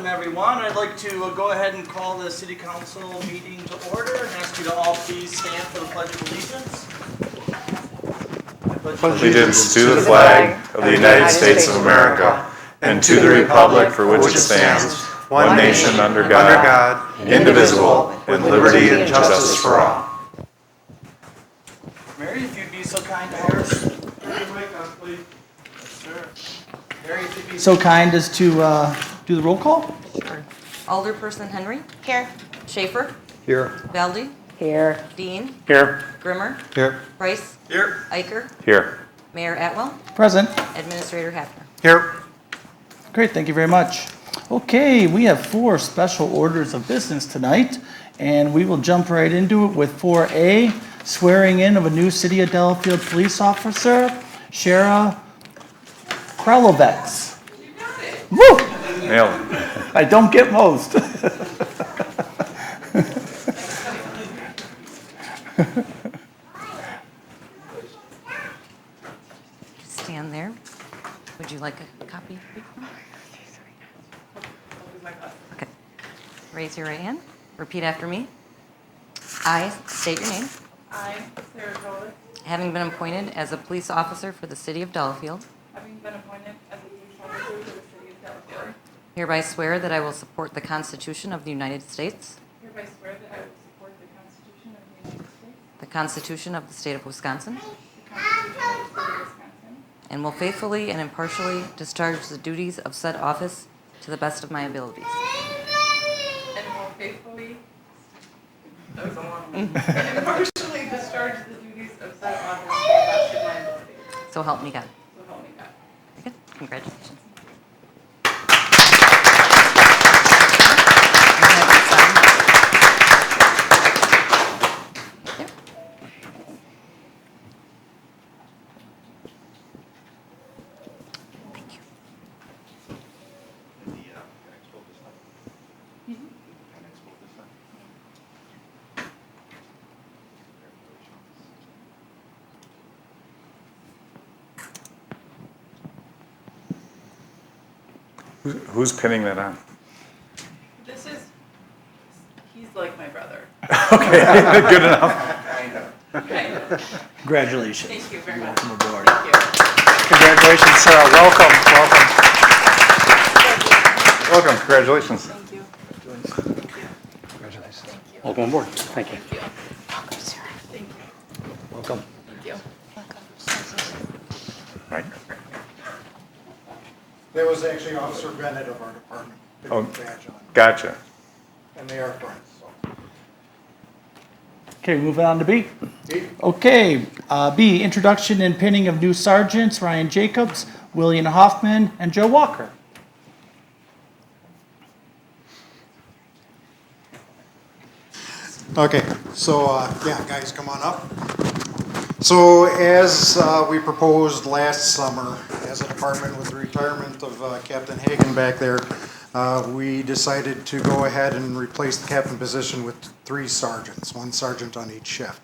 welcome everyone. I'd like to go ahead and call the City Council meeting to order and ask you to all please stand for the Pledge of Allegiance. Allegiance to the flag of the United States of America and to the republic for which it stands, one nation under God, indivisible, with liberty and justice for all. Mary, if you'd be so kind to have us. Please. Yes, sir. Mary, if you'd be so kind as to do the roll call. Sure. Alderperson Henry. Here. Schaefer. Here. Valdy. Here. Dean. Here. Grimmer. Here. Price. Here. Eicher. Here. Mayor Atwell. Present. Administrator Hafner. Here. Great, thank you very much. Okay, we have 4 special orders of business tonight, and we will jump right into it with 4A, swearing in of a new City of Delafield police officer, Shara Kralovets. Woo! Nailed it. I don't get most. Stand there. Would you like a copy? Okay. Raise your right hand. Repeat after me. I state your name. I, Sarah Tollett, Having been appointed as a police officer for the City of Delafield, having been appointed as a police officer for the City of Delafield, hereby swear that I will support the Constitution of the United States, hereby swear that I will support the Constitution of the United States, the Constitution of the State of Wisconsin, the Constitution of the State of Wisconsin, and will faithfully and impartially discharge the duties of said office to the best of my abilities. and will faithfully, that was a long one, and impartially discharge the duties of said office to the best of my abilities. So help me God. So help me God. Very good. Congratulations. There. Thank you. Who's pinning that on? This is, he's like my brother. Okay, good enough. Okay. Congratulations. Thank you very much. Welcome aboard. Thank you. Congratulations, Sarah. Welcome. Welcome. Congratulations. Thank you. Congratulations. Welcome aboard. Thank you. Welcome, Sarah. Thank you. Welcome. Thank you. Right. That was actually Officer Bennett of our department. They Oh. put the badge on, Gotcha. and they are friends, so. Okay, moving on to B. B. Okay, B, introduction and pinning of new sergeants, Ryan Jacobs, William Hoffman, and Joe Walker. Okay, so, yeah, guys, come on up. So as we proposed last summer, as a department with the retirement of Captain Hagan back there, we decided to go ahead and replace the captain position with 3 sergeants, 1 sergeant on each shift.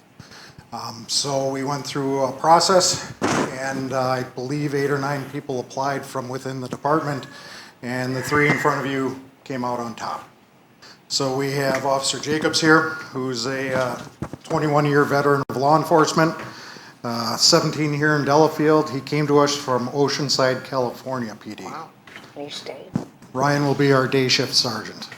So we went through a process, and I believe 8 or 9 people applied from within the department, and the 3 in front of you came out on top. So we have Officer Jacobs here, who's a 21-year veteran of law enforcement, 17 here in Delafield. He came to us from Oceanside, California, PD. Wow. And you stayed. Ryan will be our day shift sergeant.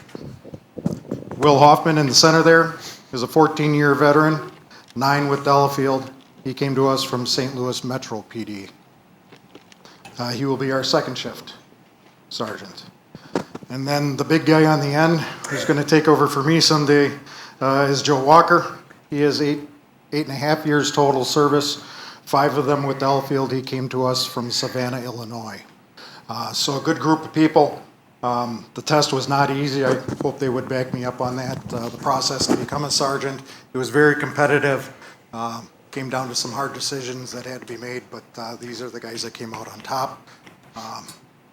Will Hoffman in the center there is a 14-year veteran, 9 with Delafield. He came to us from St. Louis Metro PD. He will be our second shift sergeant. And then the big guy on the end, who's going to take over for me someday, is Joe Walker. He has 8.5 years total service, 5 of them with Delafield. He came to us from Savannah, Illinois. So a good group of people. The test was not easy. I hope they would back me up on that. The process to become a sergeant, it was very competitive. Came down to some hard decisions that had to be made, but these are the guys that came out on top.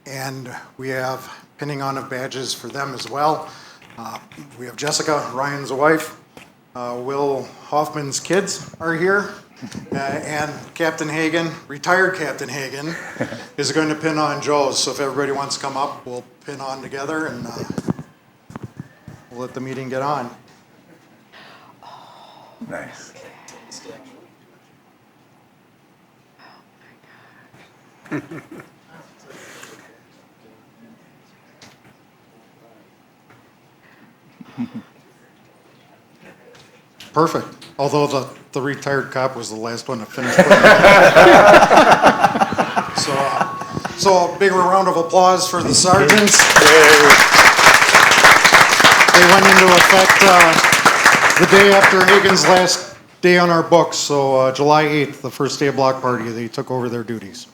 And we have pinning on of badges for them as well. We have Jessica, Ryan's wife. Will Hoffman's kids are here. And Captain Hagan, retired Captain Hagan, is going to pin on Joe's. So if everybody wants to come up, we'll pin on together and we'll let the meeting get on. Nice. Perfect. Although the retired cop was the last one to finish. So a big round of applause for the sergeants. They went into effect the day after Hagan's last day on our books. So July 8th, the first day of block party, they took over their duties.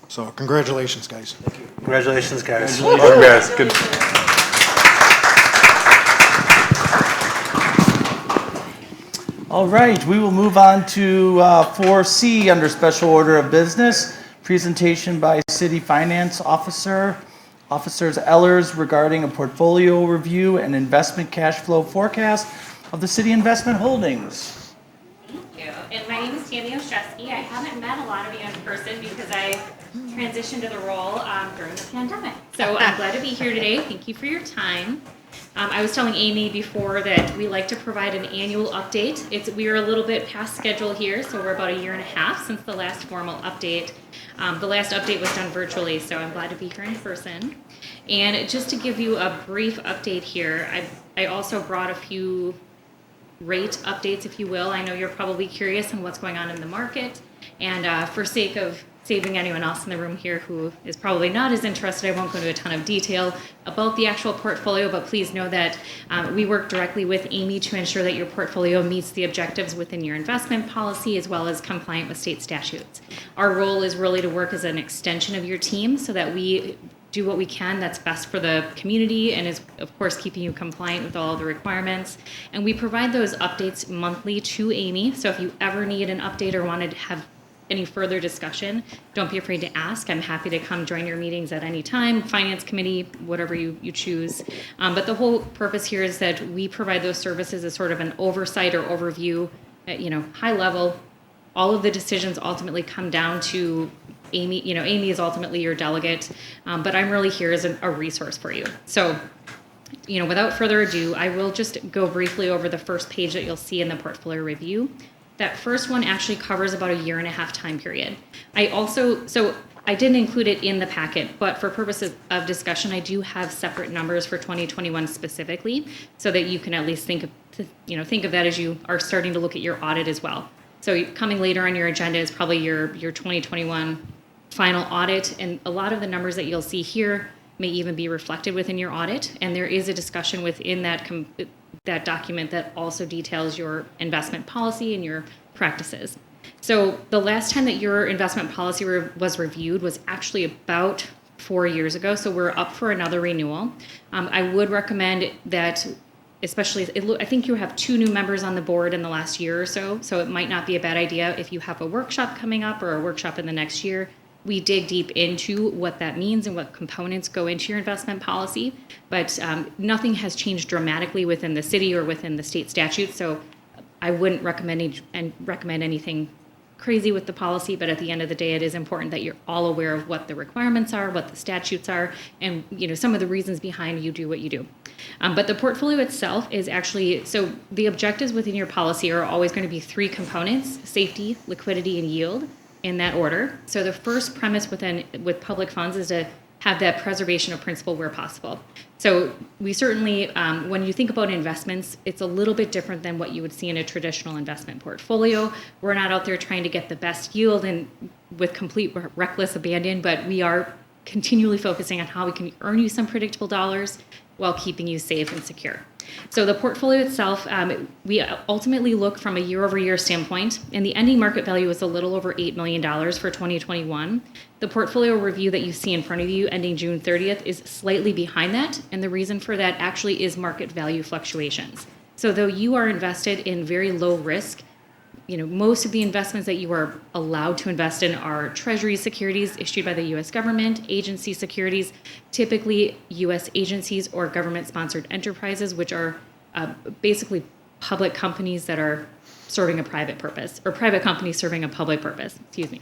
So congratulations, guys. Congratulations, guys. Welcome, guys. Good. All right, we will move on to 4C under special order of business. Presentation by City Finance Officers Ellers regarding a portfolio review and investment cash flow forecast of the city investment holdings. Thank you. And my name is Tammy Ostrowski. I haven't met a lot of you in person because I transitioned to the role during the pandemic. So I'm glad to be here today. Thank you for your time. I was telling Amy before that we like to provide an annual update. We are a little bit past schedule here, so we're about a year and a half since the last formal update. The last update was done virtually, so I'm glad to be here in person. And just to give you a brief update here, I also brought a few rate updates, if you will. I know you're probably curious on what's going on in the market, and for sake of saving anyone else in the room here who is probably not as interested, I won't go into a ton of detail about the actual portfolio, but please know that we work directly with Amy to ensure that your portfolio meets the objectives within your investment policy as well as compliant with state statutes. Our role is really to work as an extension of your team so that we do what we can that's best for the community and is, of course, keeping you compliant with all the requirements. And we provide those updates monthly to Amy, so if you ever need an update or want to have any further discussion, don't be afraid to ask. I'm happy to come join your meetings at any time, finance committee, whatever you choose. But the whole purpose here is that we provide those services as sort of an oversight or overview at, high level. All of the decisions ultimately come down to Amy. Amy is ultimately your delegate, but I'm really here as a resource for you. So, without further ado, I will just go briefly over the first page that you'll see in the portfolio review. That first one actually covers about a year and a half time period. I didn't include it in the packet, but for purposes of discussion, I do have separate numbers for 2021 specifically, so that you can at least think of that as you are starting to look at your audit as well. So coming later on your agenda is probably your 2021 final audit, and a lot of the numbers that you'll see here may even be reflected within your audit, and there is a discussion within that document that also details your investment policy and your practices. So the last time that your investment policy was reviewed was actually about 4 years ago, so we're up for another renewal. I would recommend that, especially, I think you have 2 new members on the board in the last year or so it might not be a bad idea if you have a workshop coming up or a workshop in the next year. We dig deep into what that means and what components go into your investment policy, but nothing has changed dramatically within the city or within the state statute, so I wouldn't recommend anything crazy with the policy, but at the end of the day, it is important that you're all aware of what the requirements are, what the statutes are, and some of the reasons behind you do what you do. But the portfolio itself is actually, so the objectives within your policy are always going to be 3 components: safety, liquidity, and yield, in that order. So the first premise with public funds is to have that preservation of principal where possible. So we certainly, when you think about investments, it's a little bit different than what you would see in a traditional investment portfolio. We're not out there trying to get the best yield and with complete reckless abandon, but we are continually focusing on how we can earn you some predictable dollars while keeping you safe and secure. So the portfolio itself, we ultimately look from a year-over-year standpoint, and the ending market value is a little over $8 million for 2021. The portfolio review that you see in front of you ending June 30th is slightly behind that, and the reason for that actually is market value fluctuations. So though you are invested in very low risk, most of the investments that you are allowed to invest in are treasury securities issued by the U.S. government, agency securities, typically U.S. agencies or government-sponsored enterprises, which are basically public companies that are serving a private purpose, or private company serving a public purpose, excuse me.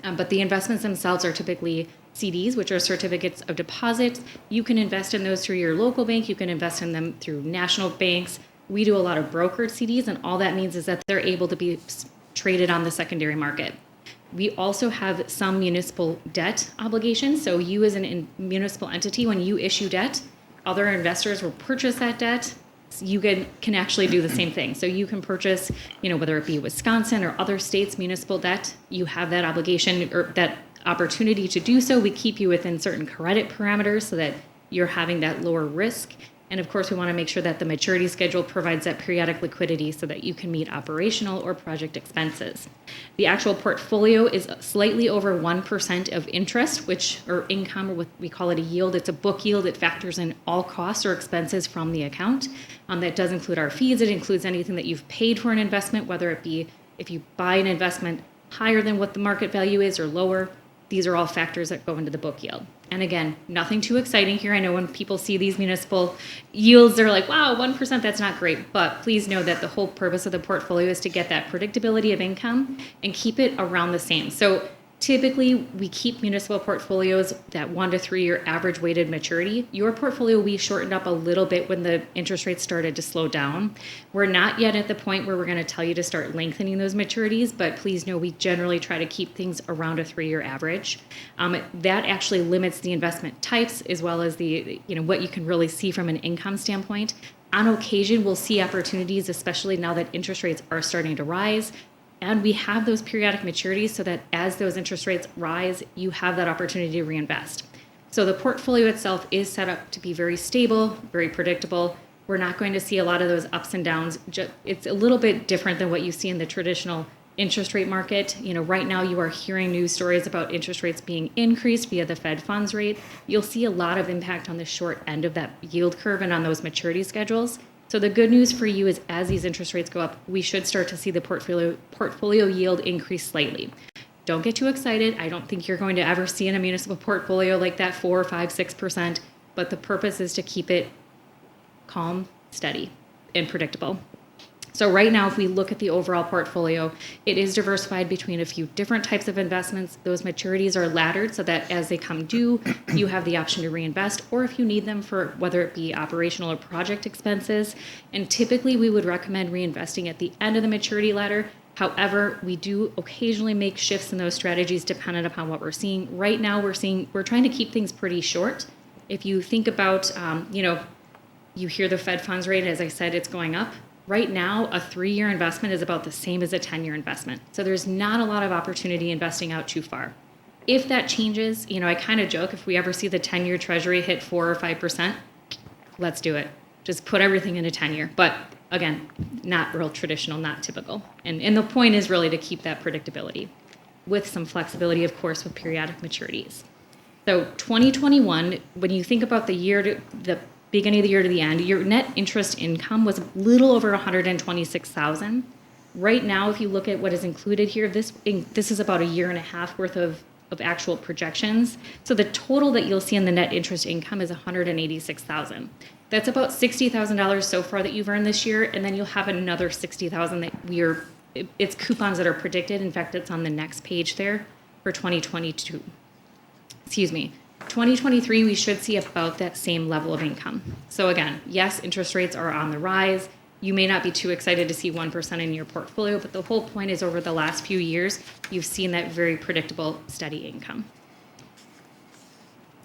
But the investments themselves are typically CDs, which are certificates of deposit. You can invest in those through your local bank. You can invest in them through national banks. We do a lot of brokered CDs, and all that means is that they're able to be traded on the secondary market. We also have some municipal debt obligations. So you as a municipal entity, when you issue debt, other investors will purchase that debt. You can actually do the same thing. So you can purchase, whether it be Wisconsin or other states' municipal debt, you have that obligation or that opportunity to do so. We keep you within certain credit parameters so that you're having that lower risk. And of course, we want to make sure that the maturity schedule provides that periodic liquidity so that you can meet operational or project expenses. The actual portfolio is slightly over 1% of interest, or income, or what we call it a yield. It's a book yield. It factors in all costs or expenses from the account. That does include our fees. It includes anything that you've paid for an investment, whether it be if you buy an investment higher than what the market value is or lower. These are all factors that go into the book yield. And again, nothing too exciting here. I know when people see these municipal yields, they're like, wow, 1%, that's not great. But please know that the whole purpose of the portfolio is to get that predictability of income and keep it around the same. So typically, we keep municipal portfolios that 1 to 3 year average weighted maturity. Your portfolio, we shortened up a little bit when the interest rates started to slow down. We're not yet at the point where we're going to tell you to start lengthening those maturities, but please know we generally try to keep things around a 3-year average. That actually limits the investment types as well as the what you can really see from an income standpoint. On occasion, we'll see opportunities, especially now that interest rates are starting to rise. And we have those periodic maturities so that as those interest rates rise, you have that opportunity to reinvest. So the portfolio itself is set up to be very stable, very predictable. We're not going to see a lot of those ups and downs. It's a little bit different than what you see in the traditional interest rate market. Right now you are hearing news stories about interest rates being increased via the Fed funds rate. You'll see a lot of impact on the short end of that yield curve and on those maturity schedules. So the good news for you is as these interest rates go up, we should start to see the portfolio yield increase slightly. Don't get too excited. I don't think you're going to ever see in a municipal portfolio like that 4, 5, 6%, but the purpose is to keep it calm, steady, and predictable. So right now, if we look at the overall portfolio, it is diversified between a few different types of investments. Those maturities are laddered so that as they come due, you have the option to reinvest, or if you need them for whether it be operational or project expenses. And typically, we would recommend reinvesting at the end of the maturity ladder. However, we do occasionally make shifts in those strategies dependent upon what we're seeing. Right now, we're trying to keep things pretty short. If you think about, you hear the Fed funds rate, as I said, it's going up. Right now, a 3-year investment is about the same as a 10-year investment. So there's not a lot of opportunity investing out too far. If that changes, I kind of joke, if we ever see the 10-year treasury hit 4 or 5%, let's do it. Just put everything into 10-year. But again, not real traditional, not typical. And the point is really to keep that predictability with some flexibility, of course, with periodic maturities. So 2021, when you think about the beginning of the year to the end, your net interest income was a little over $126,000. Right now, if you look at what is included here, this is about a year and a half worth of actual projections. So the total that you'll see in the net interest income is $186,000. That's about $60,000 so far that you've earned this year, and then you'll have another $60,000 that it's coupons that are predicted. In fact, it's on the next page there for 2022. 2023, we should see about that same level of income. So again, yes, interest rates are on the rise. You may not be too excited to see 1% in your portfolio, but the whole point is over the last few years, you've seen that very predictable, steady income.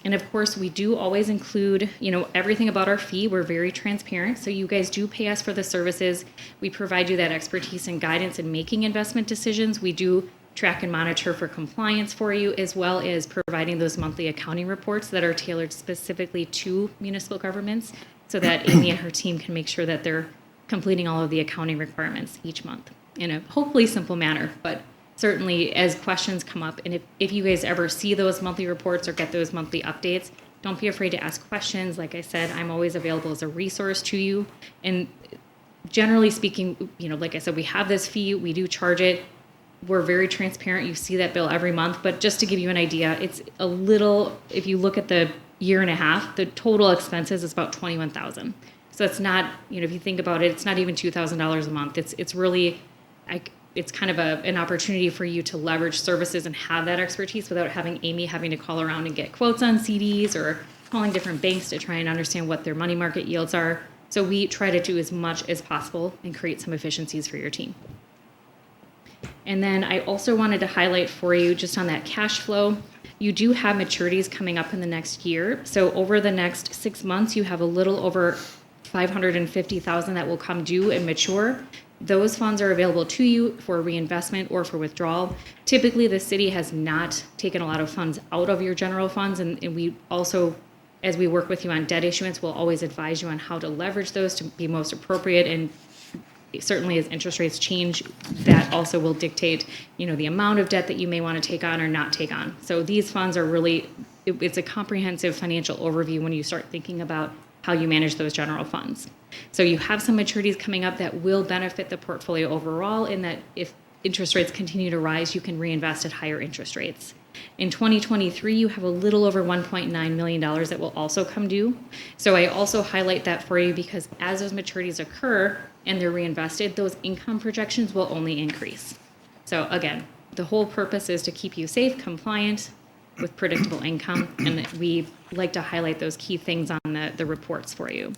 And of course, we do always include, everything about our fee. We're very transparent. So you guys do pay us for the services. We provide you that expertise and guidance in making investment decisions. We do track and monitor for compliance for you, as well as providing those monthly accounting reports that are tailored specifically to municipal governments so that Amy and her team can make sure that they're completing all of the accounting requirements each month in a hopefully simple manner. But certainly as questions come up, and if you guys ever see those monthly reports or get those monthly updates, don't be afraid to ask questions. Like I said, I'm always available as a resource to you. And generally speaking, like I said, we have this fee, we do charge it. We're very transparent. You see that bill every month. But just to give you an idea, it's a little, if you look at the year and a half, the total expenses is about $21,000. So it's not, if you think about it, it's not even $2,000 a month. It's really it's kind of an opportunity for you to leverage services and have that expertise without having Amy having to call around and get quotes on CDs or calling different banks to try and understand what their money market yields are. So we try to do as much as possible and create some efficiencies for your team. And then I also wanted to highlight for you just on that cash flow, you do have maturities coming up in the next year. So over the next 6 months, you have a little over $550,000 that will come due and mature. Those funds are available to you for reinvestment or for withdrawal. Typically, the city has not taken a lot of funds out of your general funds, and we also, as we work with you on debt issuance, we'll always advise you on how to leverage those to be most appropriate. And certainly as interest rates change, that also will dictate, the amount of debt that you may want to take on or not take on. So these funds are really, it's a comprehensive financial overview when you start thinking about how you manage those general funds. So you have some maturities coming up that will benefit the portfolio overall, in that if interest rates continue to rise, you can reinvest at higher interest rates. In 2023, you have a little over $1.9 million that will also come due. So I also highlight that for you because as those maturities occur and they're reinvested, those income projections will only increase. So again, the whole purpose is to keep you safe, compliant, with predictable income, and we like to highlight those key things on the reports for you.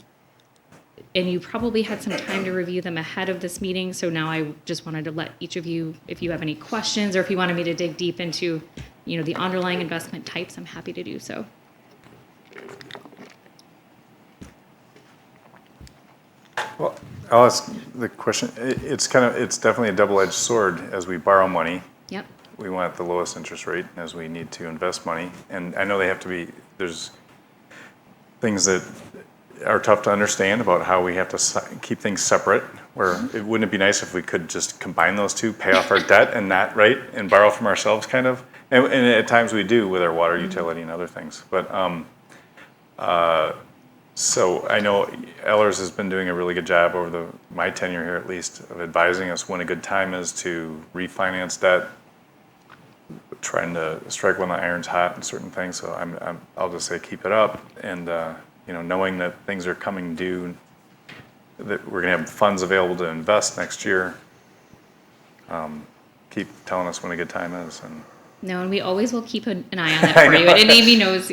And you probably had some time to review them ahead of this meeting, so now I just wanted to let each of you, if you have any questions or if you wanted me to dig deep into, the underlying investment types, I'm happy to do so. Well, I'll ask the question. It's definitely a double-edged sword. As we borrow money, Yep. we want the lowest interest rate as we need to invest money. And I know there's things that are tough to understand about how we have to keep things separate, where it wouldn't it be nice if we could just combine those two, pay off our debt and not, right, and borrow from ourselves kind of. And at times we do with our water utility and other things. But so I know Ellers has been doing a really good job over my tenure here at least of advising us when a good time is to refinance debt, trying to strike when the iron's hot in certain things. So I'll just say keep it up, and knowing that things are coming due, that we're going to have funds available to invest next year. Keep telling us when a good time is. No, and we always will keep an eye on that for you. And Amy knows,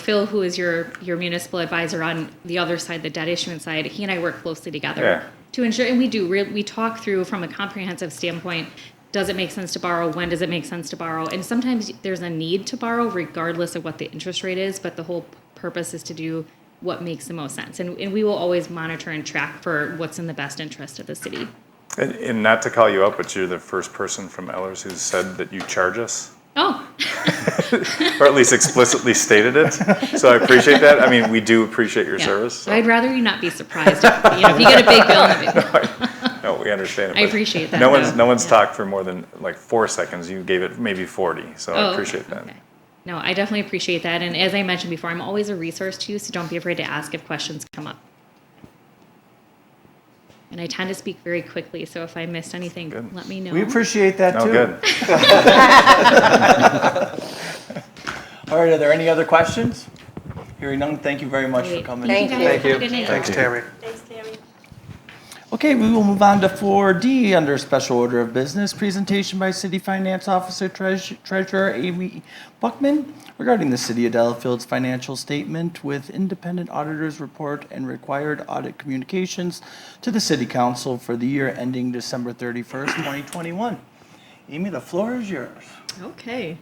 Phil, who is your municipal advisor on the other side, the debt issuance side, he and I work closely together to ensure, and we talk through from a comprehensive standpoint, does it make sense to borrow? When does it make sense to borrow? And sometimes there's a need to borrow regardless of what the interest rate is, but the whole purpose is to do what makes the most sense. And we will always monitor and track for what's in the best interest of the city. And not to call you up, but you're the first person from Ellers who said that you charge us. Oh. Or at least explicitly stated it. So I appreciate that. I mean, we do appreciate your service. So. I'd rather you not be surprised if you get a big bill. No, we understand it. I appreciate that. No one's talked for more than like 4 seconds. You gave it maybe 40. So I appreciate that. Okay. No, I definitely appreciate that. And as I mentioned before, I'm always a resource to you, so don't be afraid to ask if questions come up. And I tend to speak very quickly, so if I missed anything, let me know. We appreciate that too. Good. All right, are there any other questions? Hearing none, thank you very much for coming. Thank you. Thank you. Good night. Thanks, Tammy. Thanks, Tammy. Okay, we will move on to 4D under special order of business, presentation by City Finance Officer Treasurer Amy Buckman regarding the City of Delafield's financial statement with independent auditor's report and required audit communications to the City Council for the year ending December 31st, 2021. Amy, the floor is yours. Okay.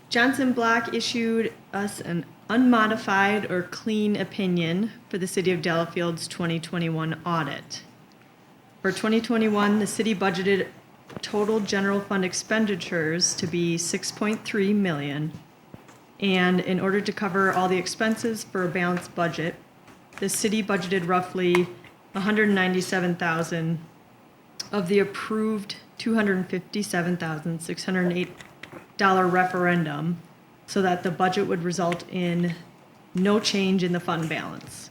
Johnson Block issued us an unmodified or clean opinion for the City of Delafield's 2021 audit. For 2021, the city budgeted total general fund expenditures to be $6.3 million. And in order to cover all the expenses for a balanced budget, the city budgeted roughly $197,000 of the approved $257,608 referendum, so that the budget would result in no change in the fund balance.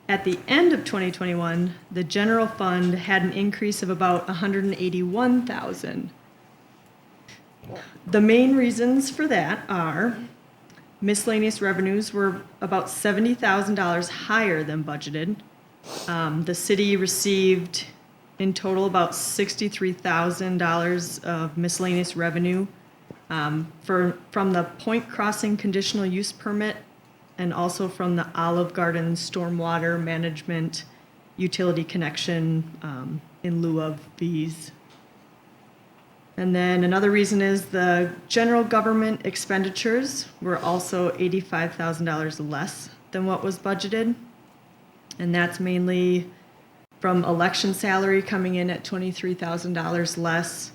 At the end of 2021, the general fund had an increase of about $181,000. The main reasons for that are miscellaneous revenues were about $70,000 higher than budgeted. The city received in total about $63,000 of miscellaneous revenue from the Point Crossing conditional use permit and also from the Olive Garden stormwater management utility connection in lieu of fees. And then another reason is the general government expenditures were also $85,000 less than what was budgeted. And that's mainly from election salary coming in at $23,000 less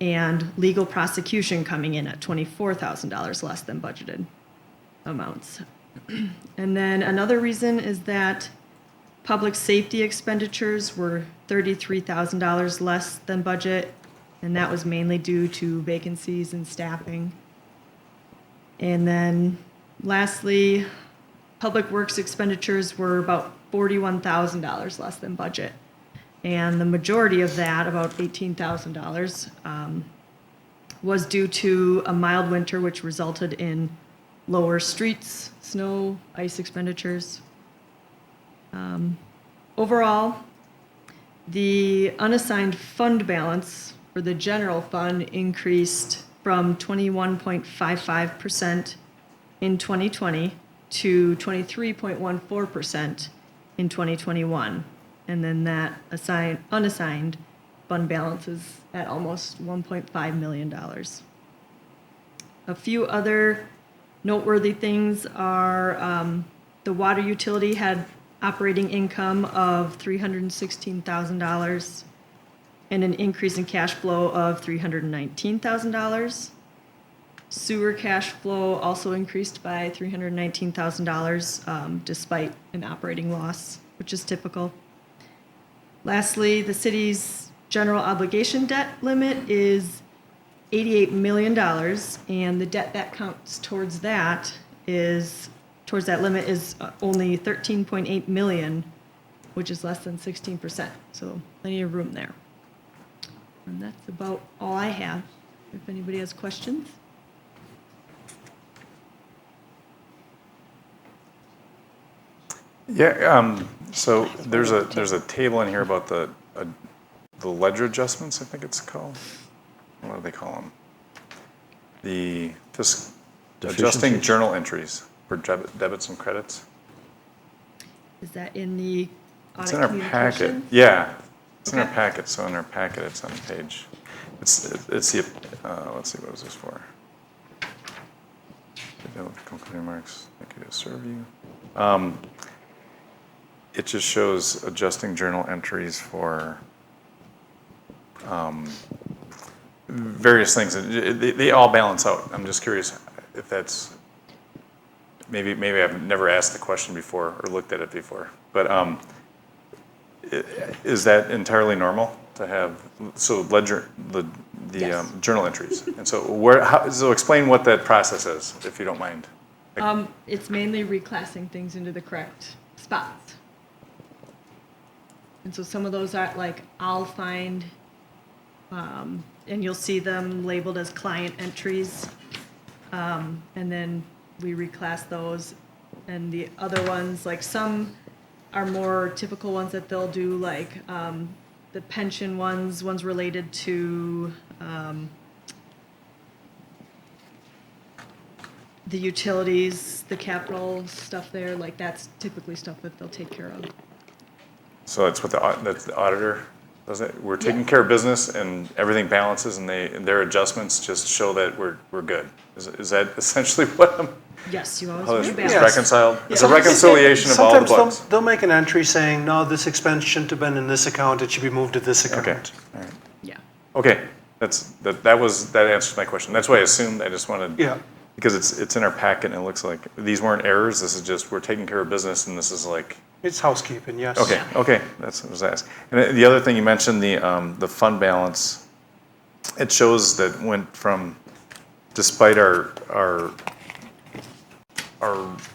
and legal prosecution coming in at $24,000 less than budgeted amounts. And then another reason is that public safety expenditures were $33,000 less than budget, and that was mainly due to vacancies and staffing. And then lastly, public works expenditures were about $41,000 less than budget. And the majority of that, about $18,000, was due to a mild winter, which resulted in lower streets, snow, ice expenditures. Overall, the unassigned fund balance for the general fund increased from 21.55% in 2020 to 23.14% in 2021. And then that unassigned fund balance is at almost $1.5 million. A few other noteworthy things are the water utility had operating income of $316,000 and an increase in cash flow of $319,000. Sewer cash flow also increased by $319,000 despite an operating loss, which is typical. Lastly, the city's general obligation debt limit is $88 million, and the debt that counts towards that limit is only $13.8 million, which is less than 16%. So plenty of room there. And that's about all I have. If anybody has questions. Yeah, so there's a table in here about the ledger adjustments, I think it's called. What do they call them? The adjusting journal entries for debits and credits. Is that in the audit It's in our packet. communication? Yeah, it's in our Okay. packet. So in our packet, it's on page. It's the let's see, what is this for? Company remarks. Thank you to serve you. It just shows adjusting journal entries for various things. They all balance out. I'm just curious if that's maybe I've never asked the question before or looked at it before. But is that entirely normal to have ledger the Yes. journal entries? And so so explain what that process is, if you don't mind. It's mainly reclassing things into the correct spots. And so some of those are like I'll find, and you'll see them labeled as client entries. And then we reclass those. And the other ones, like some are more typical ones that they'll do, like the pension ones related to the utilities, the capital stuff there, like that's typically stuff that they'll take care of. So that's what that's the auditor does it. We're taking care of business and everything balances, and their adjustments just show that we're good. Is that essentially what Yes, you how always it's rebalance. reconciled? It's a reconciliation of all the Sometimes books. they'll make an entry saying, no, this expense shouldn't have been in this account, it should be moved to this Okay. account. All right. Yeah. Okay. That answers my question. That's why I assumed. I just wanted. Yeah. Because it's in our packet and it looks like these weren't errors. This is just we're taking care of business, and this is like. It's housekeeping, yes. Okay, that's what I was asking. And the other thing you mentioned, the fund balance, it shows that went from, despite our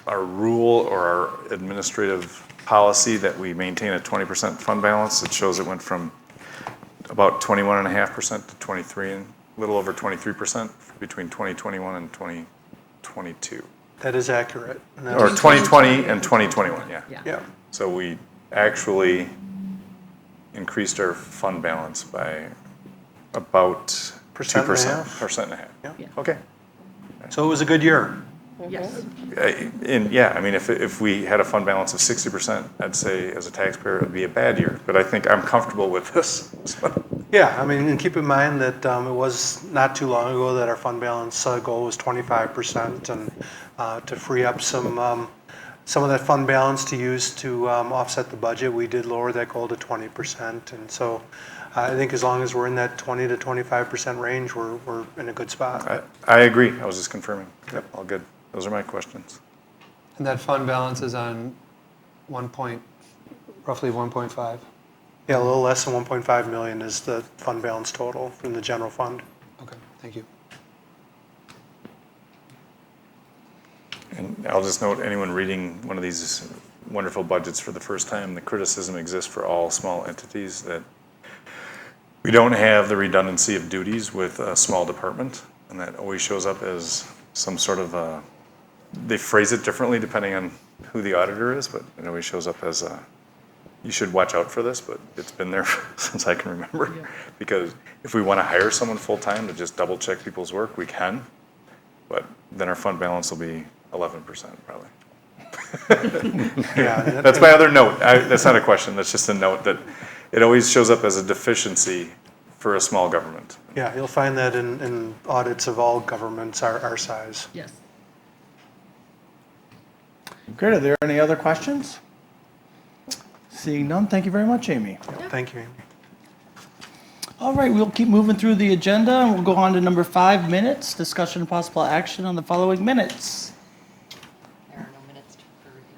rule or our administrative policy that we maintain a 20% fund balance, it shows it went from about 21.5% to 23, and a little over 23% between 2021 and 2022. That is accurate. And that's- Or 2020 and 2021, yeah. Yeah. Yeah. So we actually increased our fund balance by about 2%. 1.5%. 1.5%. Yeah. Okay. So it was a good year. Yes. And yeah, I mean, if we had a fund balance of 60%, I'd say as a taxpayer, it would be a bad year. But I think I'm comfortable with this. Yeah, I mean, and keep in mind that it was not too long ago that our fund balance goal was 25%, and to free up some of that fund balance to use to offset the budget, we did lower that goal to 20%. And so I think as long as we're in that 20 to 25% range, we're in a good spot. I agree. I was just confirming. Yep, all good. Those are my questions. And that fund balance is on roughly 1.5? Yeah, a little less than 1.5 million is the fund balance total from the general fund. Okay, thank you. And I'll just note, anyone reading one of these wonderful budgets for the first time, the criticism exists for all small entities that we don't have the redundancy of duties with a small department, and that always shows up as some sort of they phrase it differently depending on who the auditor is, but it always shows up as you should watch out for this, but it's been there since I can remember. Yeah. Because if we want to hire someone full-time to just double-check people's work, we can, but then our fund balance will be 11% probably. Yeah, that's my other note. That's not a question. That's just a note that it always shows up as a deficiency for a small government. Yeah, you'll find that in audits of all governments our size. Yes. Great, are there any other questions? Seeing none, thank you very much, Amy. Thank you, Amy. All right, we'll keep moving through the agenda, and we'll go on to number 5, minutes, discussion and possible action on the following minutes. There are no minutes to review.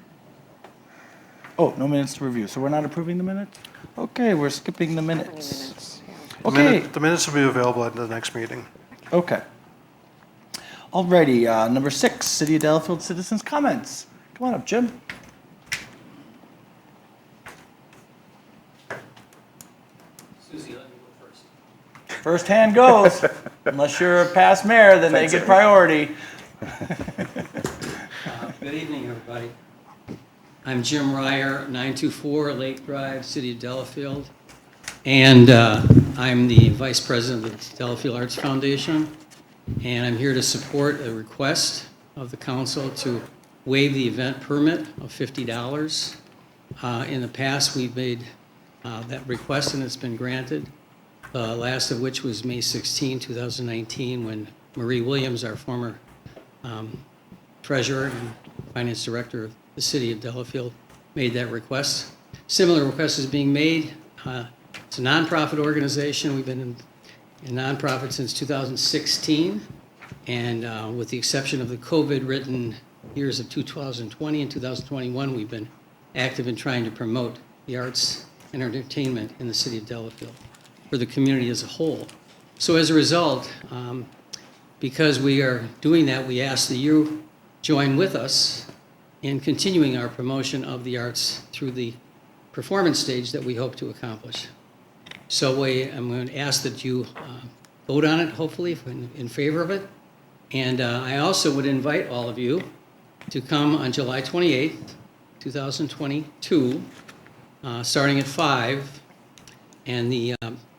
Oh, no minutes to review, so we're not approving the minutes? Okay, we're skipping the minutes. Minutes, yeah. Okay, The minutes will be available at the next meeting. okay. Alrighty, number 6, City of Delafield citizens' comments. Come on up, Jim. Susie, let me go first. First hand goes. Unless you're a past mayor, then Thanks, they get Amy. priority. Good evening, everybody. I'm Jim Ryer, 924 Lake Drive, City of Delafield. And I'm the Vice President of the Delafield Arts Foundation. And I'm here to support a request of the council to waive the event permit of $50. In the past, we've made that request and it's been granted. Last of which was May 16, 2019, when Marie Williams, our former treasurer and finance director of the city of Delafield, made that request. Similar request is being made. It's a nonprofit organization. We've been in nonprofit since 2016, and with the exception of the COVID-ridden years of 2020 and 2021, we've been active in trying to promote the arts and entertainment in the city of Delafield for the community as a whole. So as a result, because we are doing that, we ask that you join with us in continuing our promotion of the arts through the performance stage that we hope to accomplish. So I'm going to ask that you vote on it, hopefully, in favor of it. And I also would invite all of you to come on July 28th, 2022, starting at 5. And the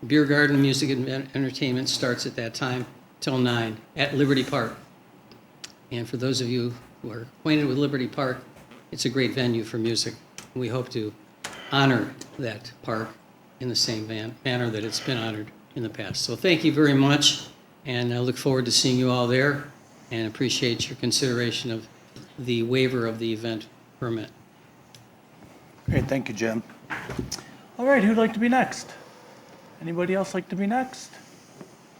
beer garden, music, and entertainment starts at that time till 9 at Liberty Park. And for those of you who are acquainted with Liberty Park, it's a great venue for music. We hope to honor that park in the same manner that it's been honored in the past. So thank you very much, and I look forward to seeing you all there, and appreciate your consideration of the waiver of the event permit. Great, thank you, Jim. All right, who'd like to be next? Anybody else like to be next?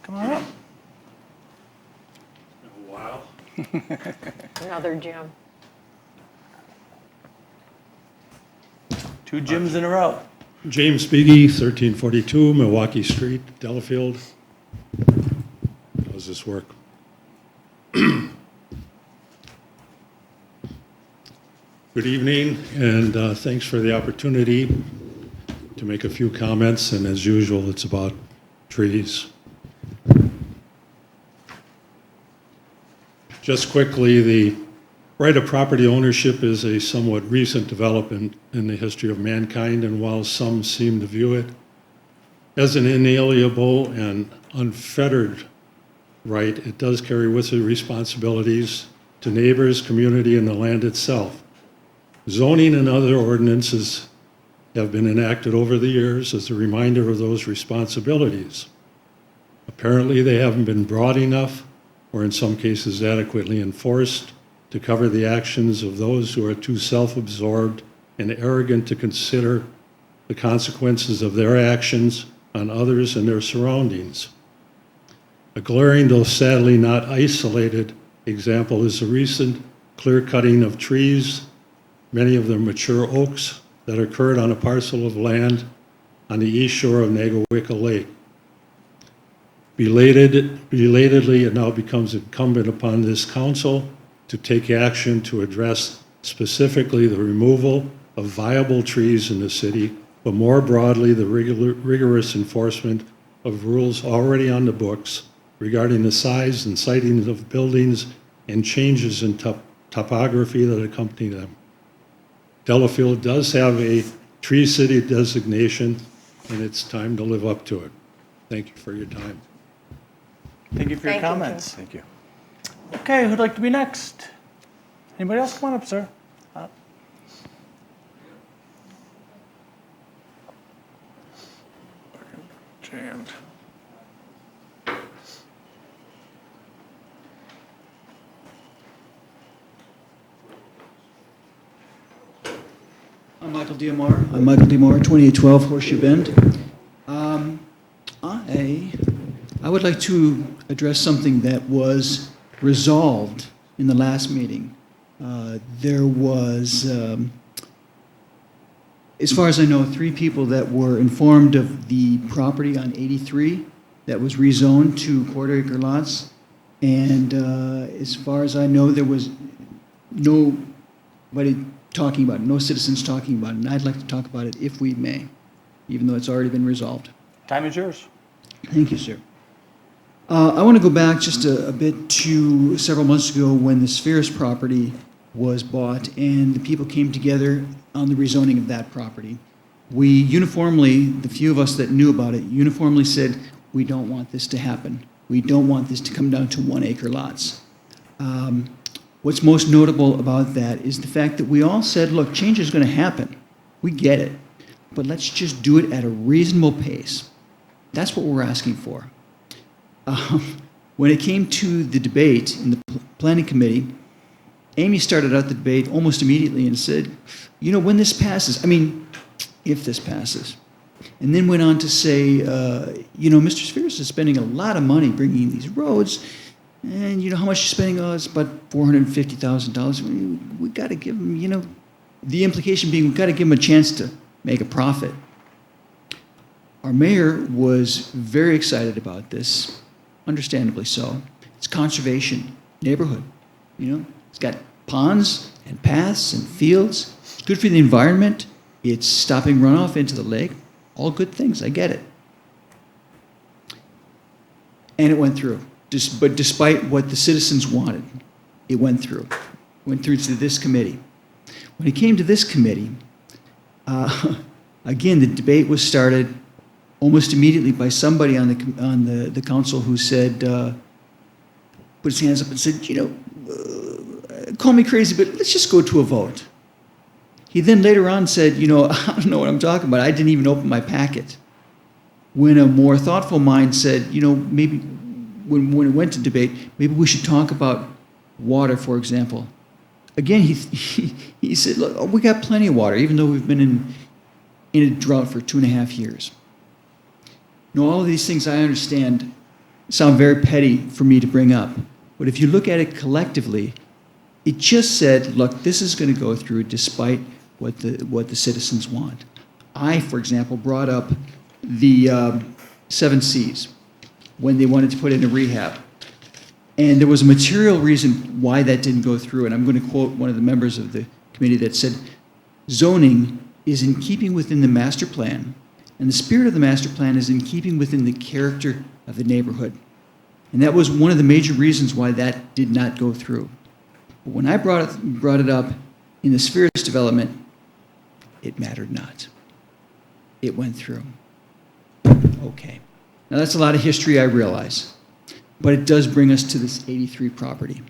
Come on up. Wow. Another Jim. 2 Jims in a row. James Beege, 1342 Milwaukee Street, Delafield. How does this work? Good evening, and thanks for the opportunity to make a few comments, and as usual, it's about trees. Just quickly, the right of property ownership is a somewhat recent development in the history of mankind, and while some seem to view it As an inalienable and unfettered right, it does carry with it responsibilities to neighbors, community, and the land itself. Zoning and other ordinances have been enacted over the years as a reminder of those responsibilities. Apparently, they haven't been broad enough, or in some cases adequately enforced, to cover the actions of those who are too self-absorbed and arrogant to consider the consequences of their actions on others and their surroundings. A glaring, though sadly not isolated, example is the recent clear-cutting of trees, many of them mature oaks, that occurred on a parcel of land on the east shore of Nagawicca Lake. Belatedly, it now becomes incumbent upon this council to take action to address specifically the removal of viable trees in the city, but more broadly, the rigorous enforcement of rules already on the books regarding the size and siting of buildings and changes in topography that accompany them. Delafield does have a Tree City designation, and it's time to live up to it. Thank you for your time. Thank you for your Thank you, comments. Thank you. Okay, who'd like to be next? Anybody else? Come on up, sir. Jammed. I'm Michael Diamar. 2812 Horseshoe Bend. I would like to address something that was resolved in the last meeting. There was, as far as I know, 3 people that were informed of the property on 83 that was rezoned to quarter-acre lots. And as far as I know, there was nobody talking about it, no citizens talking about it. And I'd like to talk about it if we may, even though it's already been resolved. Time is yours. Thank you, sir. I want to go back just a bit to several months ago when the Spheres property was bought and the people came together on the rezoning of that property. We uniformly, the few of us that knew about it, uniformly said, we don't want this to happen. We don't want this to come down to 1-acre lots. What's most notable about that is the fact that we all said, look, change is going to happen. We get it. But let's just do it at a reasonable pace. That's what we're asking for. When it came to the debate in the planning committee, Amy started out the debate almost immediately and said, you know, when this passes, I mean, if this passes. And then went on to say, you know, Mr. Spheres is spending a lot of money bringing these roads, and you know how much he's spending? Oh, it's about $450,000. We got to give him, you know, the implication being we've got to give him a chance to make a profit. Our mayor was very excited about this, understandably so. It's conservation neighborhood, you know. It's got ponds and paths and fields. It's good for the environment. It's stopping runoff into the lake. All good things, I get it. And it went through. But despite what the citizens wanted, it went through. It went through to this committee. When it came to this committee, again, the debate was started almost immediately by somebody on the council who said, put his hands up and said, you know, call me crazy, but let's just go to a vote. He then later on said, you know, I don't know what I'm talking about. I didn't even open my packet. When a more thoughtful mind said, you know, maybe when it went to debate, maybe we should talk about water, for example. Again, he said, look, we got plenty of water, even though we've been in a drought for 2.5 years. Now, all of these things I understand sound very petty for me to bring up. But if you look at it collectively, it just said, look, this is going to go through despite what the citizens want. I, for example, brought up the 7 Cs when they wanted to put in a rehab. And there was a material reason why that didn't go through. And I'm going to quote one of the members of the committee that said, zoning is in keeping within the master plan, and the spirit of the master plan is in keeping within the character of the neighborhood. And that was one of the major reasons why that did not go through. But when I brought it up in the Spheres development, it mattered not. It went through. okay. Now, that's a lot of history, I realize, but it does bring us to this 83 property.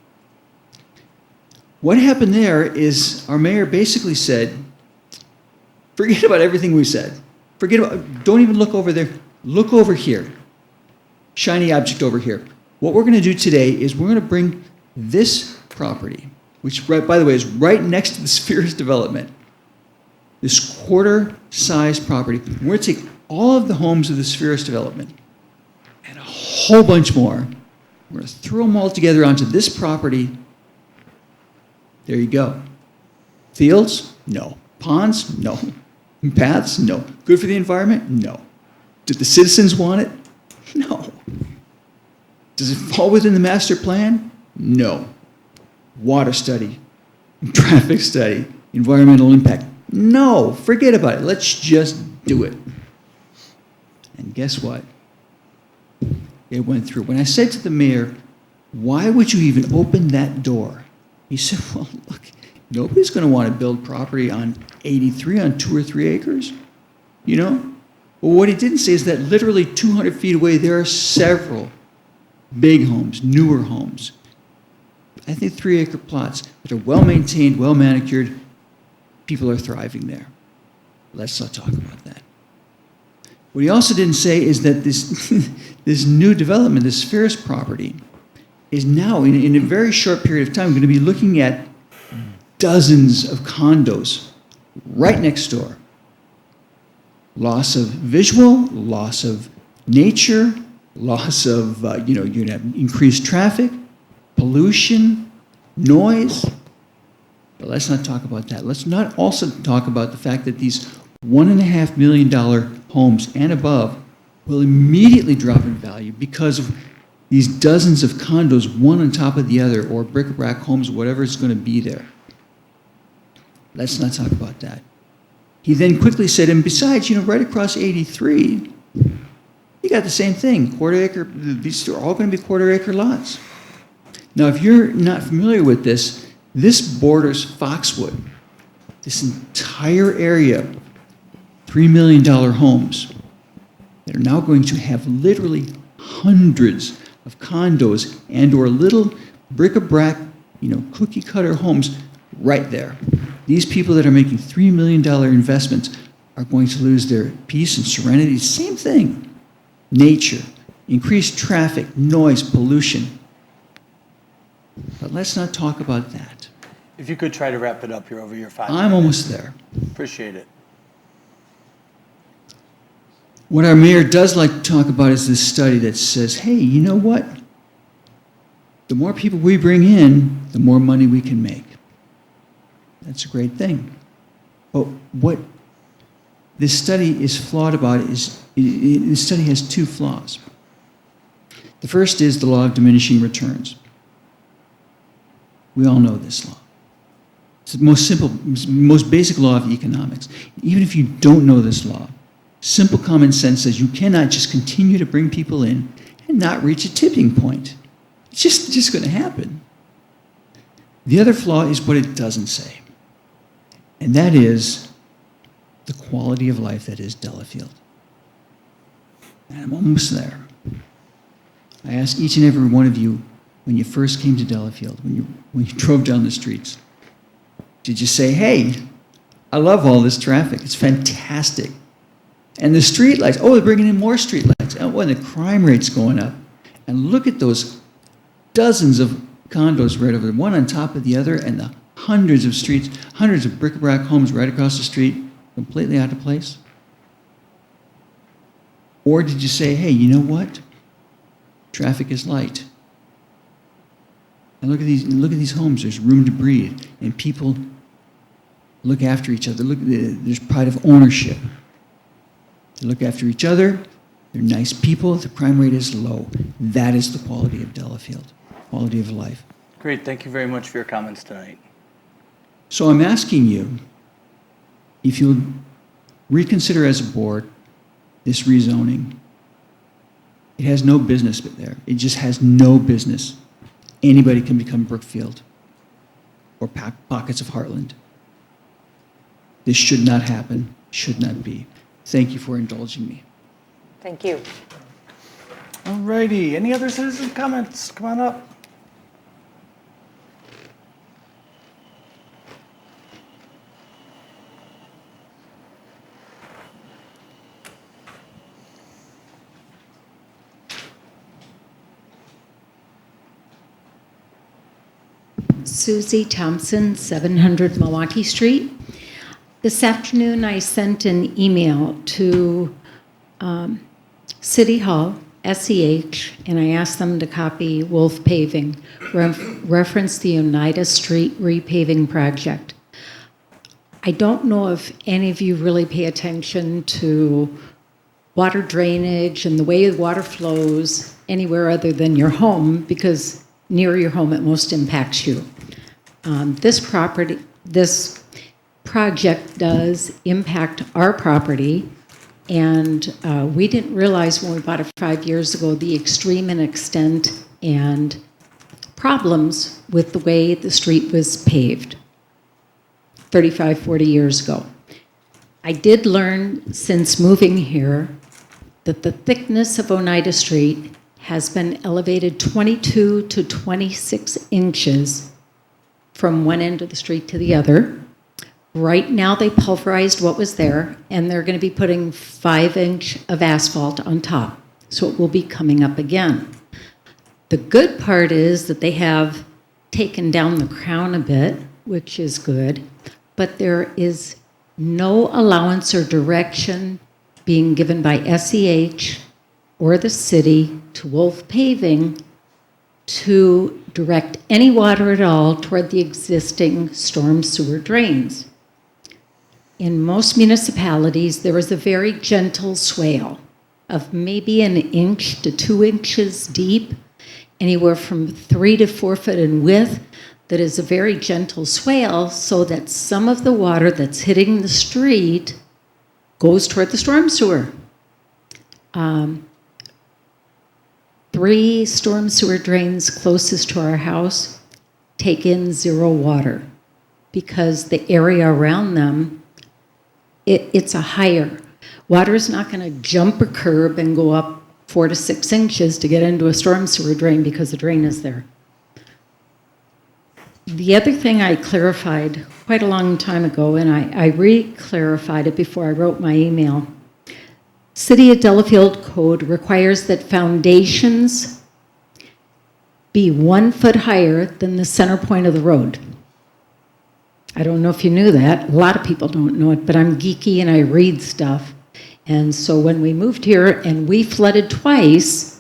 What happened there is our mayor basically said, forget about everything we said. Don't even look over there. Look over here. Shiny object over here. What we're going to do today is we're going to bring this property, which, by the way, is right next to the Spheres development, this quarter-sized property. We're going to take all of the homes of the Spheres development and a whole bunch more. We're going to throw them all together onto this property. There you go. Fields? No. Ponds? No. Paths? No. Good for the environment? No. Did the citizens want it? No. Does it fall within the master plan? No. Water study, traffic study, environmental impact? No. Forget about it. Let's just do it. And guess what? It went through. When I said to the mayor, why would you even open that door? He said, well, look, nobody's going to want to build property on 83 on 2 or 3 acres, you know? Well, what he didn't say is that literally 200 feet away, there are several big homes, newer homes. I think 3-acre plots that are well-maintained, well-manicured. People are thriving there. Let's not talk about that. What he also didn't say is that this, this new development, this Spheres property, is now, in a very short period of time, going to be looking at dozens of condos right next door. Loss of visual, loss of nature, loss of, you're going to have increased traffic, pollution, noise. But let's not talk about that. Let's not also talk about the fact that these $1.5 million homes and above will immediately drop in value because of these dozens of condos, one on top of the other, or bric-a-brac homes, whatever is going to be there. Let's not talk about that. He then quickly said, and besides, right across 83, you got the same thing, quarter-acre, these are all going to be quarter-acre lots. Now, if you're not familiar with this, this borders Foxwood. This entire area, $3 million homes that are now going to have literally hundreds of condos and or little bric-a-brac, cookie-cutter homes right there. These people that are making $3 million investments are going to lose their peace and serenity. Same thing. Nature, increased traffic, noise, pollution. But let's not talk about that. If you could try to wrap it up, you're over your 5 minutes. I'm almost there. Appreciate it. What our mayor does like to talk about is this study that says, hey, you know what? The more people we bring in, the more money we can make. That's a great thing. But what this study is flawed about is, this study has 2 flaws. The first is the law of diminishing returns. We all know this law. It's the most simple, most basic law of economics. Even if you don't know this law, simple common sense says you cannot just continue to bring people in and not reach a tipping point. It's just going to happen. The other flaw is what it doesn't say. And that is the quality of life that is Delafield. And I'm almost there. I ask each and every one of you, when you first came to Delafield, when you drove down the streets, did you say, hey, I love all this traffic. It's fantastic. And the streetlights, oh, they're bringing in more streetlights. Oh, and the crime rate's going up. And look at those dozens of condos right over there, one on top of the other, and the hundreds of streets, hundreds of bric-a-brac homes right across the street, completely out of place? Or did you say, hey, you know what? Traffic is light. And look at these homes. There's room to breathe, and people look after each other. There's pride of ownership. They look after each other. They're nice people. The crime rate is low. That is the quality of Delafield, quality of life. Great. Thank you very much for your comments tonight. So I'm asking you, if you'll reconsider as a board this rezoning. It has no business there. It just has no business. Anybody can become Brookfield or pockets of Heartland. This should not happen, should not be. Thank you for indulging me. Thank you. All righty, any other citizen comments? Come on up. Susie Thompson, 700 Milwaukee Street. This afternoon, I sent an email to City Hall, SEH, and I asked them to copy Wolf Paving, reference the Oneida Street repaving project. I don't know if any of you really pay attention to water drainage and the way the water flows anywhere other than your home, because near your home it most impacts you. This project does impact our property, and we didn't realize when we bought it 5 years ago the extreme in extent and problems with the way the street was paved 35, 40 years ago. I did learn since moving here that the thickness of Oneida Street has been elevated 22 to 26 inches from one end of the street to the other. Right now, they pulverized what was there, and they're going to be putting 5-inch of asphalt on top. So it will be coming up again. The good part is that they have taken down the crown a bit, which is good, but there is no allowance or direction being given by SEH or the city to Wolf Paving to direct any water at all toward the existing storm sewer drains. In most municipalities, there is a very gentle swale of maybe 1 inch to 2 inches deep, anywhere from 3 to 4 foot in width, that is a very gentle swale so that some of the water that's hitting the street goes toward the storm sewer. 3 storm sewer drains closest to our house take in 0 water because the area around them, it's a higher. Water is not going to jump a curb and go up 4 to 6 inches to get into a storm sewer drain because the drain is there. The other thing I clarified quite a long time ago, and I re-clarified it before I wrote my email. City of Delafield code requires that foundations be 1 foot higher than the center point of the road. I don't know if you knew that. A lot of people don't know it, but I'm geeky and I read stuff. And so when we moved here and we flooded twice,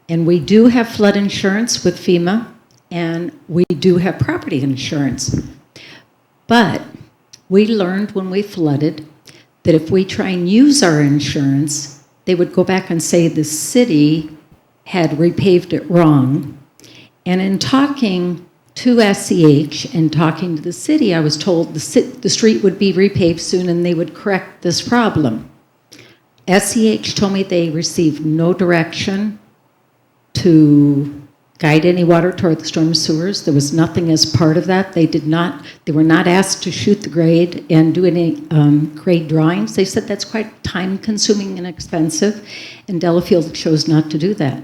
and we do have flood insurance with FEMA, and we do have property insurance. But we learned when we flooded that if we try and use our insurance, they would go back and say the city had repaved it wrong. And in talking to SEH and talking to the city, I was told the street would be repaved soon and they would correct this problem. SEH told me they received no direction to guide any water toward the storm sewers. There was nothing as part of that. They were not asked to shoot the grade and do any grade drawings. They said that's quite time consuming and expensive, and Delafield chose not to do that.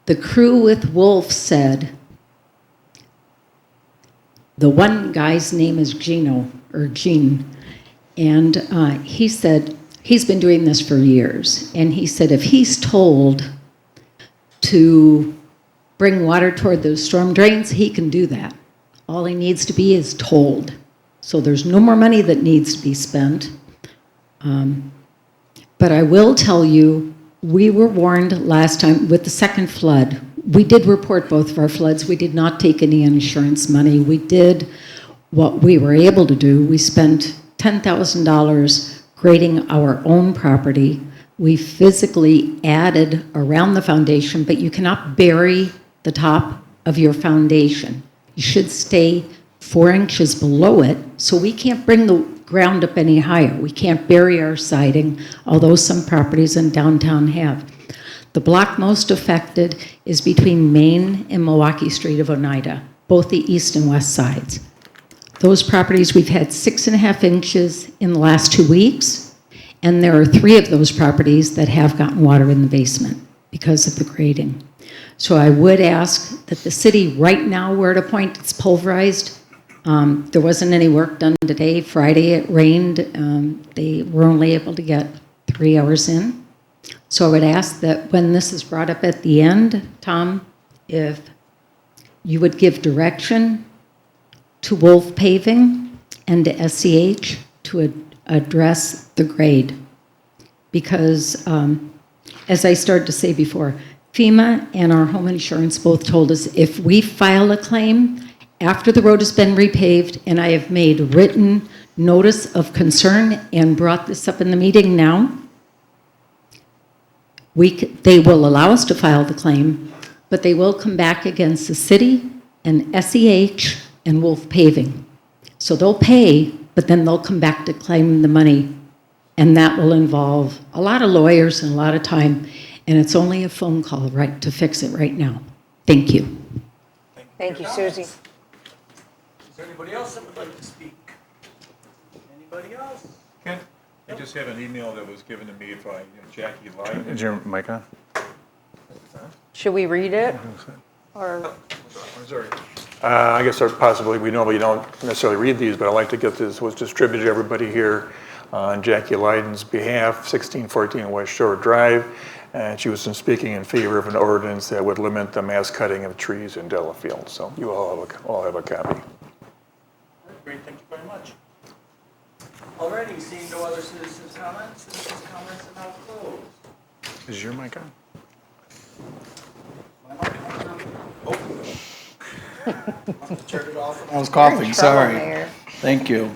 The crew with Wolf said, the one guy's name is Gene, and he said, he's been doing this for years, and he said if he's told to bring water toward those storm drains, he can do that. All he needs to be is told. So there's no more money that needs to be spent. But I will tell you, we were warned last time with the second flood. We did report both of our floods. We did not take any insurance money. We did what we were able to do. We spent $10,000 grading our own property. We physically added around the foundation, but you cannot bury the top of your foundation. You should stay 4 inches below it, so we can't bring the ground up any higher. We can't bury our siding, although some properties in downtown have. The block most affected is between Main and Milwaukee Street of Oneida, both the east and west sides. Those properties, we've had 6.5 inches in the last 2 weeks, And there are 3 of those properties that have gotten water in the basement because of the grading. So I would ask that the city, right now, we're at a point, it's pulverized. There wasn't any work done today. Friday it rained. They were only able to get 3 hours in. So I would ask that when this is brought up at the end, Tom, if you would give direction to Wolf Paving and to SEH to address the grade. Because, as I started to say before, FEMA and our home insurance both told us if we file a claim after the road has been repaved, and I have made written notice of concern and brought this up in the meeting now, they will allow us to file the claim, but they will come back against the city and SEH and Wolf Paving. So they'll pay, but then they'll come back to claim the money, and that will involve a lot of lawyers and a lot of time, and it's only a phone call right to fix it right now. Thank you. Thank you, Susie. Is there anybody else that would like to speak? Anybody else? Ken, I just have an email that was given to me by Jackie Light. Is your mic on? Should we read it? Or, I'm sorry. I guess possibly, we normally don't necessarily read these, but I'd like to get this, was distributed to everybody here on Jackie Leiden's behalf, 1614 West Shore Drive. And she was speaking in favor of an ordinance that would limit the mass cutting of trees in Delafield. So you all have a copy. Great, thank you very much. Alrighty, seeing no other citizens' comments are now closed. Is your mic on? Turned it off. I was coughing, sorry. Thank you.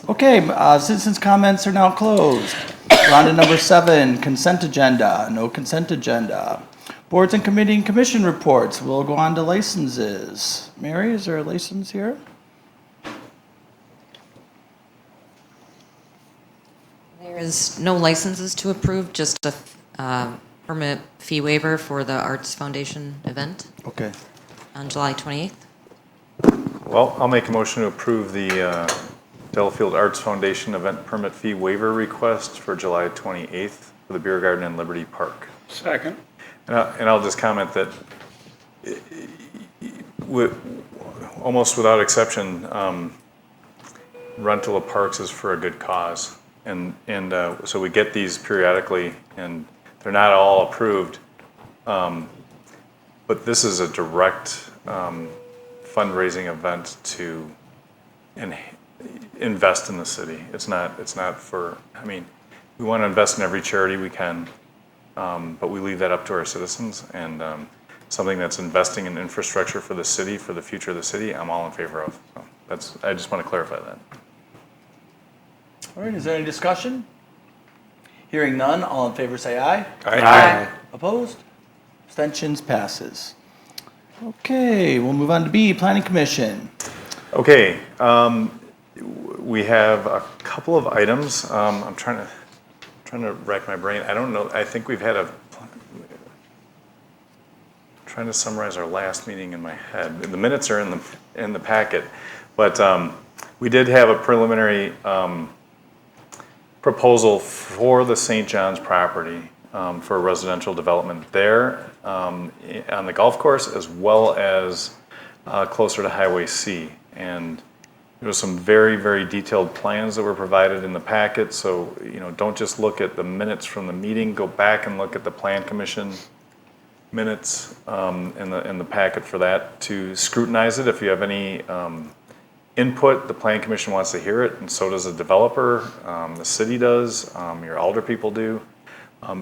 Okay, citizens' comments are now closed. We're on to number 7, consent agenda. No consent agenda. Boards and committee and commission reports. We'll go on to licenses. Mary, is there a license here? There is no licenses to approve, just a permit fee waiver for the Arts Foundation event Okay. on July 28th. Well, I'll make a motion to approve the Delafield Arts Foundation event permit fee waiver request for July 28th for the Beer Garden in Liberty Park. Second. And I'll just comment that almost without exception, rental of parks is for a good cause. And so we get these periodically, and they're not all approved. But this is a direct fundraising event to invest in the city. It's not for, I mean, we want to invest in every charity we can, but we leave that up to our citizens, and something that's investing in infrastructure for the city, for the future of the city, I'm all in favor of. So I just want to clarify that. All right, is there any discussion? Hearing none, all in favor say aye. Aye. Opposed? Abstentions, passes. Okay, we'll move on to B, Planning Commission. Okay, we have a couple of items. I'm trying to rack my brain. I don't know. I think we've had trying to summarize our last meeting in my head. The minutes are in the packet, but we did have a preliminary proposal for the St. John's property for residential development there on the golf course, as well as closer to Highway C. And there was some very, very detailed plans that were provided in the packet. So, don't just look at the minutes from the meeting. Go back and look at the Plan Commission minutes in the packet for that to scrutinize it. If you have any input, the Plan Commission wants to hear it, and so does the developer. The city does. Your alder people do.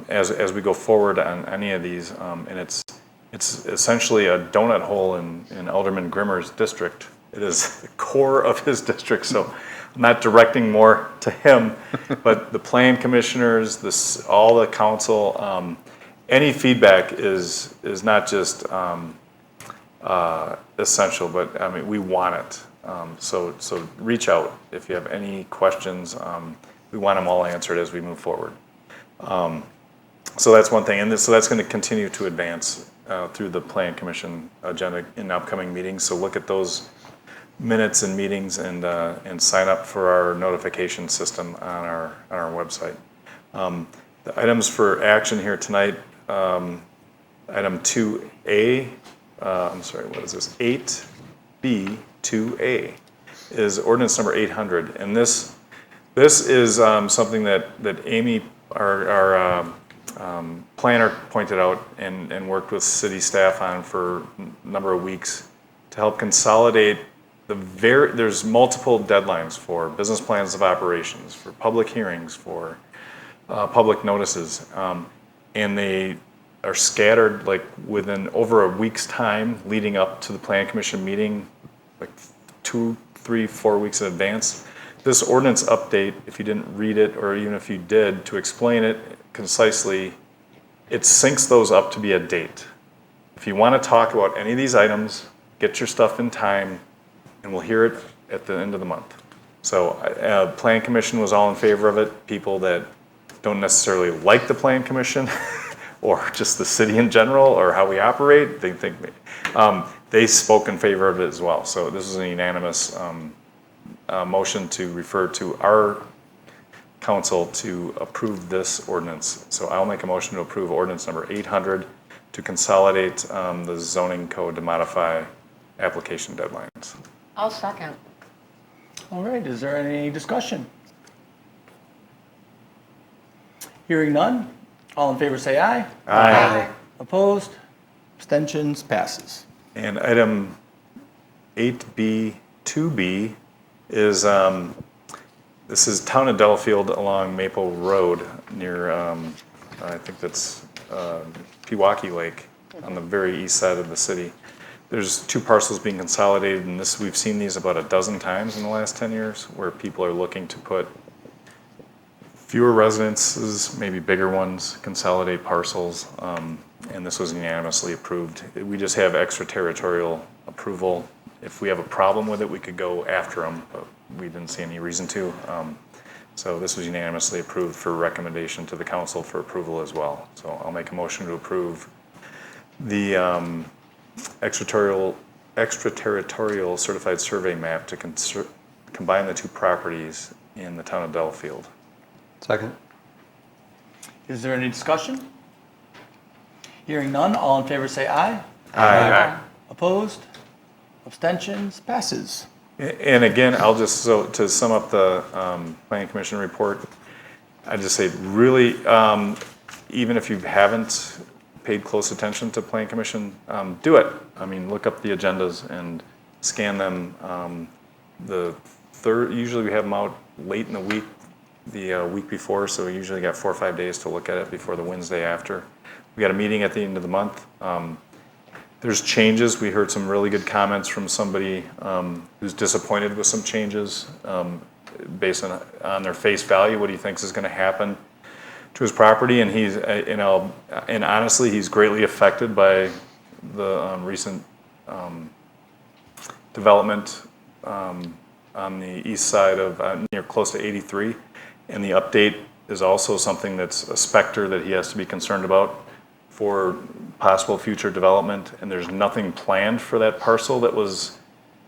As we go forward on any of these, and it's essentially a donut hole in Alderman Grimmer's district. It is the core of his district, so I'm not directing more to him, but the plan commissioners, all the council, any feedback is not just essential, but I mean, we want it. So reach out if you have any questions. We want them all answered as we move forward. So that's one thing, and so that's going to continue to advance through the Plan Commission agenda in upcoming meetings. So look at those minutes and meetings and sign up for our notification system on our website. The items for action here tonight, item 2A, I'm sorry, what is this? 8B 2A is ordinance number 800. And this is something that Amy, our planner, pointed out and worked with city staff on for a number of weeks to help consolidate there's multiple deadlines for business plans of operations, for public hearings, for public notices, and they are scattered like within over a week's time leading up to the Plan Commission meeting, like 2, 3, 4 weeks in advance. This ordinance update, if you didn't read it, or even if you did, to explain it concisely, it syncs those up to be a date. If you want to talk about any of these items, get your stuff in time, and we'll hear it at the end of the month. So Plan Commission was all in favor of it. People that don't necessarily like the Plan Commission or just the city in general or how we operate, they spoke in favor of it as well. So this is a unanimous motion to refer to our council to approve this ordinance. So I'll make a motion to approve ordinance number 800 to consolidate the zoning code to modify application deadlines. I'll second. All right, is there any discussion? Hearing none, all in favor say aye. Aye. Opposed? Abstentions? Passes. And item 8B 2B is, this is Town of Delafield along Maple Road near, I think that's Pewaukee Lake on the very east side of the city. There's 2 parcels being consolidated, and we've seen these about a dozen times in the last 10 years where people are looking to put fewer residences, maybe bigger ones, consolidate parcels, and this was unanimously approved. We just have extraterritorial approval. If we have a problem with it, we could go after them, but we didn't see any reason to. So this was unanimously approved for recommendation to the council for approval as well. So I'll make a motion to approve the extraterritorial certified survey map to combine the 2 properties in the town of Delafield. Second. Is there any discussion? Hearing none, all in favor say aye. Aye. Opposed? Abstentions? Passes. And again, I'll just, so to sum up the Planning Commission report, I just say really, even if you haven't paid close attention to Planning Commission, do it. I mean, look up the agendas and scan them. Usually we have them out late in the week before, so we usually got 4 or 5 days to look at it before the Wednesday after. We got a meeting at the end of the month. There's changes. We heard some really good comments from somebody who's disappointed with some changes based on their face value. What he thinks is going to happen to his property, and he's, and honestly, he's greatly affected by the recent development on the east side of near close to 83, and the update is also something that's a specter that he has to be concerned about for possible future development, and there's nothing planned for that parcel that was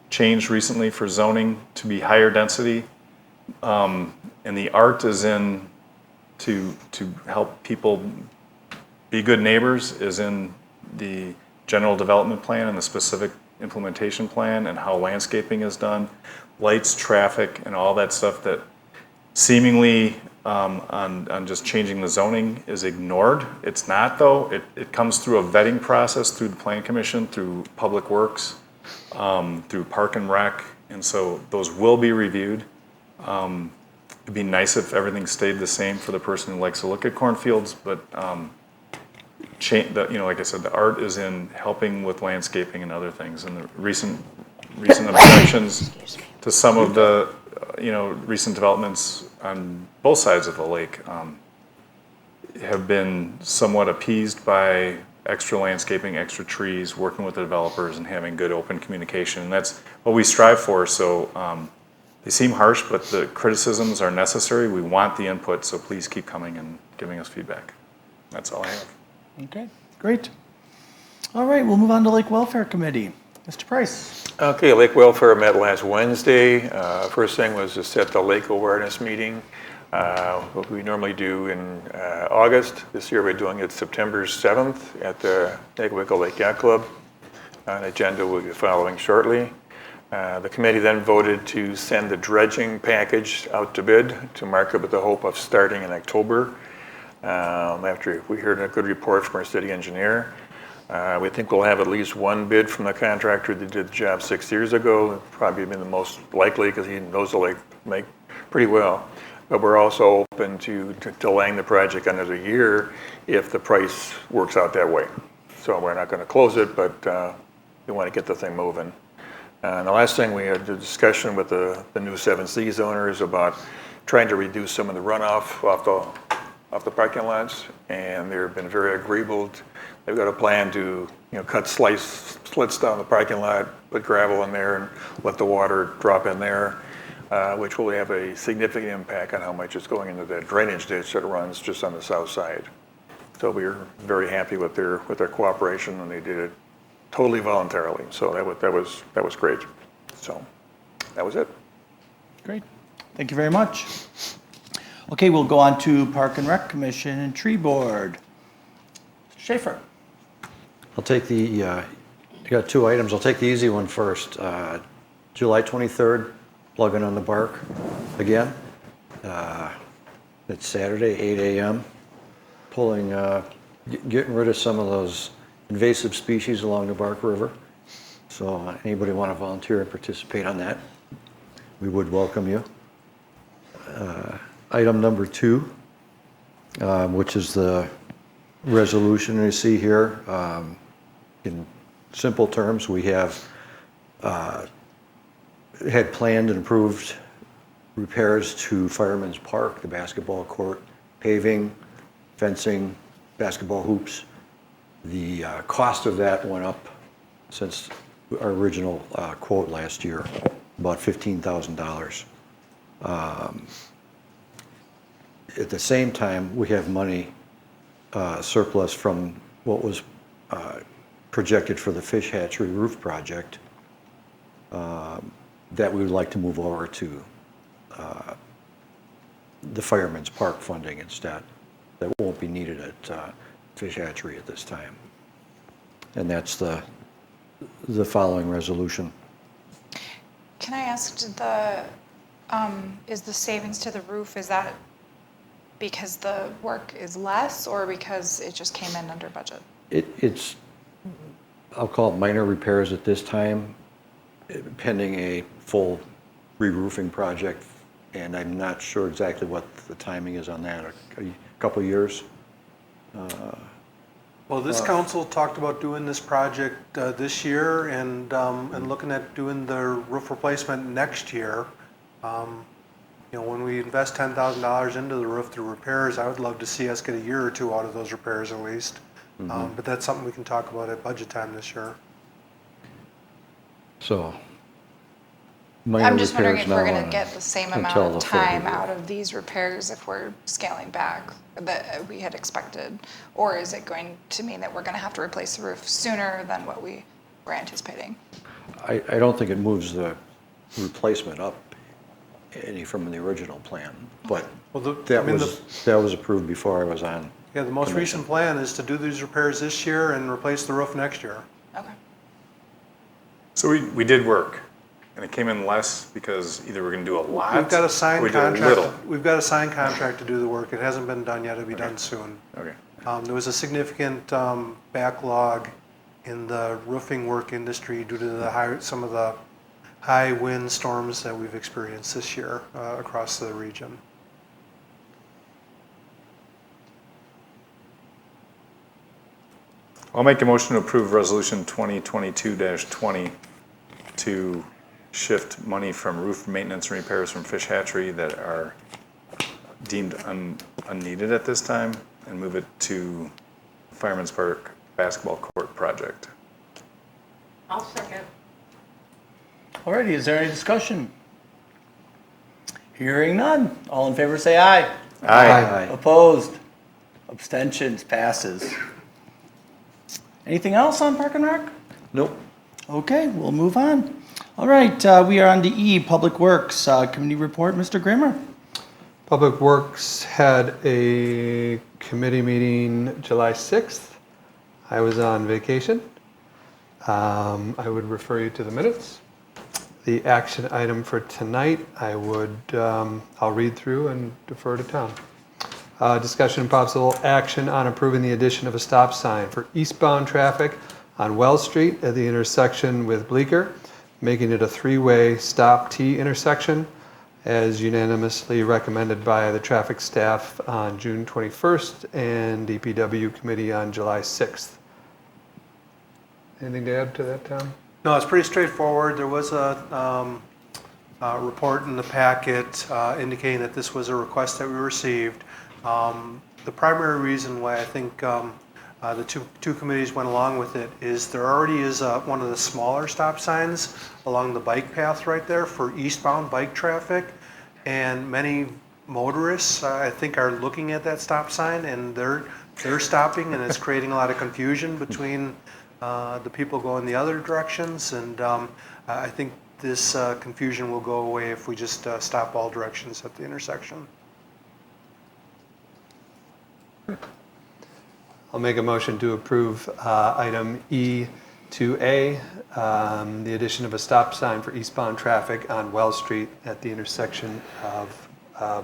changed recently for zoning to be higher density, and the art is in to help people be good neighbors is in the general development plan and the specific implementation plan and how landscaping is done, lights, traffic, and all that stuff that seemingly on just changing the zoning is ignored. It's not, though. It comes through a vetting process through the Plan Commission, through Public Works, through Park and Rec, and so those will be reviewed. It'd be nice if everything stayed the same for the person who likes to look at cornfields, but like I said, the art is in helping with landscaping and other things. And the recent objections to some of the recent developments on both sides of the lake have been somewhat appeased by extra landscaping, extra trees, working with the developers, and having good open communication. And that's what we strive for. So they seem harsh, but the criticisms are necessary. We want the input, so please keep coming and giving us feedback. That's all I have. Okay, great. All right, we'll move on to Lake Welfare Committee. Mr. Price. Okay, Lake Welfare met last Wednesday. First thing was to set the lake awareness meeting. what we normally do in August. This year we're doing it September 7th at the Negawickle Lake Yacht Club. An agenda will be following shortly. The committee then voted to send the dredging package out to bid to market with the hope of starting in October. After we heard a good report from our city engineer, we think we'll have at least one bid from the contractor that did the job 6 years ago. Probably been the most likely because he knows the lake pretty well. But we're also open to delaying the project another year if the price works out that way. So we're not going to close it, but we want to get the thing moving. And the last thing, we had a discussion with the new 7 Seas owners about trying to reduce some of the runoff off the parking lots, and they've been very agreeable. They've got a plan to cut slits down the parking lot, put gravel in there, and let the water drop in there, which will have a significant impact on how much is going into that drainage ditch that runs just on the south side. So we're very happy with their cooperation, and they did it totally voluntarily. So that was great. So that was it. Great. Thank you very much. Okay, we'll go on to Park and Rec Commission and Tree Board. Schaefer. I'll take you got 2 items. I'll take the easy one first. July 23rd, plugging on the bark again. It's Saturday, 8 a.m. Pulling, getting rid of some of those invasive species along the Bark River. So anybody want to volunteer and participate on that, we would welcome you. Item number 2, which is the resolution you see here. In simple terms, we have had planned and approved repairs to Fireman's Park, the basketball court, paving, fencing, basketball hoops. The cost of that went up since our original quote last year, about $15,000. At the same time, we have money surplus from what was projected for the fish hatchery roof project that we would like to move over to the Fireman's Park funding instead. That won't be needed at fish hatchery at this time. And that's the following resolution. Can I ask, is the savings to the roof, is that because the work is less or because it just came in under budget? It's, I'll call it minor repairs at this time, pending a full re-roofing project, and I'm not sure exactly what the timing is on that, a couple of years. Well, this council talked about doing this project this year and looking at doing the roof replacement next year. When we invest $10,000 into the roof through repairs, I would love to see us get a year or 2 out of those repairs at least. Mm-hmm. But that's something we can talk about at budget time this year. So, minor I'm just wondering if repairs we're now going to get the same amount until of the full time re-roof. out of these repairs if we're scaling back that we had expected, or is it going to mean that we're going to have to replace the roof sooner than what we were anticipating? I don't think it moves the replacement up any from the original plan, but that was approved before I was on. Yeah, the most recent plan is to do these repairs this year and replace the roof next year. Okay. So we did work, and it came in less because either we're going to do a lot. We've got a signed or we did a contract. little. We've got a signed contract to do the work. It hasn't been done yet. It'll be done soon. Okay. There was a significant backlog in the roofing work industry due to some of the high wind storms that we've experienced this year across the region. I'll make a motion to approve resolution 2022-20 to shift money from roof maintenance and repairs from fish hatchery that are deemed unneeded at this time and move it to Fireman's Park basketball court project. I'll second. Alrighty, is there any discussion? Hearing none. All in favor say aye. Aye. Opposed? Abstentions? Passes. Anything else on Park and Rec? Nope. Okay, we'll move on. All right, we are on to E, Public Works, Committee Report. Mr. Grimmer. Public Works had a committee meeting July 6th. I was on vacation. I would refer you to the minutes. The action item for tonight, I'll read through and defer to Tom. Discussion and possible action on approving the addition of a stop sign for eastbound traffic on Wells Street at the intersection with Bleecker, making it a three-way stop T intersection, as unanimously recommended by the traffic staff on June 21st and DPW committee on July 6th. Anything to add to that, Tom? No, it's pretty straightforward. There was a report in the packet indicating that this was a request that we received. The primary reason why I think the two committees went along with it is there already is one of the smaller stop signs along the bike path right there for eastbound bike traffic, and many motorists I think are looking at that stop sign and they're stopping, and it's creating a lot of confusion between the people going the other directions, and I think this confusion will go away if we just stop all directions at the intersection. I'll make a motion to approve item E2A, the addition of a stop sign for eastbound traffic on Wells Street at the intersection of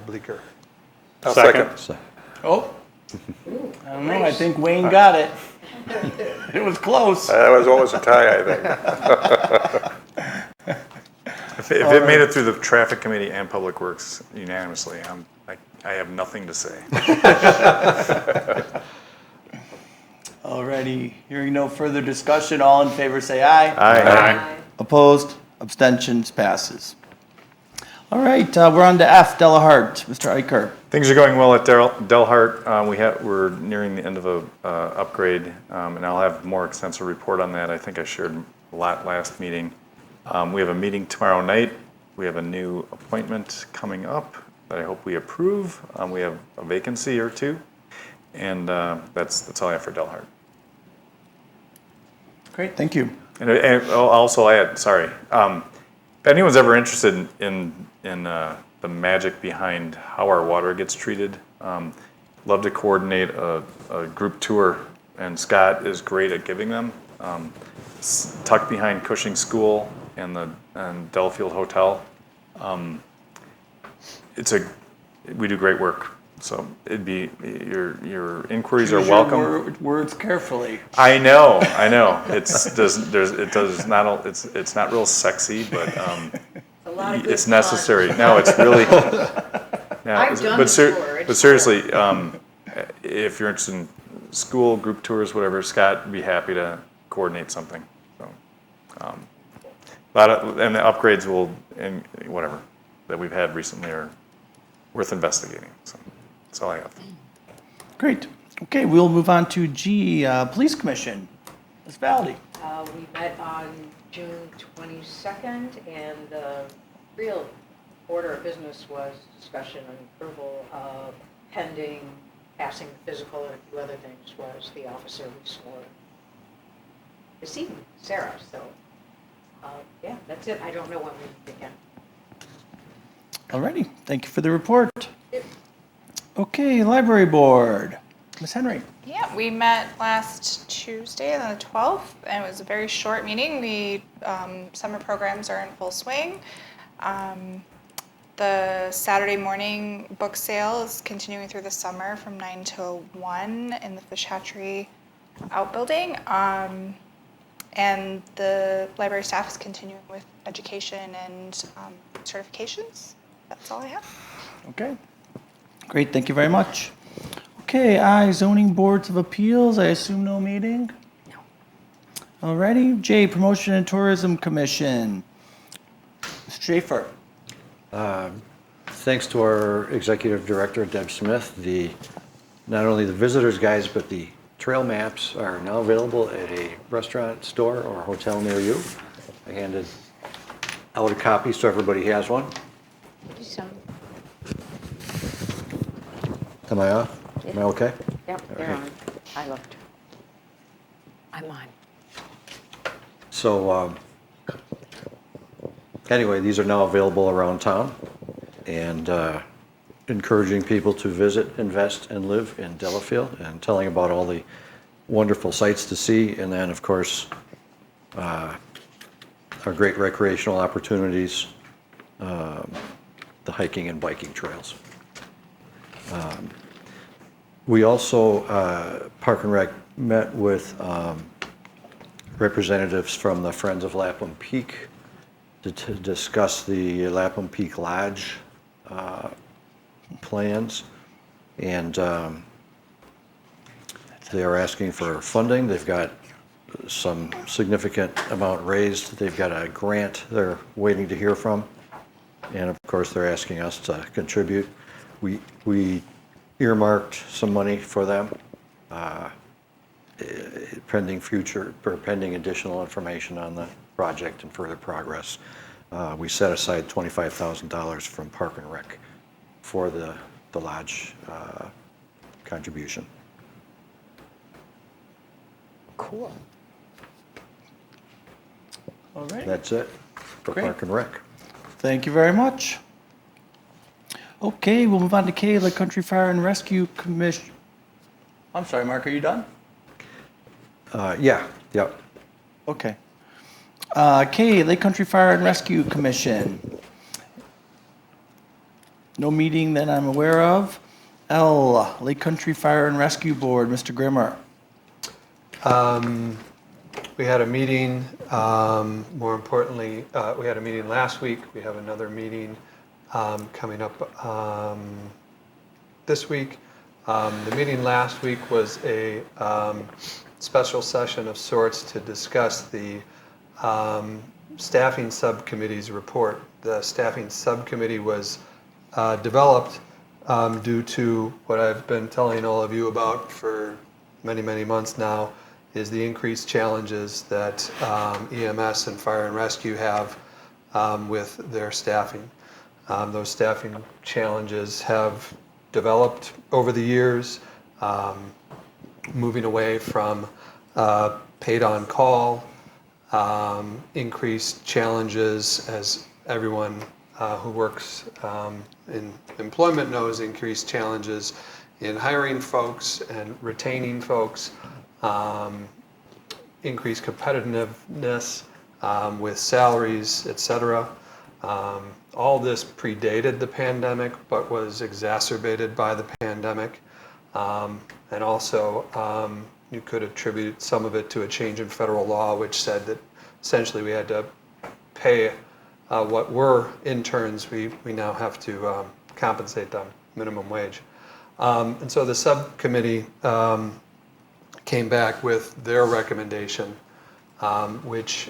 Bleecker. Second. Oh, I don't know, I think Wayne got it. It was close. That was almost a tie, I think. If it made it through the Traffic Committee and Public Works unanimously, I have nothing to say. Alrighty, hearing no further discussion, all in favor say aye. Aye. Opposed, abstentions, passes. All right, we're on to F, Delahart. Mr. Eicher. Things are going well at Delhart. We're nearing the end of a upgrade, and I'll have a more extensive report on that. I think I shared a lot last meeting. We have a meeting tomorrow night. We have a new appointment coming up that I hope we approve. We have a vacancy or two, and that's all I have for Delhart. Great, thank you. And I'll also add, sorry, if anyone's ever interested in the magic behind how our water gets treated, love to coordinate a group tour, and Scott is great at giving them. Tucked behind Cushing School and Delafield Hotel. We do great work. So it'd be your inquiries are welcome. Words carefully. I know. It's not real sexy, but it's necessary. No, it's really. I've done but seriously, if you're interested in school group tours, whatever, Scott would be happy to coordinate something. So, and the upgrades that we've had recently are worth investigating. So. That's all I have. Great. Okay, we'll move on to G, Police Commission. Ms. Valdi. We met on June 22nd, and the real order of business was discussion and approval of pending passing the physical, and a few other things was the officer we swore this evening, Sarah. So, yeah, that's it. I don't know when we meet again. Alrighty, thank you for the report. Okay, Library Board. Ms. Henry. Yeah, we met last Tuesday on the 12th, and it was a very short meeting. The summer programs are in full swing. The Saturday morning book sale is continuing through the summer from 9 to 1 in the Fish Hatchery outbuilding. And the library staff is continuing with education and certifications. That's all I have. Okay. Great, thank you very much. Okay, I, Zoning Boards of Appeals, I assume no meeting? No. Alrighty, J, Promotion and Tourism Commission. Mr. Schaefer. Thanks to our Executive Director, Deb Smith, not only the visitors guides, but the trail maps are now available at a restaurant, store, or hotel near you. I handed out a copy so everybody has one. Am I off? Am I okay? Yep, they're on. I looked. I'm on. So anyway, these are now available around town, and encouraging people to visit, invest, and live in Delafield, and telling about all the wonderful sights to see, and then, of course, our great recreational opportunities, the hiking and biking trails. We also, Park and Rec, met with representatives from the Friends of Lapham Peak to discuss the Lapham Peak Lodge plans, and they are asking for funding. They've got some significant amount raised. They've got a grant they're waiting to hear from, and of course they're asking us to contribute. We earmarked some money for them, pending additional information on the project and further progress. We set aside $25,000 from Park and Rec for the lodge contribution. Cool. All right. That's it for Great. Park and Rec. Thank you very much. Okay, we'll move on to K, Lake Country Fire and Rescue Commission. I'm sorry, Mark, are you done? Yeah, yep. Okay. K, Lake Country Fire and Rescue Commission. No meeting that I'm aware of. L, Lake Country Fire and Rescue Board, Mr. Grimmer. We had a meeting, more importantly, we had a meeting last week. We have another meeting coming up this week. The meeting last week was a special session of sorts to discuss the staffing subcommittee's report. The staffing subcommittee was developed due to what I've been telling all of you about for many, many months now, is the increased challenges that EMS and fire and rescue have with their staffing. Those staffing challenges have developed over the years, moving away from paid on call, increased challenges, as everyone who works in employment knows, increased challenges in hiring folks and retaining folks, increased competitiveness with salaries, etc. All this predated the pandemic, but was exacerbated by the pandemic. And also, you could attribute some of it to a change in federal law, which said that essentially we had to pay what were interns, we now have to compensate them minimum wage. And so the subcommittee came back with their recommendation, which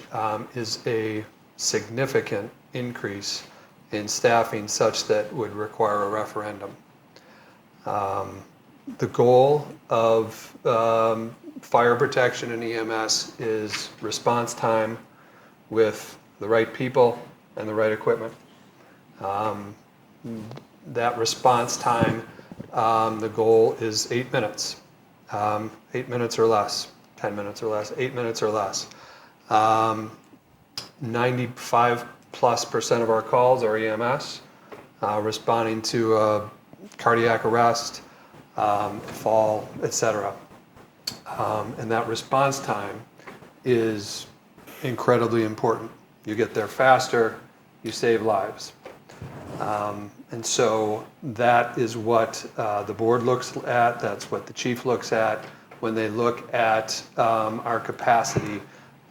is a significant increase in staffing such that would require a referendum. The goal of fire protection and EMS is response time with the right people and the right equipment. That response time, the goal is 8 minutes. 8 minutes or less, 10 minutes or less, 8 minutes or less. 95+% of our calls are EMS, responding to a cardiac arrest, fall, etc. And that response time is incredibly important. You get there faster, you save lives. And so that is what the board looks at, that's what the chief looks at when they look at our capacity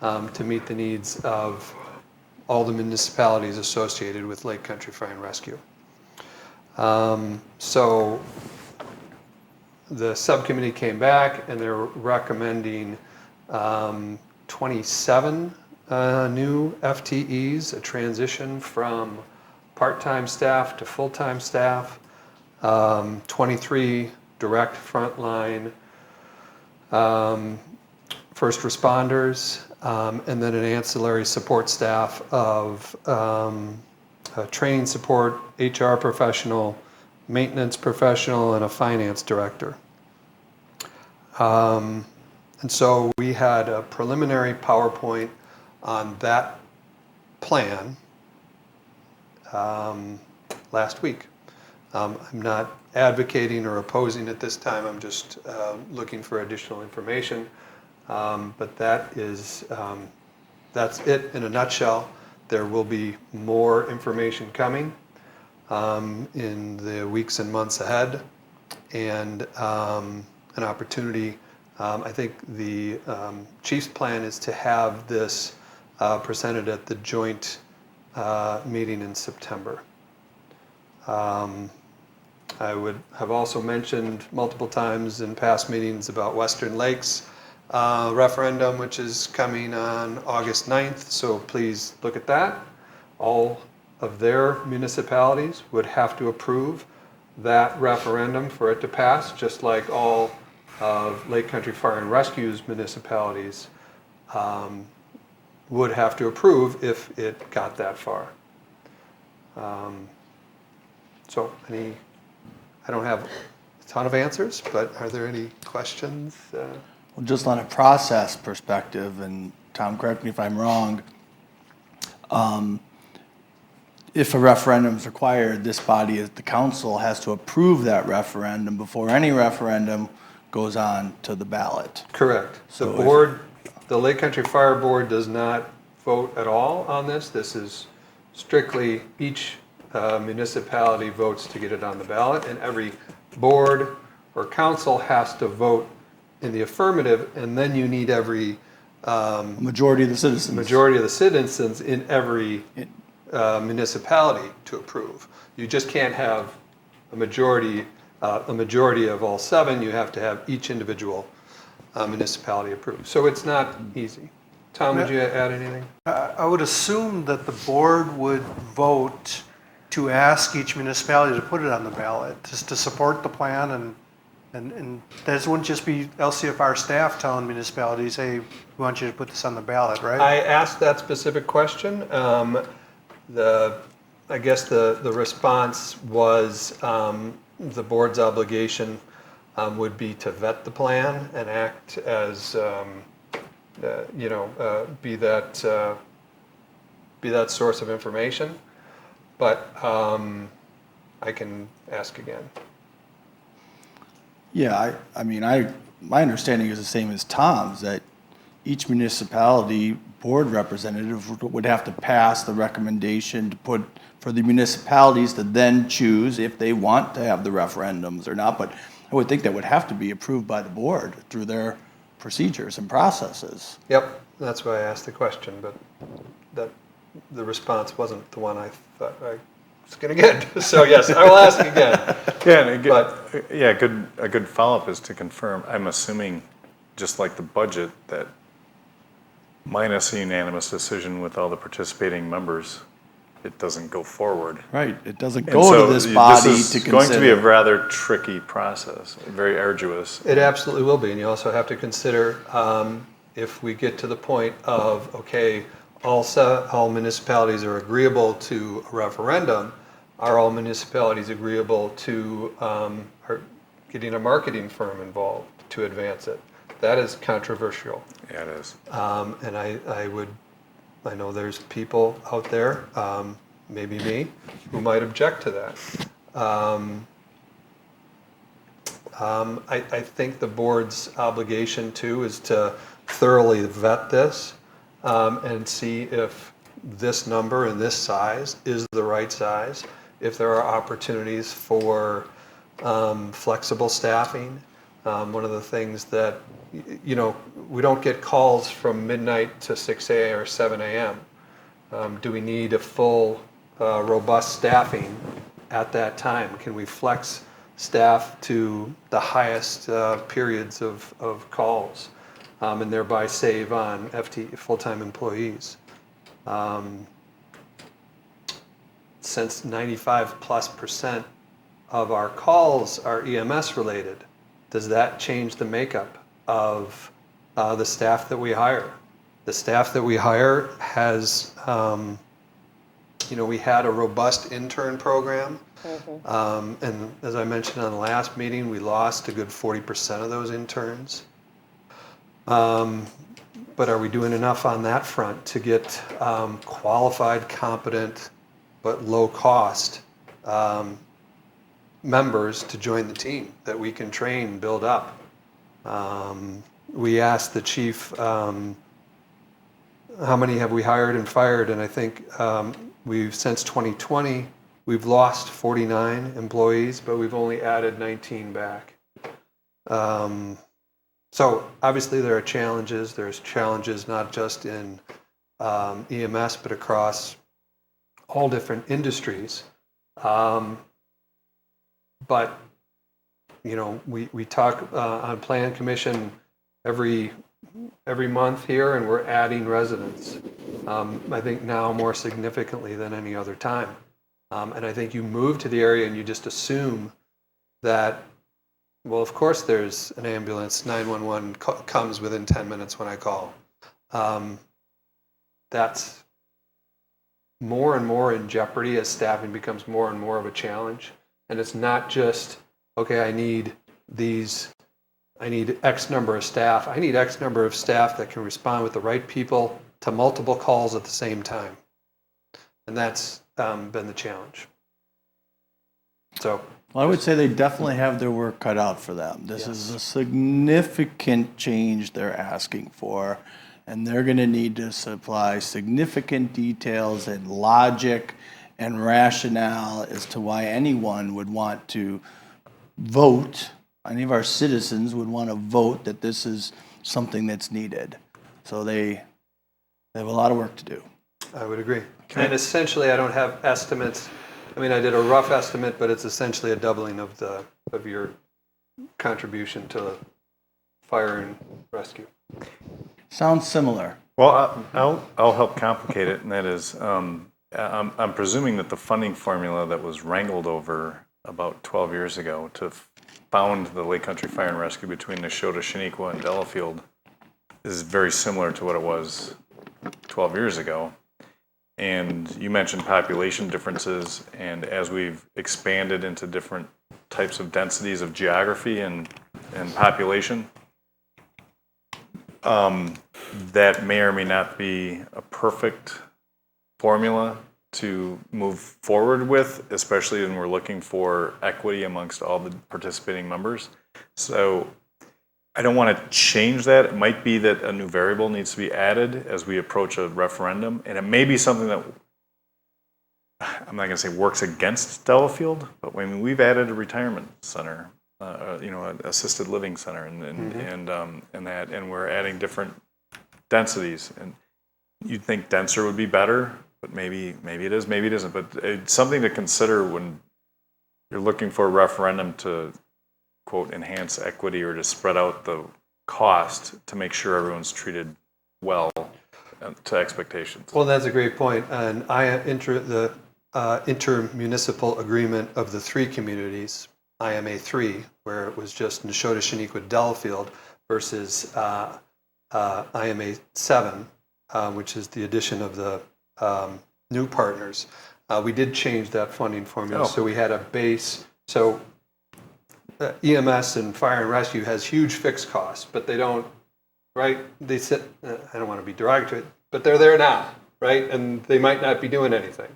to meet the needs of all the municipalities associated with Lake Country Fire and Rescue. So the subcommittee came back and they're recommending 27 new FTEs, a transition from part-time staff to full-time staff, 23 direct frontline first responders, and then an ancillary support staff of training support, HR professional, maintenance professional, and a finance director. And so we had a preliminary PowerPoint on that plan last week. I'm not advocating or opposing at this time. I'm just looking for additional information. But that's it in a nutshell. There will be more information coming in the weeks and months ahead, and an opportunity. I think the chief's plan is to have this presented at the joint meeting in September. I would have also mentioned multiple times in past meetings about Western Lakes referendum, which is coming on August 9th, so please look at that. All of their municipalities would have to approve that referendum for it to pass, just like all of Lake Country Fire and Rescue's municipalities would have to approve if it got that far. So I don't have a ton of answers, but are there any questions? Well, just on a process perspective, and Tom, correct me if I'm wrong, if a referendum is required, this body, the council, has to approve that referendum before any referendum goes on to the ballot. Correct. So The board, the Lake Country Fire Board does not vote at all on this. This is strictly each municipality votes to get it on the ballot, and every board or council has to vote in the affirmative, and then you need every majority of the citizens in every municipality to approve. You just can't have a majority of all 7. You have to have each individual municipality approve. So it's not easy. Tom, would you add anything? I would assume that the board would vote to ask each municipality to put it on the ballot, just to support the plan, and that wouldn't just be LCFR staff telling municipalities, hey, we want you to put this on the ballot, right? I asked that specific question. I guess the response was the board's obligation would be to vet the plan and act as, be that source of information. But I can ask again. Yeah, my understanding is the same as Tom's, that each municipality board representative would have to pass the recommendation to put for the municipalities to then choose if they want to have the referendums or not. But I would think that would have to be approved by the board through their procedures and processes. Yep, that's why I asked the question, but the response wasn't the one I thought I was going to get. So yes, I will ask again. A good follow-up is to confirm. I'm assuming, just like the budget, that minus a unanimous decision with all the participating members, it doesn't go forward. Right, it doesn't go to this body to consider. This is going to be a rather tricky process, very arduous. It absolutely will be, and you also have to consider if we get to the point of, okay, all municipalities are agreeable to a referendum, are all municipalities agreeable to getting a marketing firm involved to advance it? That is controversial. Yeah, it is. And I know there's people out there, maybe me, who might object to that. I think the board's obligation too is to thoroughly vet this and see if this number and this size is the right size, if there are opportunities for flexible staffing. One of the things that, we don't get calls from midnight to 6 a.m. or 7 a.m. Do we need a full, robust staffing at that time? Can we flex staff to the highest periods of calls and thereby save on full-time employees? Since 95+% of our calls are EMS related, does that change the makeup of the staff that we hire? The staff that we hire has, we had a robust intern program. And as I mentioned on the last meeting, we lost a good 40% of those interns. But are we doing enough on that front to get qualified, competent, but low cost members to join the team that we can train, build up. We asked the chief, how many have we hired and fired? And I think since 2020, we've lost 49 employees, but we've only added 19 back. So obviously there are challenges. There's challenges not just in EMS, but across all different industries. But, you know, we talk on Plan Commission every month here, and we're adding residents. I think now more significantly than any other time. And I think you move to the area and you just assume that, well, of course there's an ambulance, 911 comes within 10 minutes when I call. That's more and more in jeopardy as staffing becomes more and more of a challenge. And it's not just, okay, I need X number of staff. I need X number of staff that can respond with the right people to multiple calls at the same time. And that's been the challenge. So, well, I would say they definitely have their work cut out for them. This is a significant change they're asking for, and they're going to need to supply significant details and logic and rationale as to why anyone would want to vote, any of our citizens would want to vote that this is something that's needed. So they have a lot of work to do. I would agree. And essentially, I don't have estimates. I mean, I did a rough estimate, but it's essentially a doubling of your contribution to fire and rescue. Sounds similar. Well, I'll help complicate it, and that is, I'm presuming that the funding formula that was wrangled over about 12 years ago to found the Lake Country Fire and Rescue between Neshota, Shaniqua, and Delafield is very similar to what it was 12 years ago. And you mentioned population differences, and as we've expanded into different types of densities of geography and population, that may or may not be a perfect formula to move forward with, especially when we're looking for equity amongst all the participating members. So I don't want to change that. It might be that a new variable needs to be added as we approach a referendum, and it may be something that, I'm not going to say works against Delafield, but I mean, we've added a retirement center, an assisted living center, and we're adding different densities. And you'd think denser would be better, but maybe it is, maybe it isn't. But it's something to consider when you're looking for a referendum to, quote, enhance equity or to spread out the cost to make sure everyone's treated well to expectations. Well, that's a great point. And the intermunicipal agreement of the three communities, IMA 3, where it was just Neshota, Shaniqua, Delafield, versus IMA 7, which is the addition of the new partners. We did change that funding formula, so we had a base. So EMS and fire and rescue has huge fixed costs, but they don't, right? They sit, I don't want to be derogatory, but they're there now, right? And they might not be doing anything.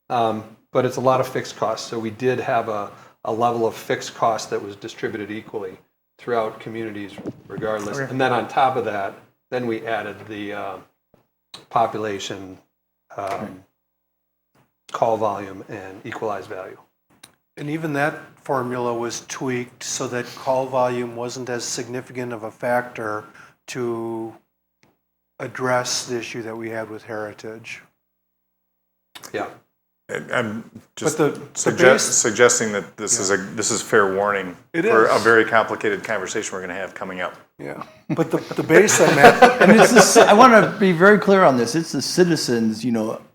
But it's a lot of fixed costs. So we did have a level of fixed costs that was distributed equally throughout communities regardless. Okay. And then on top of that, then we added the population, call volume, and equalized value. And even that formula was tweaked so that call volume wasn't as significant of a factor to address the issue that we had with Heritage. Yeah. I'm just the suggesting that this is fair warning for a very complicated conversation we're going to have coming up. Yeah, but the base on that, and it's I want to be very clear on this. It's the citizens,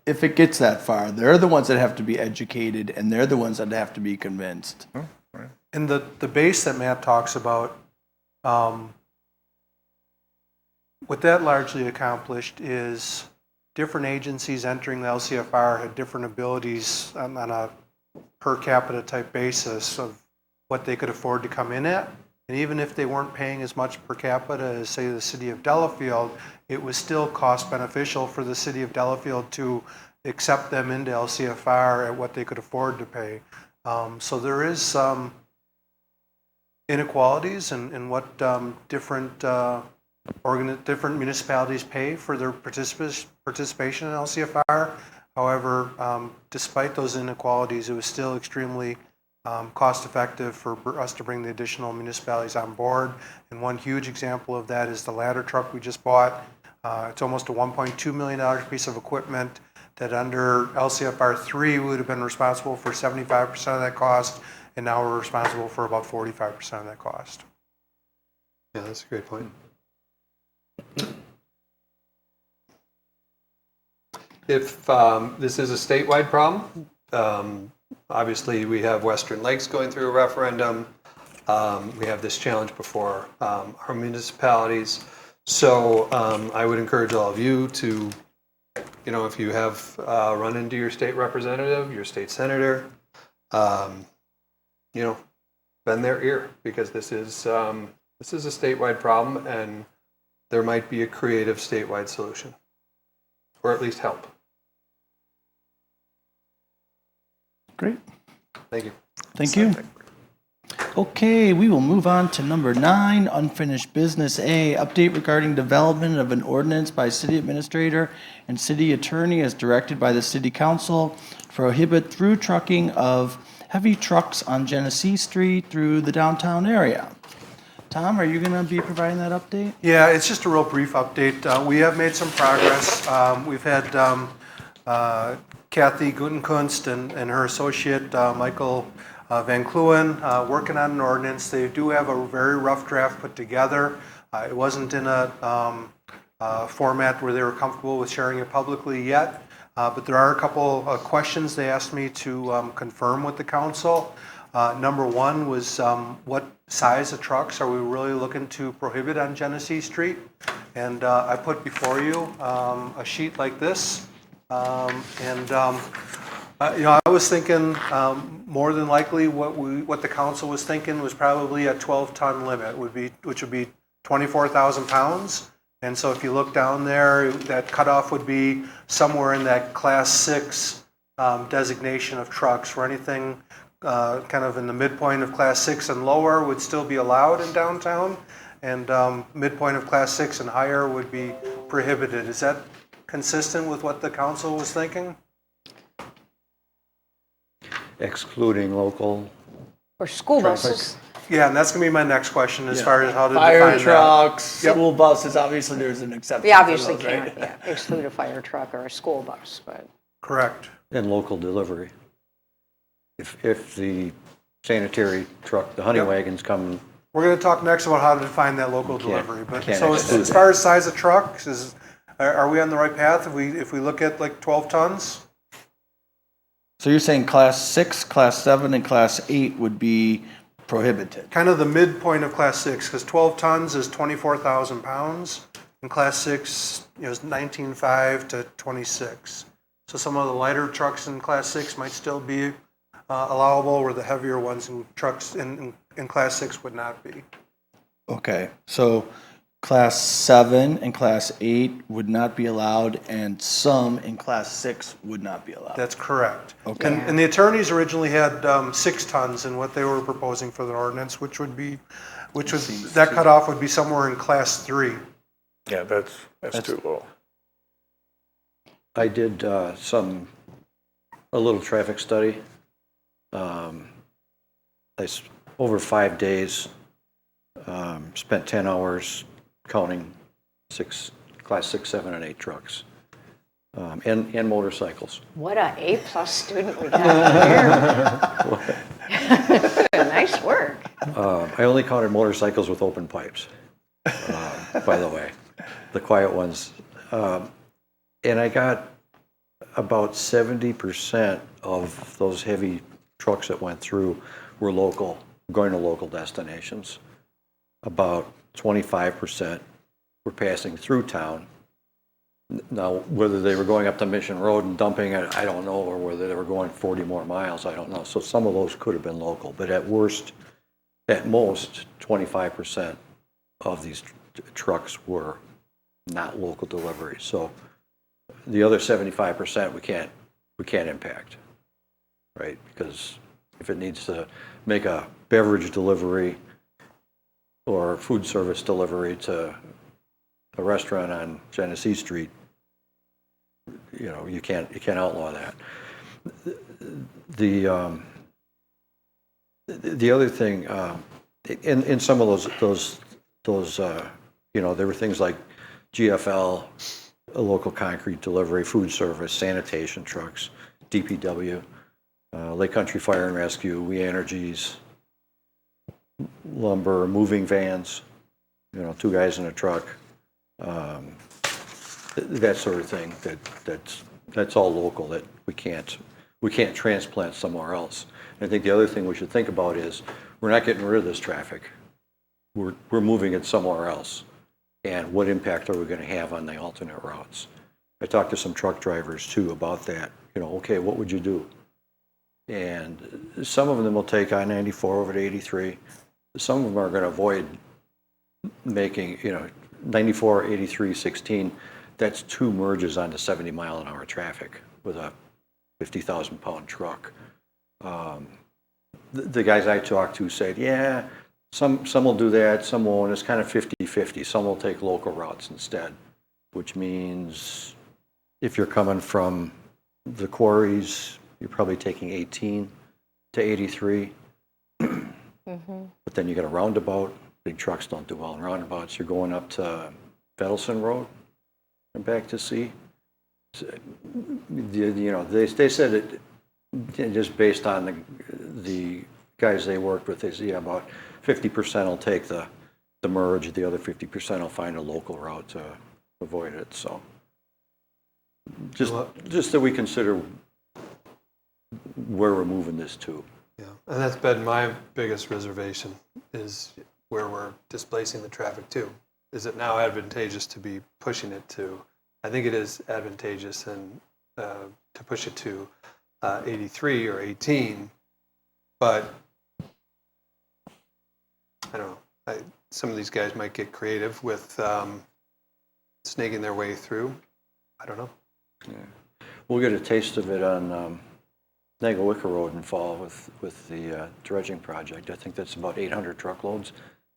if it gets that far, they're the ones that have to be educated, and they're the ones that have to be convinced. Oh, right. And the base that Matt talks about, what that largely accomplished is different agencies entering the LCFR had different abilities on a per capita type basis of what they could afford to come in at. And even if they weren't paying as much per capita as, say, the city of Delafield, it was still cost beneficial for the city of Delafield to accept them into LCFR at what they could afford to pay. So there is some inequalities in what different municipalities pay for their participation in LCFR. However, despite those inequalities, it was still extremely cost effective for us to bring the additional municipalities on board. And one huge example of that is the ladder truck we just bought. It's almost a $1.2 million piece of equipment that under LCFR 3 would have been responsible for 75% of that cost, and now we're responsible for about 45% of that cost. Yeah, that's a great point. If this is a statewide problem, obviously we have Western Lakes going through a referendum. We have this challenge before our municipalities. So I would encourage all of you to, if you have run into your state representative, your state senator, bend their ear, because this is a statewide problem, and there might be a creative statewide solution, or at least help. Great. Thank you. Thank you. Okay, we will move on to number 9, unfinished business A, update regarding development of an ordinance by city administrator and city attorney as directed by the city council, prohibit through trucking of heavy trucks on Genesee Street through the downtown area. Tom, are you going to be providing that update? Yeah, it's just a real brief update. We have made some progress. We've had Kathy Gutenkunst and her associate, Michael Van Kluwen, working on an ordinance. They do have a very rough draft put together. It wasn't in a format where they were comfortable with sharing it publicly yet, but there are a couple of questions they asked me to confirm with the council. Number one was what size of trucks are we really looking to prohibit on Genesee Street? And I put before you a sheet like this. I was thinking more than likely what the council was thinking was probably a 12-ton limit, which would be 24,000 pounds. And so if you look down there, that cutoff would be somewhere in that Class 6 designation of trucks, where anything kind of in the midpoint of Class 6 and lower would still be allowed in downtown, and midpoint of Class 6 and higher would be prohibited. Is that consistent with what the council was thinking? Excluding local Or school buses. Yeah, and that's going to be my next question as far as how to Fire define trucks, that. school buses, obviously there's an exception. We obviously for those, right? can't exclude a fire truck or a school bus, but. Correct. and local delivery. If the sanitary truck, the honey wagons come. We're going to talk next about how to define that local delivery. But can't so exclude as far as size of trucks, are we on the right path if we look at like 12 tons? So you're saying Class 6, Class 7, and Class 8 would be prohibited? Kind of the midpoint of Class 6, because 12 tons is 24,000 pounds, and Class 6 is 19.5 to 26. So some of the lighter trucks in Class 6 might still be allowable, where the heavier ones in trucks in Class 6 would not be. Okay, so Class 7 and Class 8 would not be allowed, and some in Class 6 would not be allowed. That's correct. Okay. And the attorneys originally had 6 tons in what they were proposing for the ordinance, that cutoff would be somewhere in Class 3. Yeah, that's too low. I did a little traffic study. Over 5 days, spent 10 hours counting Class 6, 7, and 8 trucks, and motorcycles. What a A+ student we got here. Nice work. I only counted motorcycles with open pipes, by the way, the quiet ones. And I got about 70% of those heavy trucks that went through were local, going to local destinations. About 25% were passing through town. Now, whether they were going up to Mission Road and dumping it, I don't know, or whether they were going 40 more miles, I don't know. So some of those could have been local, but at most, 25% of these trucks were not local deliveries. So the other 75% we can't impact, right? Because if it needs to make a beverage delivery or food service delivery to a restaurant on Genesee Street, you know, you can't outlaw that. The other thing, in some of those you know, there were things like GFL, a local concrete delivery, food service, sanitation trucks, DPW, Lake Country Fire and Rescue, We Energies, lumber, moving vans, you know, 2 guys in a truck, that sort of thing. That's all local. That we can't transplant somewhere else. And I think the other thing we should think about is we're not getting rid of this traffic. We're moving it somewhere else. And what impact are we going to have on the alternate routes? I talked to some truck drivers too about that. You know, okay, what would you do? And some of them will take I-94 over to 83. Some of them are going to avoid making, you know, 94, 83, 16. That's 2 merges onto 70-mile-an-hour traffic with a 50,000-pound truck. The guys I talked to said, yeah, some will do that, some won't. It's kind of 50-50. Some will take local routes instead, which means if you're coming from the quarries, you're probably taking 18 to 83. But then you got a roundabout. Big trucks don't do well in roundabouts. You're going up to Fedelson Road and back to C. You know, they said it just based on the guys they worked with. They said, yeah, about 50% will take the merge. The other 50% will find a local route to avoid it. So just that we consider where we're moving this to. Yeah, and that's been my biggest reservation, is where we're displacing the traffic to. Is it now advantageous to be pushing it to, I think it is advantageous and to push it to 83 or 18, but I don't know. Some of these guys might get creative with snaking their way through. I don't know. Yeah. We'll get a taste of it on Nagawicka Road in fall with the dredging project. I think that's about 800 truckloads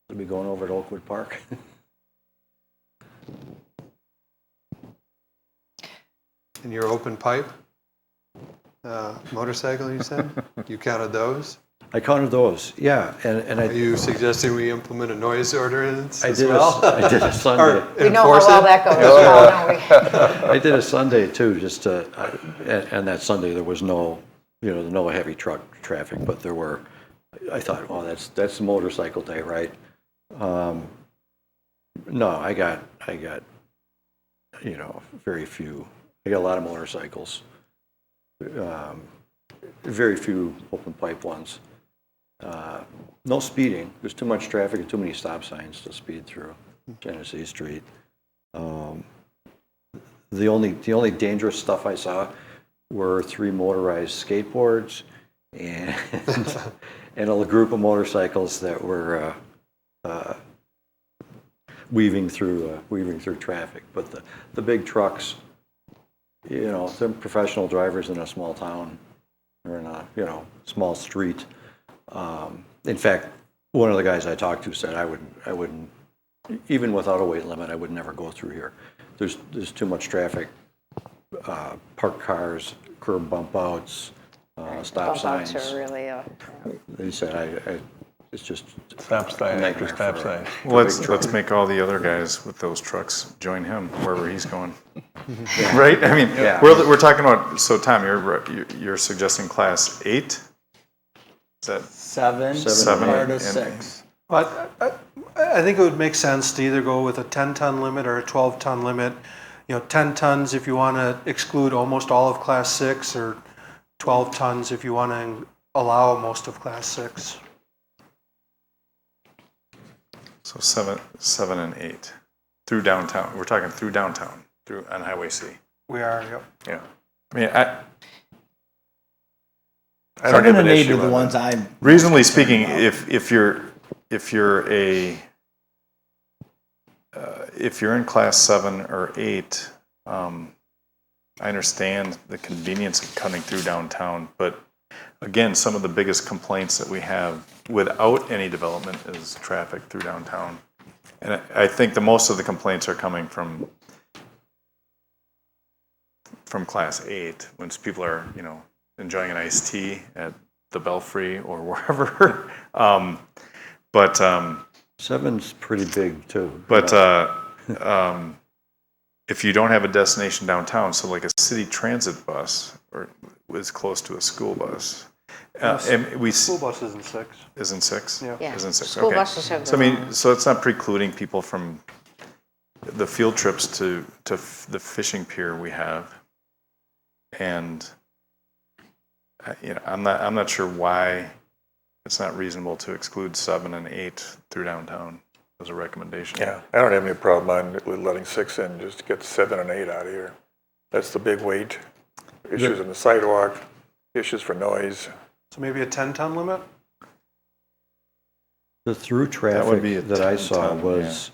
that'll be going over to Oakwood Park. And your open pipe motorcycle, you said? You counted those? I counted those, yeah. And Are you suggesting we implement a noise ordinance I as did well? I did a Sunday. We know how well that goes, don't we? I did a Sunday too, just to, and that Sunday there was no heavy truck traffic, but there were. I thought, oh, that's the motorcycle day, right? No, I got, you know, very few. I got a lot of motorcycles. Very few open pipe ones. No speeding. There's too much traffic and too many stop signs to speed through Genesee Street. The only dangerous stuff I saw were 3 motorized skateboards and and a group of motorcycles that were weaving through traffic. But the big trucks, you know, they're professional drivers in a small town or in a, you know, small street. In fact, one of the guys I talked to said I wouldn't, even without a weight limit, I would never go through here. There's too much traffic, parked cars, curb bump outs, stop signs. Bump outs are really They said it's just Stop sign after stop sign. Well, Let's make all the other guys with those trucks join him wherever he's going. Right? I mean, Yeah. we're talking about, so Tom, you're suggesting class 8? Is that 7, Seven or to and- 6. But I think it would make sense to either go with a 10-ton limit or a 12-ton limit. You know, 10 tons if you want to exclude almost all of Class 6, or 12 tons if you want to allow most of Class 6. So 7 and 8 through downtown. We're talking through downtown, through on Highway C. We are, yep. Yeah. I mean, I don't 7 have an and 8 issue are the with ones that. I'm Reasonably most concerned speaking, about. if you're in class 7 or 8, I understand the convenience of cutting through downtown, but again, some of the biggest complaints that we have without any development is traffic through downtown. And I think the most of the complaints are coming from Class 8, when people are, enjoying an iced tea at the Belfry or wherever. But 7's pretty big too. But if you don't have a destination downtown, so like a city transit bus or is close to a school bus. School bus isn't 6. Isn't 6? Yeah. Isn't 6, School okay. buses have So I their mean, so it's not precluding people from the field trips to the fishing pier we have. And I'm not sure why it's not reasonable to exclude 7 and 8 through downtown as a recommendation. Yeah, I don't have any problem on letting 6 in, just to get 7 and 8 out of here. That's the big weight. Issues in the sidewalk, issues for noise. So maybe a 10-ton limit? The through traffic that I saw was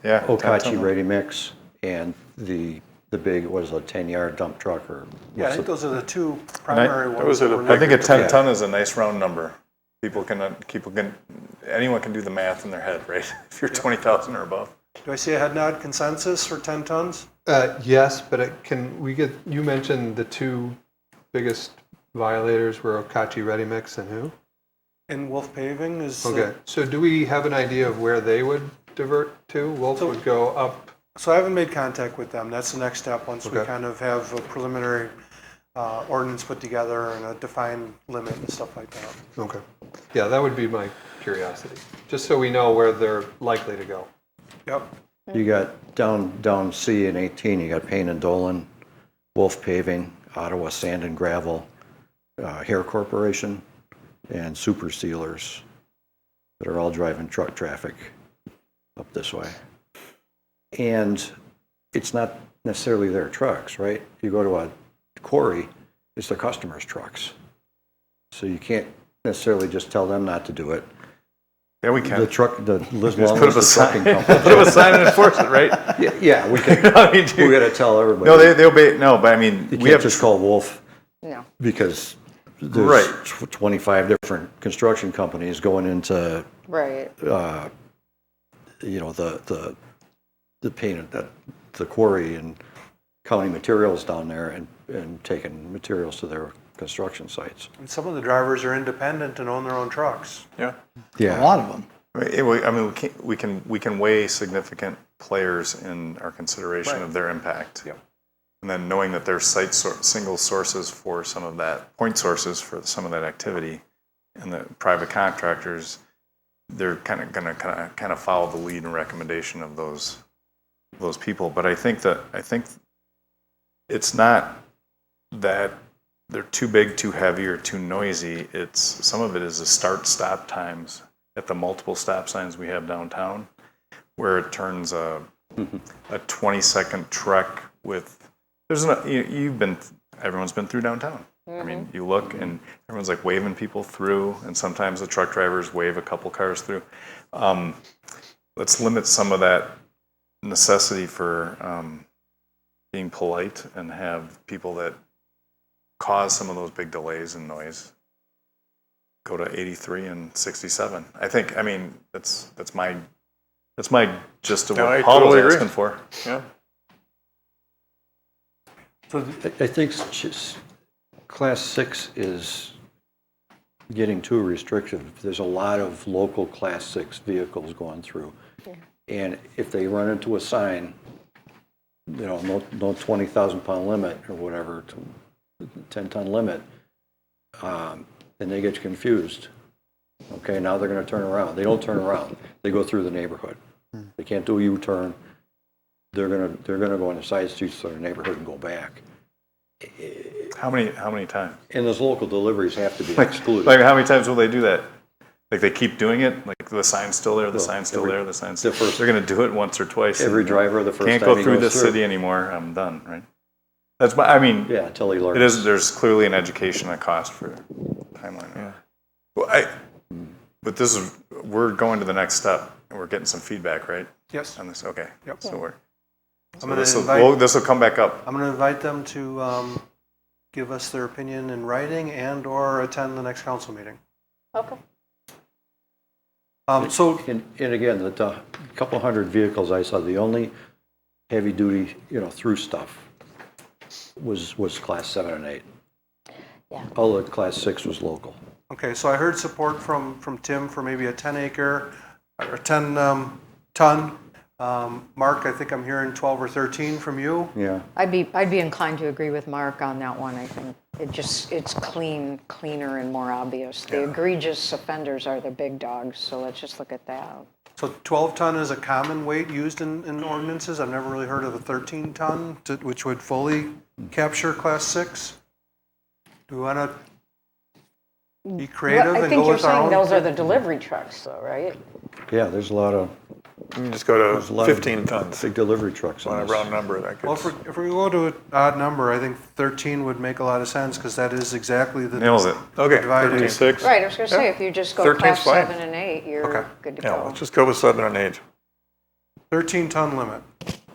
Okachi Ready Mix and the big, what is it, a 10-yard dump truck or? Yeah, I think those are the two primary ones. I think a 10-ton is a nice round number. Anyone can do the math in their head, right? If you're 20,000 or above. Do I see a head nod consensus for 10 tons? Yes, but you mentioned the two biggest violators were Okachi Ready Mix and who? And Wolf Paving is... Okay, so do we have an idea of where they would divert to? Wolf would go up? So I haven't made contact with them. That's the next step once we kind of have a preliminary ordinance put together and a defined limit and stuff like that. Okay. Yeah, that would be my curiosity, just so we know where they're likely to go. Yep. You got down C in 18, you got Payne and Dolan, Wolf Paving, Ottawa Sand and Gravel, Hair Corporation, and Super Sealers that are all driving truck traffic up this way. And it's not necessarily their trucks, right? You go to a quarry, it's the customer's trucks. So you can't necessarily just tell them not to do it. Yeah, we can. The trucking company. Put up a sign and enforce it, right? Yeah, we can. We got to tell everybody. No, they obey. No, but I mean, you can't just call Wolf. No. Because there's 25 different construction companies going into the paint the quarry and counting materials down there and taking materials to their construction sites. And some of the drivers are independent and own their own trucks. Yeah. A lot of them. I mean, we can weigh significant players in our consideration of their impact. Yep. And then knowing that there's single sources for some of that, point sources for some of that activity, and the private contractors, they're kind of follow the lead and recommendation of those people. But I think it's not that they're too big, too heavy, or too noisy. Some of it is the start-stop times at the multiple stop signs we have downtown, where it turns a 20-second trek with. Everyone's been through downtown. I mean, you look and everyone's like waving people through, and sometimes the truck drivers wave a couple cars through. Let's limit some of that necessity for being polite and have people that cause some of those big delays and noise go to 83 and 67. I mean, that's my gist of what Paul was asking for. Yeah. So I think Class 6 is getting too restrictive. There's a lot of local Class 6 vehicles going through. Yeah. And if they run into a sign, no 20,000-pound limit or whatever, 10-ton limit, then they get confused. Okay, now they're going to turn around. They don't turn around. They go through the neighborhood. They can't do a U-turn. They're going to go on the side streets of their neighborhood and go back. How many times? And those local deliveries have to be excluded. Like how many times will they do that? Like they keep doing it. Like the sign's still there. The sign's still there. The sign's. They're going to do it once or twice. Every driver the first can't time go through this city anymore. I'm done. Right. That's until he learns. It is. There's clearly an education and cost for timeline. Yeah. Well, but we're going to the next step, and we're getting some feedback, right? Yes. On this. Okay. Yep. So this will come back up. I'm going to invite them to give us their opinion in writing and/or attend the next council meeting. Okay. So, And again, the couple hundred vehicles I saw, the only heavy duty, through stuff was class 7 and 8. Yeah. All the class 6 was local. okay, so I heard support from Tim for maybe a 10 acre or 10 ton. Mark, I think I'm hearing 12 or 13 from you. Yeah. I'd be inclined to agree with Mark on that one. I think it's cleaner and more obvious. The egregious offenders are the big dogs, so let's just look at that. So 12 ton is a common weight used in ordinances. I've never really heard of a 13 ton, which would fully capture class 6. Do we want to be creative I and think go you're with our saying own? those are the delivery trucks, though, right? Yeah, there's a lot of. Just go to 15 tons. Big delivery trucks On on a this. round number, that Well, gets, if we go to an odd number, I think 13 would make a lot of sense because that is exactly the. nails it. Okay, divided. 13.6. Right, I was going to say, if you just go 13's class fine. 7 and 8, you're Okay. good to Yeah, go. let's just go with 7 and 8. 13 ton limit.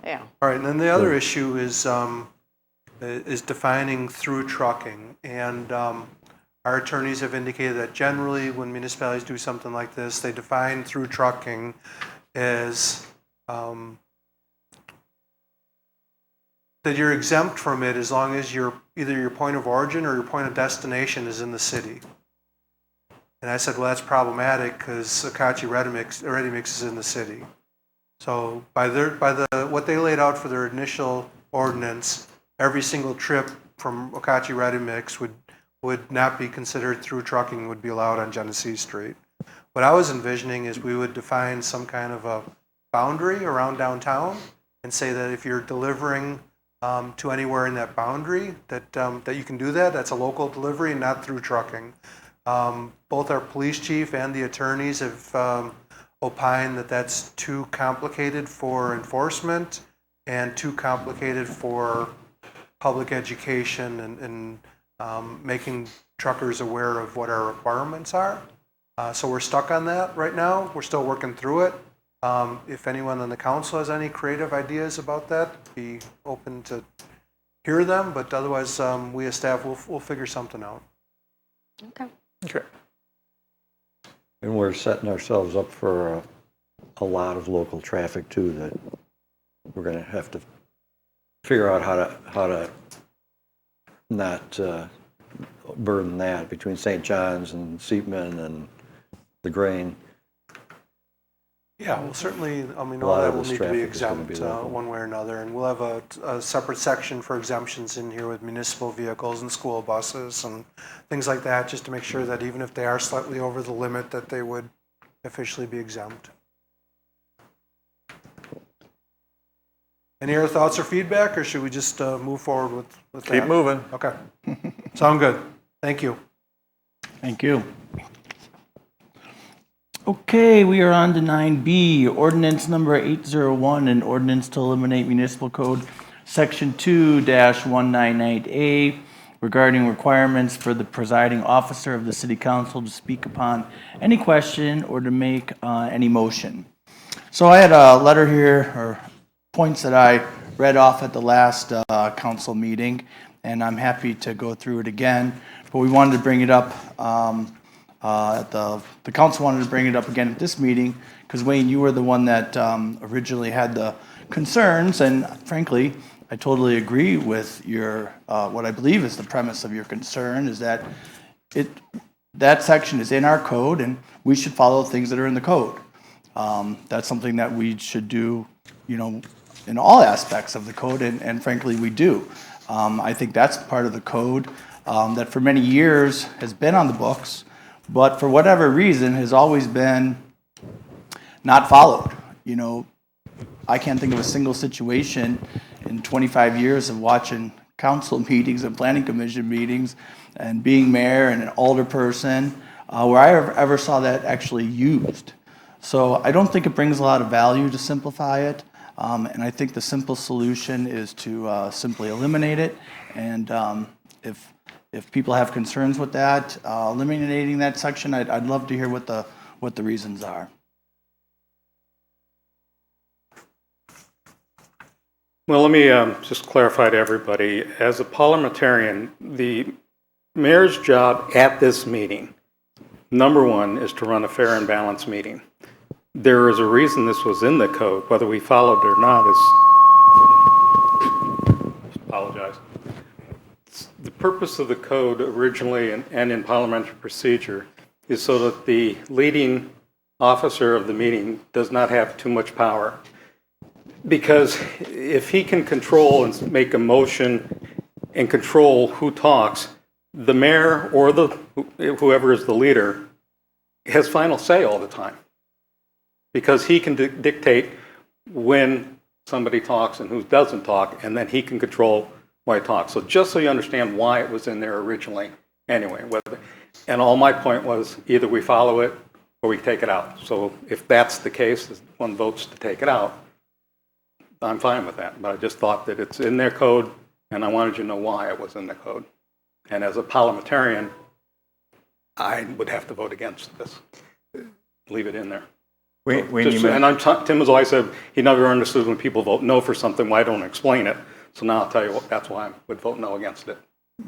Yeah. All right, and then the other issue is defining through trucking. And our attorneys have indicated that generally when municipalities do something like this, they define through trucking as that you're exempt from it as long as either your point of origin or your point of destination is in the city. And I said, well, that's problematic because Akachi Ready Mix is in the city. So by what they laid out for their initial ordinance, every single trip from Okachi Ready Mix would not be considered through trucking, would be allowed on Genesee Street. What I was envisioning is we would define some kind of a boundary around downtown and say that if you're delivering to anywhere in that boundary, that you can do that. That's a local delivery, not through trucking. Both our police chief and the attorneys have opine that that's too complicated for enforcement and too complicated for public education and making truckers aware of what our requirements are. So we're stuck on that right now. We're still working through it. If anyone on the council has any creative ideas about that, be open to hear them, but otherwise we as staff will figure something out. Okay. Okay. And we're setting ourselves up for a lot of local traffic too that we're going to have to figure out how to not burden that between St. John's and Seatman and the Grain. Yeah, well, certainly, I mean, A all lot that of will this need to be traffic is gonna exempt be local. one way or another. And we'll have a separate section for exemptions in here with municipal vehicles and school buses and things like that, just to make sure that even if they are slightly over the limit, that they would officially be exempt. Any other thoughts or feedback, or should we just move forward with that? Keep moving. Okay. Sound good. Thank you. Thank you. Okay, we are on to 9B, ordinance number 801, an ordinance to eliminate municipal code section 2-198A regarding requirements for the presiding officer of the city council to speak upon any question or to make any motion. So I had a letter here, or points that I read off at the last council meeting, and I'm happy to go through it again, but we wanted to bring it up the council wanted to bring it up again at this meeting because Wayne, you were the one that originally had the concerns, and frankly, I totally agree with your what I believe is the premise of your concern is that that section is in our code, and we should follow things that are in the code. That's something that we should do, in all aspects of the code, and frankly, we do. I think that's part of the code that for many years has been on the books, but for whatever reason has always been not followed. I can't think of a single situation in 25 years of watching council meetings and planning commission meetings and being mayor and an alderperson where I ever saw that actually used. So I don't think it brings a lot of value to simplify it, and I think the simple solution is to simply eliminate it. And if people have concerns with that, eliminating that section, I'd love to hear what the reasons are. Well, let me just clarify to everybody. As a parliamentarian, the mayor's job at this meeting, number one, is to run a fair and balanced meeting. There is a reason this was in the code, whether we followed it or not is, apologize. The purpose of the code originally and in parliamentary procedure is so that the leading officer of the meeting does not have too much power. Because if he can control and make a motion and control who talks, the mayor or whoever is the leader has final say all the time. Because he can dictate when somebody talks and who doesn't talk, and then he can control why he talks. So just so you understand why it was in there originally, anyway. And all my point was either we follow it or we take it out. So if that's the case, one votes to take it out, I'm fine with that. But I just thought that it's in their code, and I wanted you to know why it was in the code. And as a parliamentarian, I would have to vote against this. Leave it in there. Tim has always said he never understood when people vote no for something, why don't explain it. So now I'll tell you what, that's why I would vote no against it.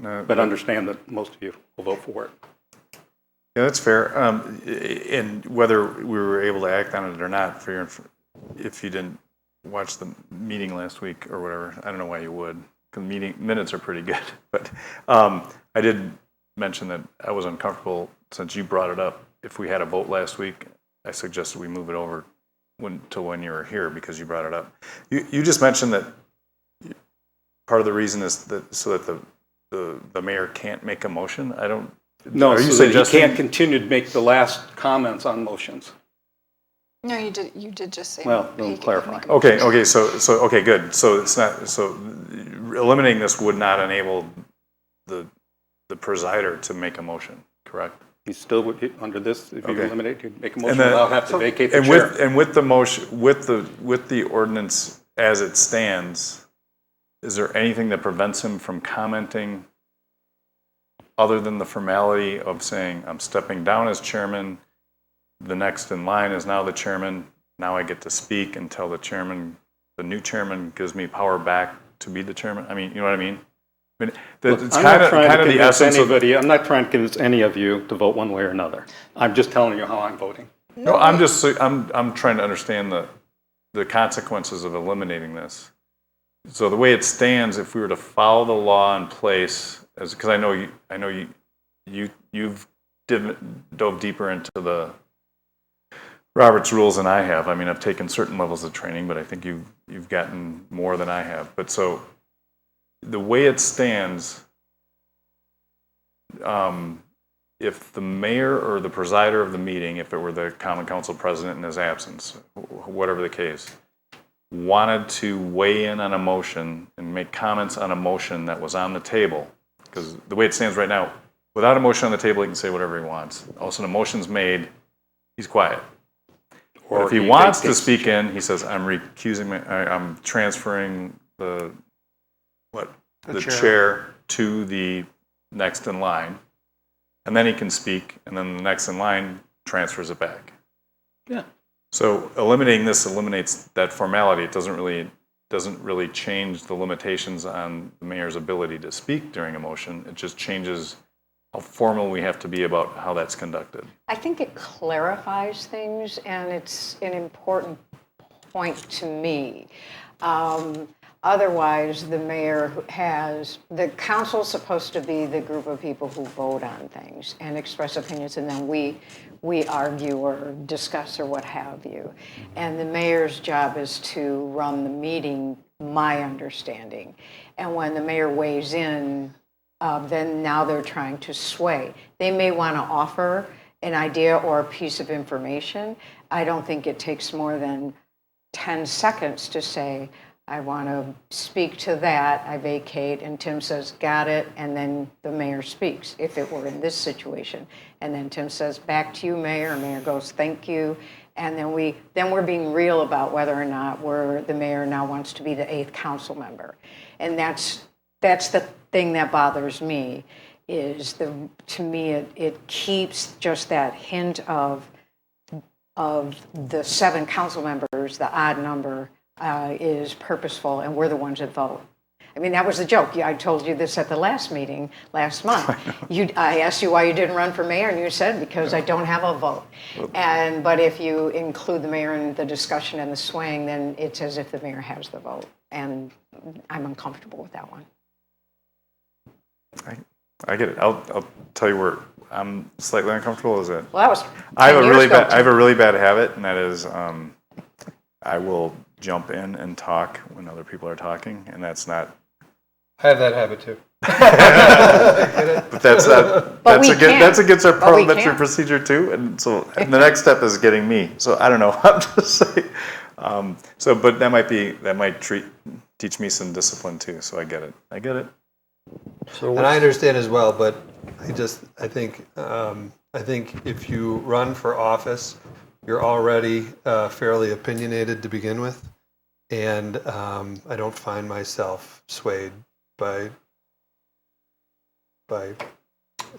But understand that most of you will vote for it. Yeah, that's fair. And whether we were able to act on it or not, if you didn't watch the meeting last week or whatever, I don't know why you would, because minutes are pretty good. But I did mention that I was uncomfortable since you brought it up. If we had a vote last week, I suggested we move it over to when you were here because you brought it up. You just mentioned that part of the reason is that so that the mayor can't make a motion. I don't. No, are you so that he suggesting can't continue to make the last comments on motions. No, you did just say. Well, let me clarify. Okay, so okay, good. So it's not, so eliminating this would not enable the presider to make a motion, correct? He still would, under this, if you eliminate, he'd make a motion And then- without having to vacate the chair. And with the motion, with the ordinance as it stands, is there anything that prevents him from commenting other than the formality of saying, I'm stepping down as chairman, the next in line is now the chairman, now I get to speak until the new chairman gives me power back to be the chairman? I mean, you know what I mean? It's I'm not trying to the convince essence of... anybody. I'm not trying to convince any of you to vote one way or another. I'm just telling you how I'm voting. No, I'm trying to understand the consequences of eliminating this. So the way it stands, if we were to follow the law in place, because I know you've dove deeper into the Robert's rules than I have. I mean, I've taken certain levels of training, but I think you've gotten more than I have. But so the way it stands, if the mayor or the presider of the meeting, if it were the common council president in his absence, whatever the case, wanted to weigh in on a motion and make comments on a motion that was on the table, because the way it stands right now, without a motion on the table, he can say whatever he wants. All of a sudden, a motion's made, he's quiet. Or if he wants to speak in, he says, I'm transferring the chair to the next in line, and then he can speak, and then the next in line transfers it back. Yeah. So eliminating this eliminates that formality. It doesn't really change the limitations on the mayor's ability to speak during a motion. It just changes how formal we have to be about how that's conducted. I think it clarifies things, and it's an important point to me. Otherwise, the mayor the council's supposed to be the group of people who vote on things and express opinions, and then we argue or discuss or what have you. And the mayor's job is to run the meeting, my understanding. And when the mayor weighs in, then now they're trying to sway. They may want to offer an idea or a piece of information. I don't think it takes more than 10 seconds to say, I want to speak to that, I vacate, and Tim says, got it, and then the mayor speaks, if it were in this situation. And then Tim says, back to you, Mayor, and Mayor goes, thank you. And then we're being real about whether or not the mayor now wants to be the 8th council member. And that's the thing that bothers me, is to me it keeps just that hint of the 7 council members, the odd number, is purposeful, and we're the ones that vote. I mean, that was the joke. I told you this at the last meeting last month. I asked you why you didn't run for mayor, and you said, because I don't have a vote. But if you include the mayor in the discussion and the swing, then it's as if the mayor has the vote. And I'm uncomfortable with that one. I get it. I'll tell you where I'm slightly uncomfortable is that Well, that was I have 10 years ago, I have a really bad habit, and that is I will jump in and talk when other people are talking, and that's not. I have that habit too. But that's against our parliamentary procedure too, and so the next step is getting me. So I don't know. I'm just saying. But that might teach me some discipline too. So I get it. And I understand as well, but I think if you run for office, you're already fairly opinionated to begin with, and I don't find myself swayed by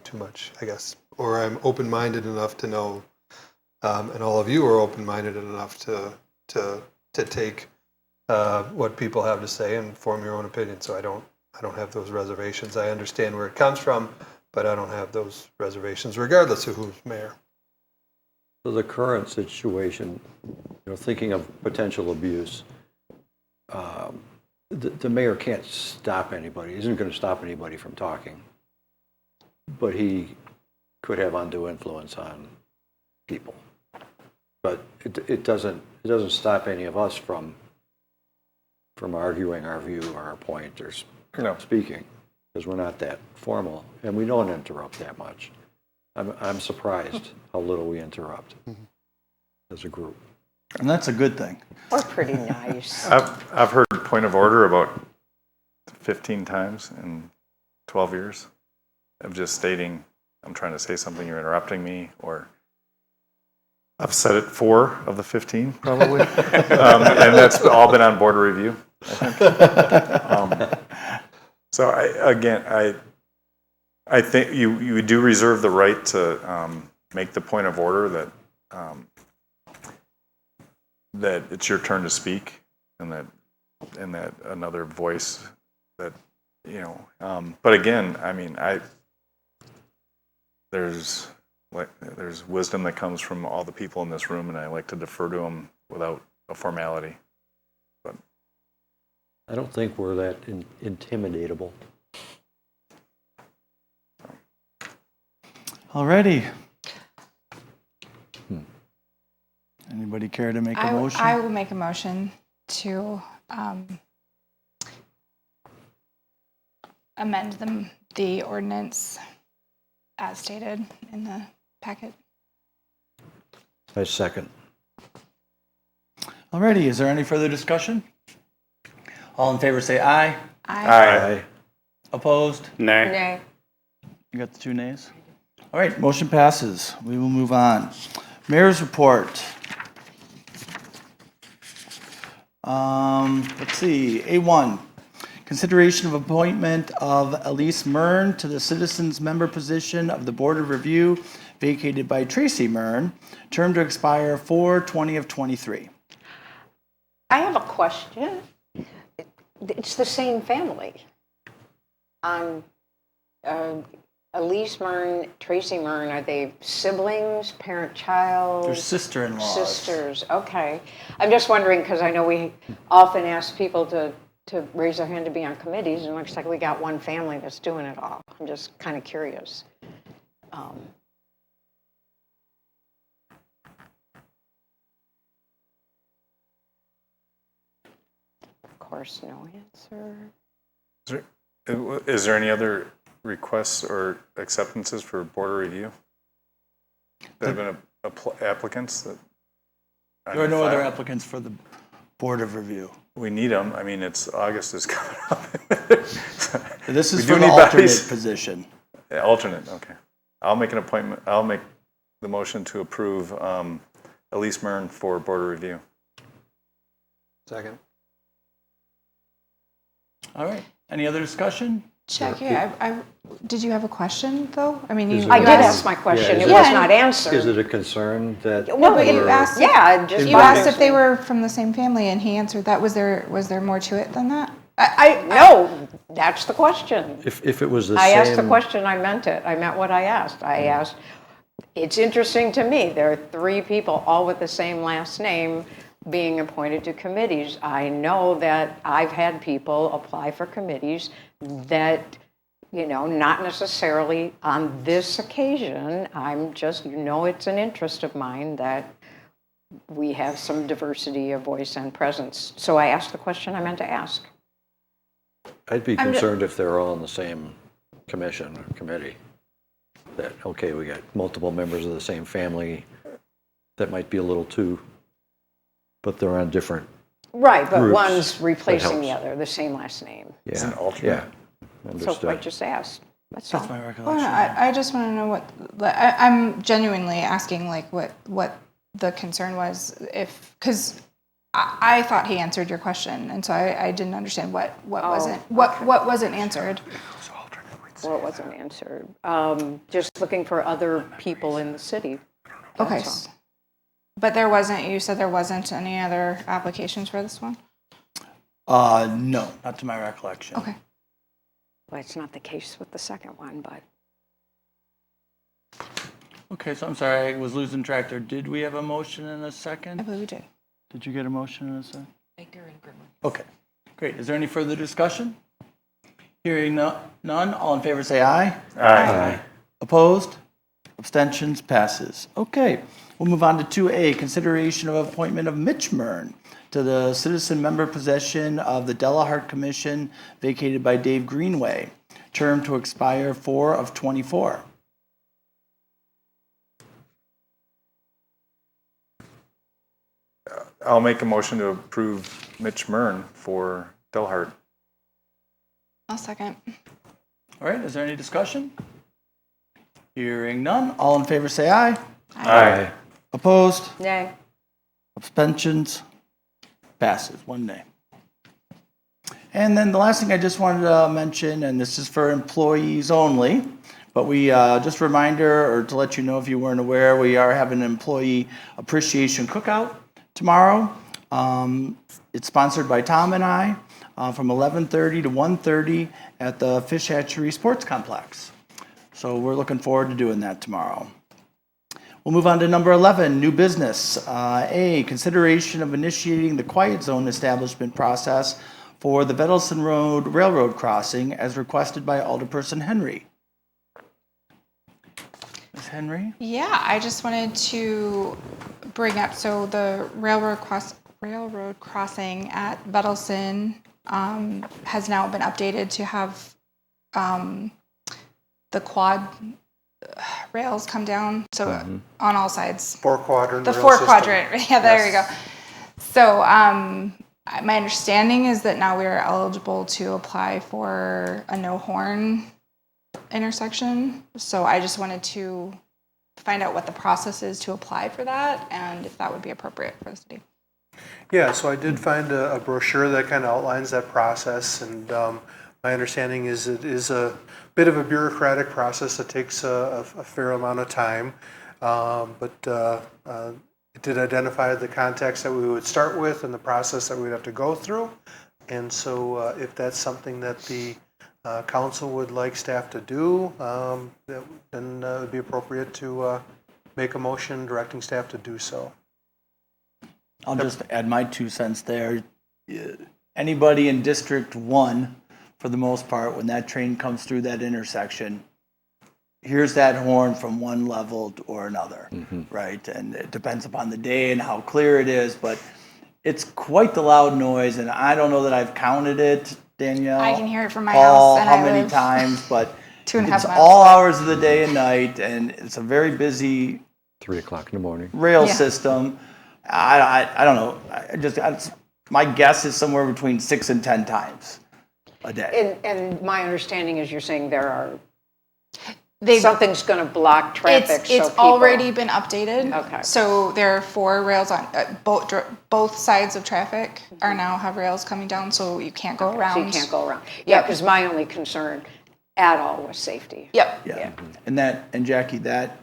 too much, I guess, or I'm open-minded enough to know, and all of you are open-minded enough to take what people have to say and form your own opinion. So I don't have those reservations. I understand where it comes from, but I don't have those reservations, regardless of who's mayor. So the current situation, thinking of potential abuse, the mayor can't stop anybody. He isn't going to stop anybody from talking, but he could have undue influence on people. But it doesn't stop any of us from arguing our view or our point or speaking, because we're not that formal and we don't interrupt that much. I'm surprised how little we interrupt as a group. And that's a good thing. We're pretty nice. I've heard point of order about 15 times in 12 years of just stating, I'm trying to say something, you're interrupting me, or I've said it 4 of the 15 probably. And that's all been on board review, I think. So I think you do reserve the right to make the point of order that it's your turn to speak, and that another voice that but again, I mean, there's wisdom that comes from all the people in this room, and I like to defer to them without a formality. But I don't think we're that intimidatable. Alrighty. Anybody care to make a motion? I will make a motion to amend the ordinance as stated in the packet. I second. Alrighty, is there any further discussion? All in favor say aye. Aye. Opposed? Nay. Nay. You got the 2 nays? All right, motion passes. We will move on. Mayor's report. Let's see, A1, consideration of appointment of Elise Mern to the Citizens Member position of the Board of Review vacated by Tracy Mern, term to expire 4/20/23. I have a question. It's the same family. Elise Mern, Tracy Mern, are they siblings, parent-child? They're sister-in-laws. Sisters, okay. I'm just wondering, because I know we often ask people to raise their hand to be on committees, and it looks like we got one family that's doing it all. I'm just kind of curious. Of course, no answer. is there any other requests or acceptances for board of review that have been applicants? That There are no other applicants for the Board of Review. We need them. I mean, August is coming up. This is for the alternate position. Yeah, alternate, okay. I'll make an appointment. I'll make the motion to approve Elise Mern for Board of Review. Second. All right. Any other discussion? Jackie, did you have a question, though? I mean, Is you it- I did ask my question. It was not answered. Is it a concern that? No, but you asked. Yeah, just You asked if they were from the same family, and he answered that. Was there more to it than that? No, that's the question. If it was the I same. asked the question, I meant it. I meant what I asked. I asked, it's interesting to me, there are 3 people, all with the same last name, being appointed to committees. I know that I've had people apply for committees that, not necessarily on this occasion. I'm just, it's an interest of mine that we have some diversity of voice and presence. So I asked the question I meant to ask. I'd be concerned if they're all on the same commission or committee. That, okay, we got multiple members of the same family. That might be a little too, but they're on different. Right, but groups. one's replacing That the helps. other, the same last name. Yeah. an alternate. Yeah. Understood. So I just asked. That's all. my recollection. Well, I just want to know I'm genuinely asking, like, what the concern was, because I thought he answered your question, and so I didn't understand what wasn't answered. Well, it wasn't answered. Just looking for other people in the city. Okay. That's all. But you said there wasn't any other applications for this one? No, not to my recollection. Okay. Well, it's not the case with the second one, but. Okay, so I'm sorry, I was losing track there. Did we have a motion in a I second? believe we did. Did you get a motion in a second? Baker and Grimmer. Okay, great. Is there any further discussion? Hearing none, all in favor say aye. Aye. Opposed? Abstentions? Passes. Okay, we'll move on to 2A, consideration of appointment of Mitch Mern to the citizen member position of the Delafield Commission vacated by Dave Greenway, term to expire 4/24. I'll make a motion to approve Mitch Mern for Delhart. I'll second. All right, is there any discussion? Hearing none, all in favor say aye. Aye. Opposed? Nay. Abstentions? Passes, 1 nay. And then the last thing I just wanted to mention, and this is for employees only, but we, just a reminder, or to let you know if you weren't aware, we are having an employee appreciation cookout tomorrow. It's sponsored by Tom and I, from 11:30 to 1:30 at the Fish Hatchery Sports Complex. So we're looking forward to doing that tomorrow. We'll move on to number 11, new business. A, consideration of initiating the quiet zone establishment process for the Vedelson Road Railroad crossing as requested by Alderperson Henry. Ms. Henry? Yeah, I just wanted to bring up, so the railroad crossing at Vedelson has now been updated to have the quad rails come down, so on all sides. 4-quadrant The rail 4-quadrant, system. yeah, there Yes. you go. So my understanding is that now we are eligible to apply for a no horn intersection. So I just wanted to find out what the process is to apply for that and if that would be appropriate for the city. Yeah, so I did find a brochure that kind of outlines that process, and my understanding is it is a bit of a bureaucratic process that takes a fair amount of time, but it did identify the context that we would start with and the process that we'd have to go through, and so if that's something that the council would like staff to do, then it would be appropriate to make a motion directing staff to do so. I'll just add my 2 cents there. Anybody in District 1, for the most part, when that train comes through that intersection, hears that horn from one level or another, right? And it depends upon the day and how clear it is, but it's quite the loud noise, and I don't know that I've counted it, Danielle. I can hear it from my Paul, house, and how I many live times, but 2.5 it's miles all away. hours of the day and night, and it's a very busy 3 o'clock in the morning. rail Yeah. system. I don't know. My guess is somewhere between 6 and 10 times a day. And my understanding is you're saying there are something's going to block traffic. It's people- already been updated. Okay. So there are 4 rails on both sides of traffic are now have rails coming down, so you can't go around. So you can't go around. Yeah, because my only concern at all was safety. Yep. Yeah. And Jackie, that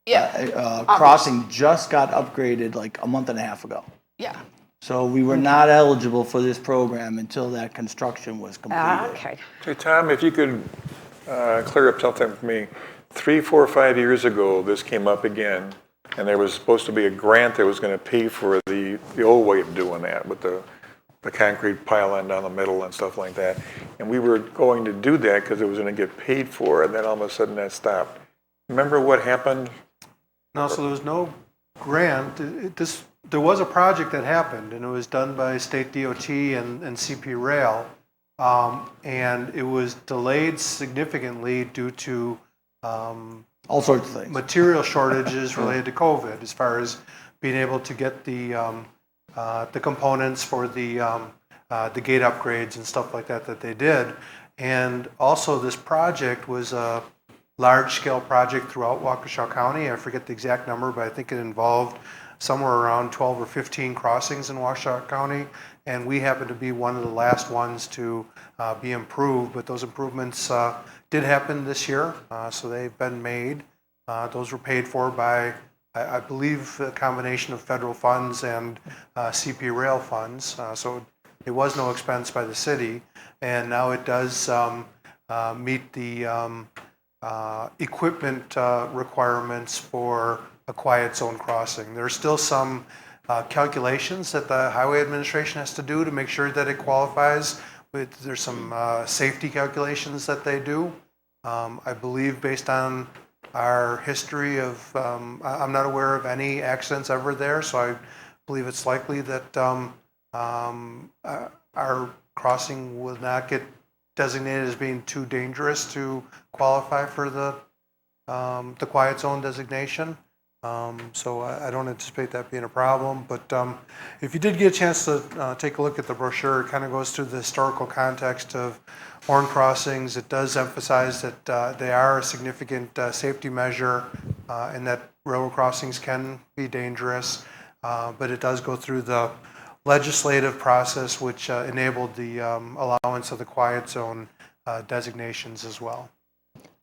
Yeah. crossing just got upgraded like a month and a half ago. Yeah. So we were not eligible for this program until that construction was completed. Okay. Hey, Tom, if you could clear up something for me. 3, 4, 5 years ago, this came up again, and there was supposed to be a grant that was going to pay for the old way of doing that with the concrete pylon down the middle and stuff like that. And we were going to do that because it was going to get paid for, and then all of a sudden that stopped. Remember what happened? No, so there was no grant. There was a project that happened, and it was done by State DOT and CP Rail, and it was delayed significantly due to all sorts of things, material shortages related to COVID, as far as being able to get the components for the gate upgrades and stuff like that they did. And also, this project was a large-scale project throughout Waukesha County. I forget the exact number, but I think it involved somewhere around 12 or 15 crossings in Waukesha County, and we happened to be one of the last ones to be improved. But those improvements did happen this year, so they've been made. Those were paid for by, I believe, a combination of federal funds and CP Rail funds. So it was no expense by the city, and now it does meet the equipment requirements for a quiet zone crossing. There's still some calculations that the Highway Administration has to do to make sure that it qualifies. There's some safety calculations that they do. I believe based on our history of, I'm not aware of any accidents ever there, so I believe it's likely that our crossing will not get designated as being too dangerous to qualify for the quiet zone designation. So I don't anticipate that being a problem. But if you did get a chance to take a look at the brochure, it kind of goes through the historical context of horn crossings. It does emphasize that they are a significant safety measure and that railroad crossings can be dangerous. But it does go through the legislative process, which enabled the allowance of the quiet zone designations as well.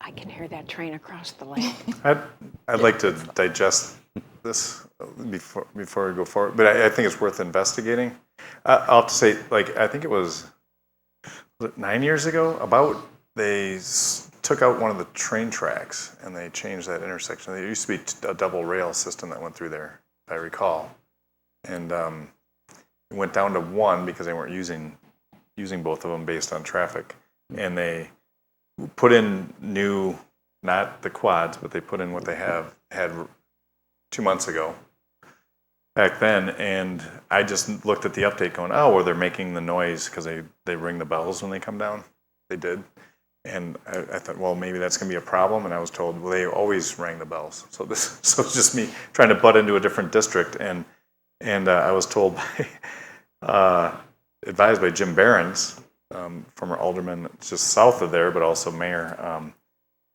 I can hear that train across the lake. I'd like to digest this before we go forward, but I think it's worth investigating. I'll have to say, like, I think it was 9 years ago, they took out one of the train tracks and they changed that intersection. There used to be a double rail system that went through there, if I recall. And it went down to one because they weren't using both of them based on traffic. And they put in new, not the quads, but they put in what they had 2 months ago, back then. And I just looked at the update going, oh, well, they're making the noise because they ring the bells when they come down. They did. And I thought, well, maybe that's going to be a problem. And I was told, well, they always rang the bells. So it's just me trying to butt into a different district. And I was told advised by Jim Behrens, former alderman just south of there, but also mayor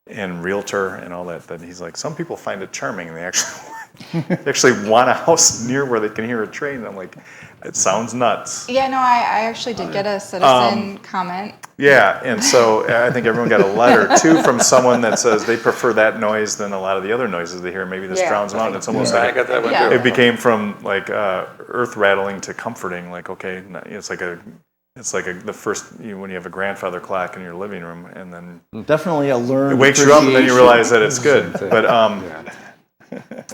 and realtor and all that he's like, some people find it charming and they actually want a house near where they can hear a train. And I'm like, it sounds nuts. Yeah, no, I actually did get a citizen comment. Yeah, and so I think everyone got a letter too from someone that says they prefer that noise than a lot of the other noises they hear. Maybe this drowns them out. And it's almost like I got that one too. It became from like earth rattling to comforting. Like, okay, it's like the first when you have a grandfather clock in your living room, and then definitely a learned. It wakes you up, and then you realize that it's good. But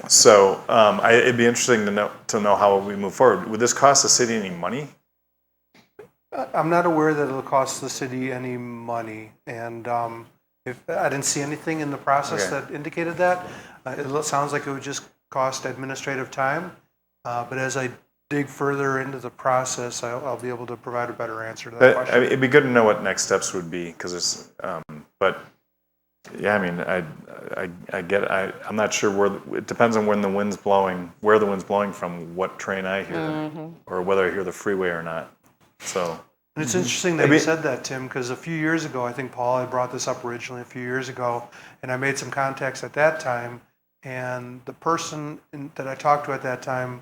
so it'd be interesting to know how we move forward. Would this cost the city any money? I'm not aware that it'll cost the city any money, and if I didn't see anything in the process that indicated that, it sounds like it would just cost administrative time. But as I dig further into the process, I'll be able to provide a better answer to that question. I mean, it'd be good to know what next steps would be, because it's. But yeah, I mean, I get it. I'm not sure where. It depends on when the wind's blowing, where the wind's blowing from, what train I hear, or whether I hear the freeway or not. So And it's interesting that you said that, Tim, because a few years ago, I think Paul had brought this up originally a few years ago, and I made some contacts at that time, and the person that I talked to at that time,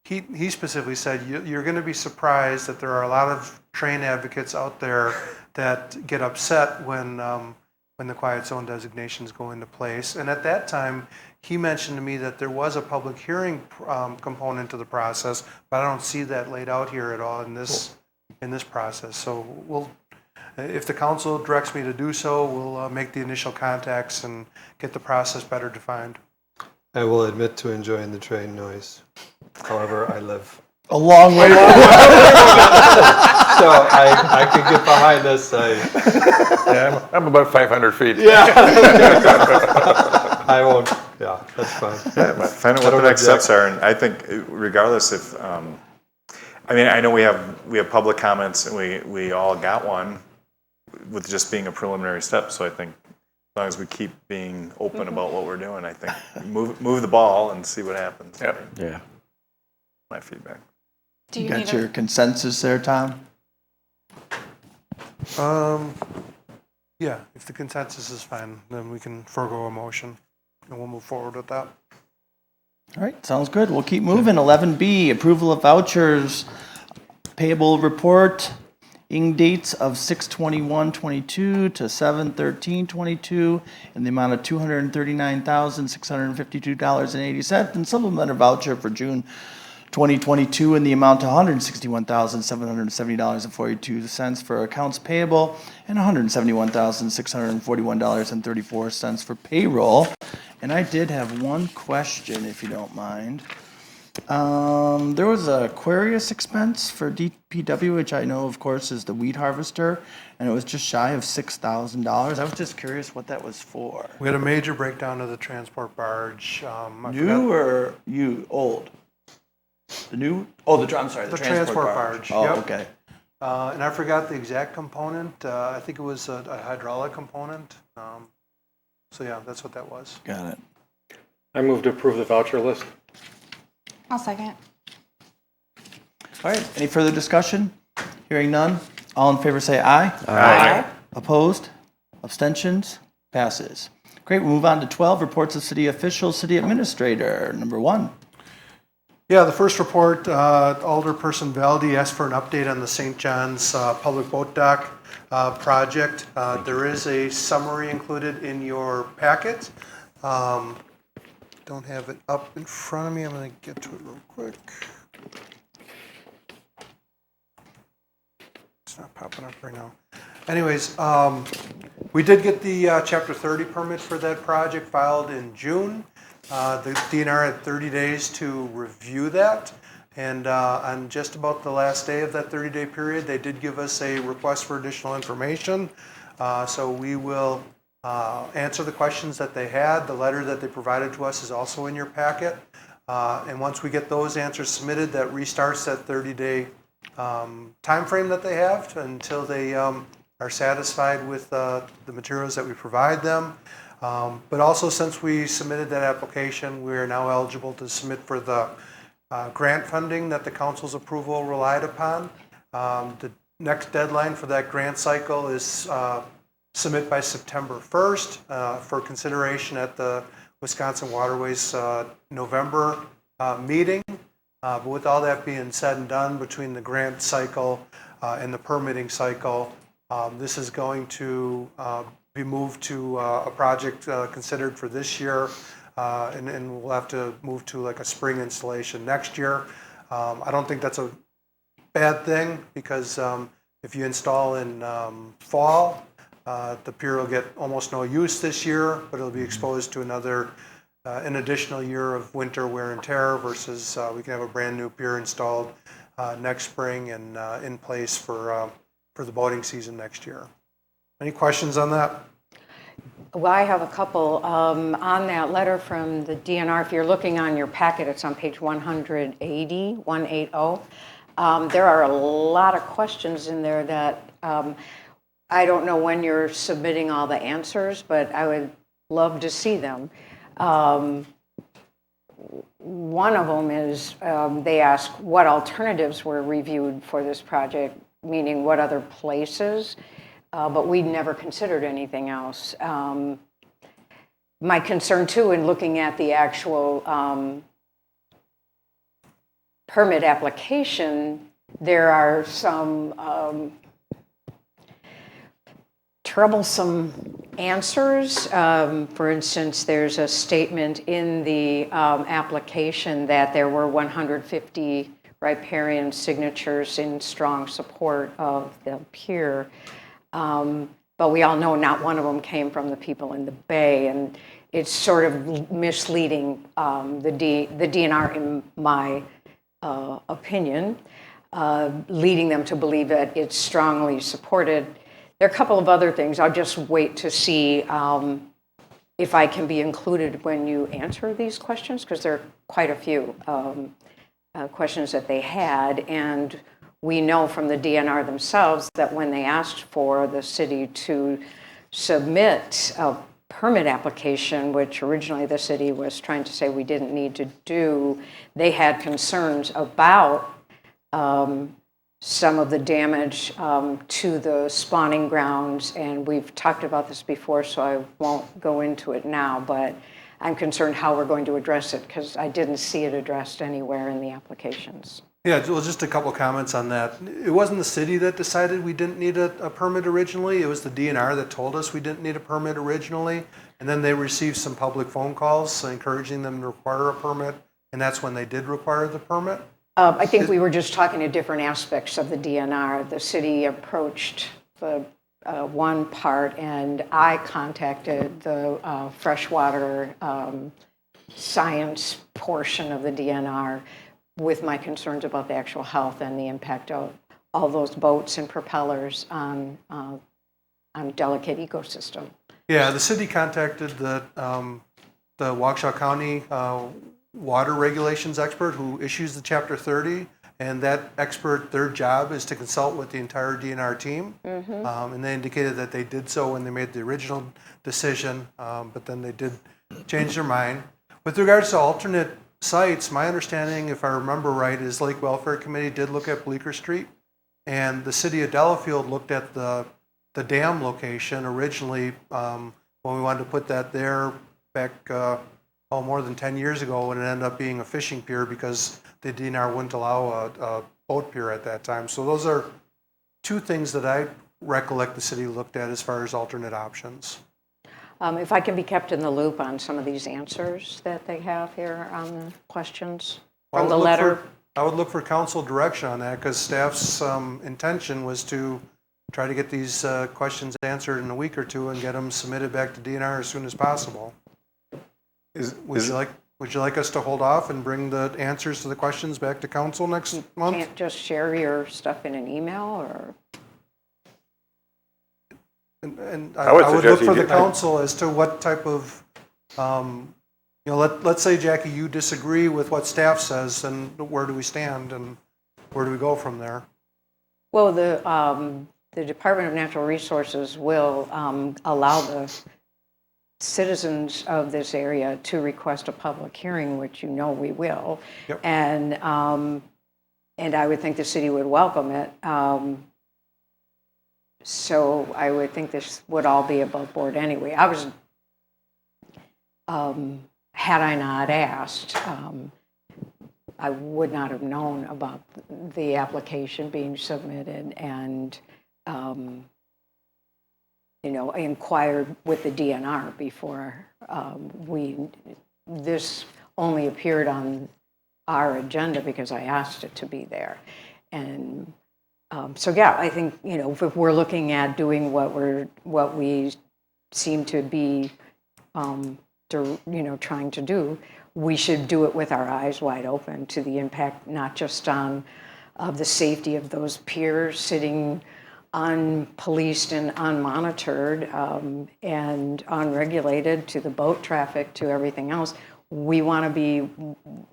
he specifically said, you're going to be surprised that there are a lot of train advocates out there that get upset when the quiet zone designations go into place. And at that time, he mentioned to me that there was a public hearing component to the process, but I don't see that laid out here at all in this process. So we'll, if the council directs me to do so, we'll make the initial contacts and get the process better defined. I will admit to enjoying the train noise. However, I live a long way. So I could get behind this. Yeah, I'm about 500 feet. Yeah. I won't. Yeah, that's fine. Yeah, but find out what the next steps are, and I think regardless if, I mean, I know we have public comments, and we all got one with just being a preliminary step. So I think as long as we keep being open about what we're doing, I think move the ball and see what happens. Yep. Yeah. My feedback. Do You you got need your consensus there, Tom? Yeah, if the consensus is fine, then we can forego a motion, and we'll move forward with that. All right, sounds good. We'll keep moving. 11B, approval of vouchers, payable report, dates of 6/21/22 to 7/13/22 in the amount of $239,652.80, and supplemental voucher for June 2022 in the amount of $161,770.42 for accounts payable and $171,641.34 for payroll. And I did have one question, if you don't mind. There was a Aquarius expense for DPW, which I know, of course, is the weed harvester, and it was just shy of $6,000. I was just curious what that was for. We had a major breakdown of the transport barge. New or old? The new? Oh, I'm sorry, the transport barge. Oh, yep. okay. And I forgot the exact component. I think it was a hydraulic component. So yeah, that's what that was. Got it. I move to approve the voucher list. I'll second. All right, any further discussion? Hearing none. All in favor say aye. Aye. Opposed? Abstentions? Passes. Great, we'll move on to 12, reports of city officials, city administrator, number 1. Yeah, the first report, Alderperson Valdi asked for an update on the St. John's Public Boat Dock project. There is a summary included in your packet. Don't have it up in front of me. I'm going to get to it real quick. It's not popping up right now. Anyways, we did get the Chapter 30 permit for that project filed in June. The DNR had 30 days to review that, and on just about the last day of that 30-day period, they did give us a request for additional information. So we will answer the questions that they had. The letter that they provided to us is also in your packet. And once we get those answers submitted, that restarts that 30-day time frame that they have until they are satisfied with the materials that we provide them. But also, since we submitted that application, we are now eligible to submit for the grant funding that the council's approval relied upon. The next deadline for that grant cycle is submit by September 1st for consideration at the Wisconsin Waterways November meeting. But with all that being said and done, between the grant cycle and the permitting cycle, this is going to be moved to a project considered for this year, and we'll have to move to like a spring installation next year. I don't think that's a bad thing, because if you install in fall, the pier will get almost no use this year, but it'll be exposed to an additional year of winter wear and tear, versus we can have a brand new pier installed next spring and in place for the boating season next year. Any questions on that? Well, I have a couple. On that letter from the DNR, if you're looking on your packet, it's on page 180. There are a lot of questions in there that I don't know when you're submitting all the answers, but I would love to see them. One of them is they ask what alternatives were reviewed for this project. meaning what other places, but we never considered anything else. My concern too in looking at the actual permit application, there are some troublesome answers. For instance, there's a statement in the application that there were 150 riparian signatures in strong support of the pier. But we all know not one of them came from the people in the bay, and it's sort of misleading the DNR, in my opinion, leading them to believe that it's strongly supported. There are a couple of other things. I'll just wait to see if I can be included when you answer these questions, because there are quite a few questions that they had, and we know from the DNR themselves that when they asked for the city to submit a permit application, which originally the city was trying to say we didn't need to do, they had concerns about some of the damage to the spawning grounds, and we've talked about this before, so I won't go into it now, but I'm concerned how we're going to address it, because I didn't see it addressed anywhere in the applications. Yeah, well, just a couple comments on that. It wasn't the city that decided we didn't need a permit originally. It was the DNR that told us we didn't need a permit originally. And then they received some public phone calls encouraging them to require a permit. And that's when they did require the permit. I think we were just talking to different aspects of the DNR. The city approached the one part, and I contacted the freshwater science portion of the DNR with my concerns about the actual health and the impact of all those boats and propellers on delicate ecosystem. Yeah, the city contacted the Waukesha County water regulations expert who issues the Chapter 30, and that expert, their job is to consult with the entire DNR team. And they indicated that they did so when they made the original decision, but then they did change their mind. With regards to alternate sites, my understanding, if I remember right, is Lake Welfare Committee did look at Bleecker Street, and the city of Delafield looked at the dam location originally when we wanted to put that there back more than 10 years ago, and it ended up being a fishing pier because the DNR wouldn't allow a boat pier at that time. So those are two things that I recollect the city looked at as far as alternate options. If I can be kept in the loop on some of these answers that they have here on the questions from the letter. I would look for council direction on that, because staff's intention was to try to get these questions answered in a week or two and get them submitted back to DNR as soon as possible. Would you like us to hold off and bring the answers to the questions back to council next month? Can't just share your stuff in an email, or? And I would look for the council as to what type of, let's say, Jackie, you disagree with what staff says, and where do we stand, and where do we go from there? Well, the Department of Natural Resources will allow the citizens of this area to request a public hearing, which you know we will. Yep. And I would think the city would welcome it. So I would think this would all be above board anyway. I was, had I not asked, I would not have known about the application being submitted, and inquired with the DNR before this only appeared on our agenda because I asked it to be there. And so yeah, I think, if we're looking at doing what we seem to be, trying to do, we should do it with our eyes wide open to the impact, not just on the safety of those piers sitting unpoliced and unmonitored and unregulated, to the boat traffic, to everything else. We want to be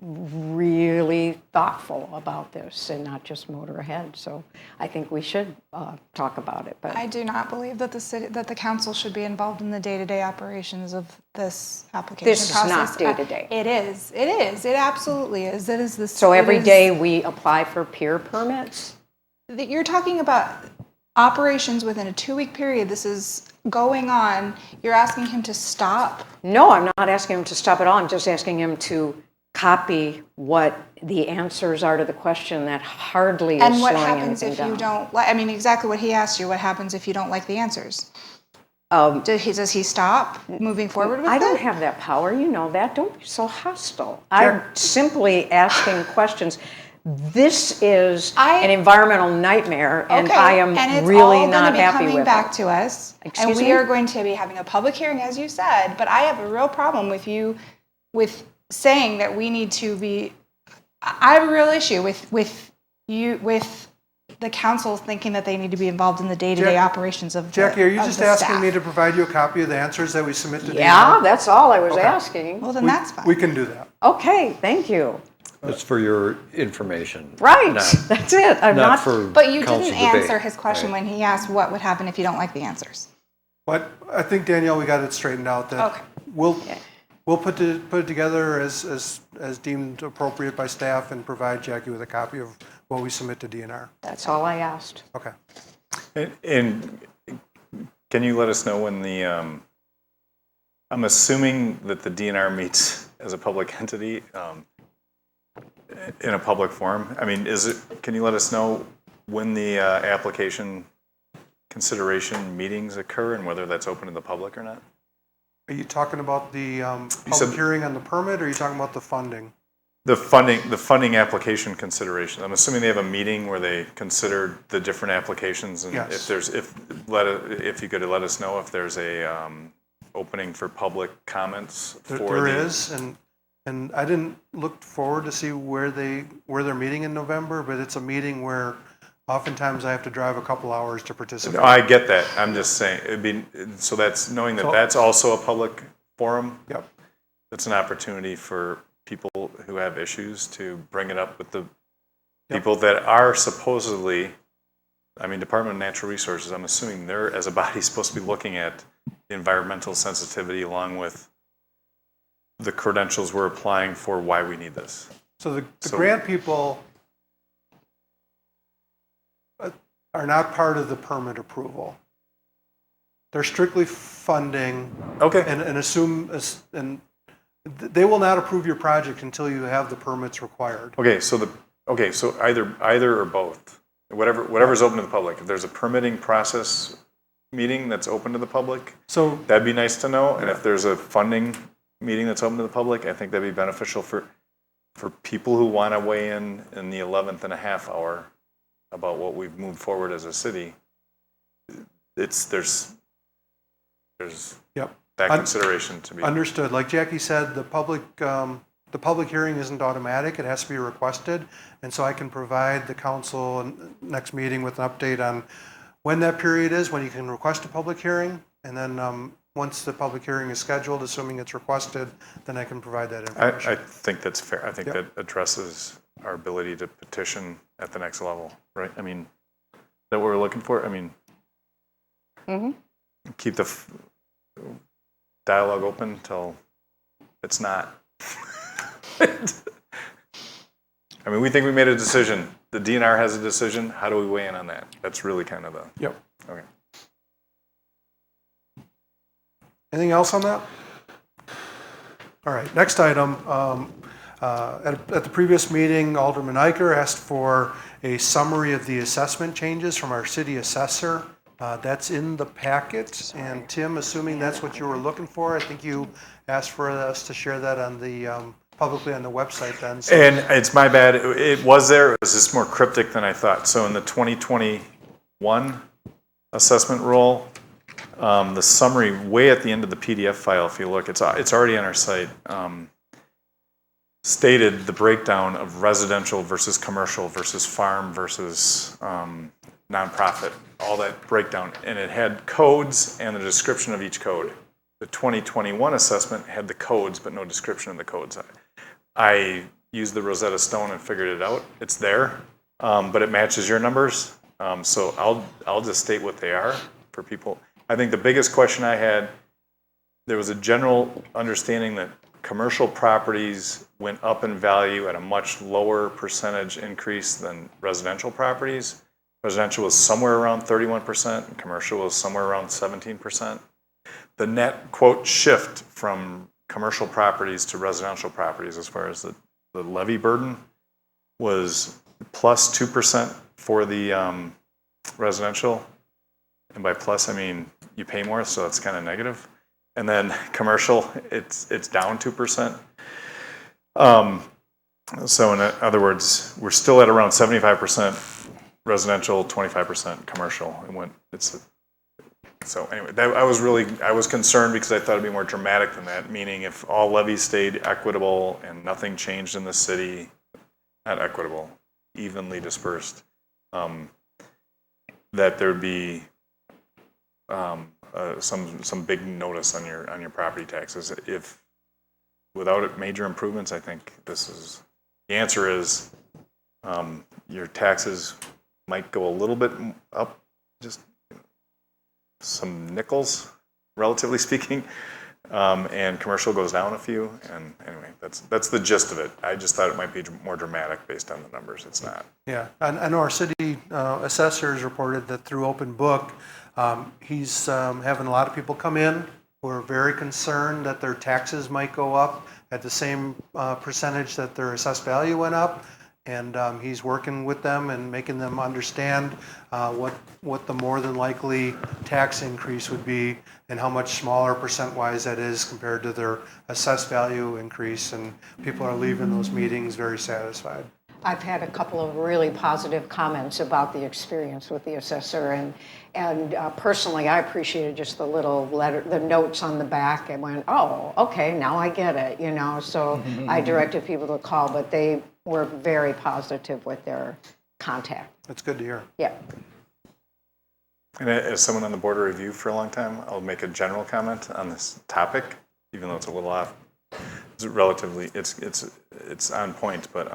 really thoughtful about this and not just motor ahead. So I think we should talk about it. But I do not believe that the council should be involved in the day-to-day operations of this application process. This is not day-to-day. It is. It is. It absolutely is. It is the. So every day we apply for pier permits? You're talking about operations within a 2-week period. This is going on. You're asking him to stop? No, I'm not asking him to stop at all. I'm just asking him to copy what the answers are to the question that hardly is And what slowing happens anything if you down. don't like, I mean, exactly what he asked you, what happens if you don't like the answers? Does he stop moving forward with it? I don't have that power, you know that. Don't be so hostile. I'm simply asking questions. This is an environmental nightmare, and Okay, I am and it's really all not gonna be happy coming with back it. to us, Excuse and we me? are going to be having a public hearing, as you said. But I have a real problem with you, with saying that we need to be. I have a real issue with the council thinking that they need to be involved in the day-to-day operations of. Jackie, are you of just the asking staff. me to provide you a copy of the answers that we submit to Yeah, DNR? that's all I was Okay. asking. Well, then We- that's fine. We can do that. Okay, thank you. It's for your information. Right, not- that's it. I'm not. for But you council didn't debate. answer his question when he asked what would happen if you don't like the answers. But I think, Danielle, we got it straightened out that Okay. we'll put it together as deemed appropriate by staff and provide Jackie with a copy of what we submit to DNR. That's all I asked. Okay. And can you let us know when the, I'm assuming that the DNR meets as a public entity in a public forum. I mean, can you let us know when the application consideration meetings occur and whether that's open to the public or not? Are you talking about the public hearing on the permit, or are you talking about the funding? The funding application consideration. I'm assuming they have a meeting where they consider the different applications, and Yes. if you could let us know if there's a opening for public comments. There is, and I didn't look forward to see where they're meeting in November, but it's a meeting where oftentimes I have to drive a couple hours to participate. No, I get that. I'm just saying, so that's knowing that that's also a public forum. Yep. That's an opportunity for people who have issues to bring it up with the people that are supposedly, I mean, Department of Natural Resources, I'm assuming they're, as a body, supposed to be looking at the environmental sensitivity along with the credentials we're applying for why we need this. So the grant people are not part of the permit approval. They're strictly funding. Okay. And assume, and they will not approve your project until you have the permits required. Okay, so either or both, whatever's open to the public. If there's a permitting process meeting that's open to the public, so that'd be nice to know. And if there's a funding meeting that's open to the public, I think that'd be beneficial for people who want to weigh in the 11th and a half hour about what we've moved forward as a city. There's that consideration to be understood. Like Jackie said, the public hearing isn't automatic. It has to be requested, and so I can provide the council next meeting with an update on when that period is, when you can request a public hearing, and then once the public hearing is scheduled, assuming it's requested, then I can provide that information. I think that's fair. I think that addresses our ability to petition at the next level, right? I mean, that what we're looking for? I mean, keep the dialogue open until it's not. I mean, we think we made a decision. The DNR has a decision. How do we weigh in on that? That's really kind of the... Yep. Okay. Anything else on that? All right, next item. At the previous meeting, Alderman Eicher asked for a summary of the assessment changes from our city assessor. That's in the packet. And Tim, assuming that's what you were looking for, I think you asked for us to share that on the publicly on the website then. So. And it's my bad. It was there. It was just more cryptic than I thought. So in the 2021 assessment roll, the summary way at the end of the PDF file, if you look, it's already on our site, stated the breakdown of residential versus commercial versus farm versus nonprofit, all that breakdown. And it had codes and the description of each code. The 2021 assessment had the codes, but no description of the codes. I used the Rosetta Stone and figured it out. It's there, but it matches your numbers. So I'll just state what they are for people. I think the biggest question I had, there was a general understanding that commercial properties went up in value at a much lower percentage increase than residential properties. Residential was somewhere around 31%, and commercial was somewhere around 17%. The net quote shift from commercial properties to residential properties as far as the levy burden was plus 2% for the residential. And by plus, I mean you pay more, so it's kind of negative. And then commercial, it's down 2%. So in other words, we're still at around 75% residential, 25% commercial. So anyway, I was concerned because I thought it'd be more dramatic than that, meaning if all levies stayed equitable and nothing changed in the city, not equitable, evenly dispersed, that there'd be some big notice on your property taxes. If without major improvements, I think the answer is your taxes might go a little bit up, just some nickels, relatively speaking, and commercial goes down a few. And anyway, that's the gist of it. I just thought it might be more dramatic based on the numbers. It's not. Yeah, I know our city assessors reported that through Open Book, he's having a lot of people come in who are very concerned that their taxes might go up at the same percentage that their assessed value went up. And he's working with them and making them understand what the more than likely tax increase would be and how much smaller percent-wise that is compared to their assessed value increase. And people are leaving those meetings very satisfied. I've had a couple of really positive comments about the experience with the assessor, and personally, I appreciated just the little letter, the notes on the back, and went, oh, okay, now I get it, you know. So I directed people to call, but they were very positive with their contact. That's good to hear. Yeah. And as someone on the board of review for a long time, I'll make a general comment on this topic, even though it's a little off. It's relatively, it's on point, but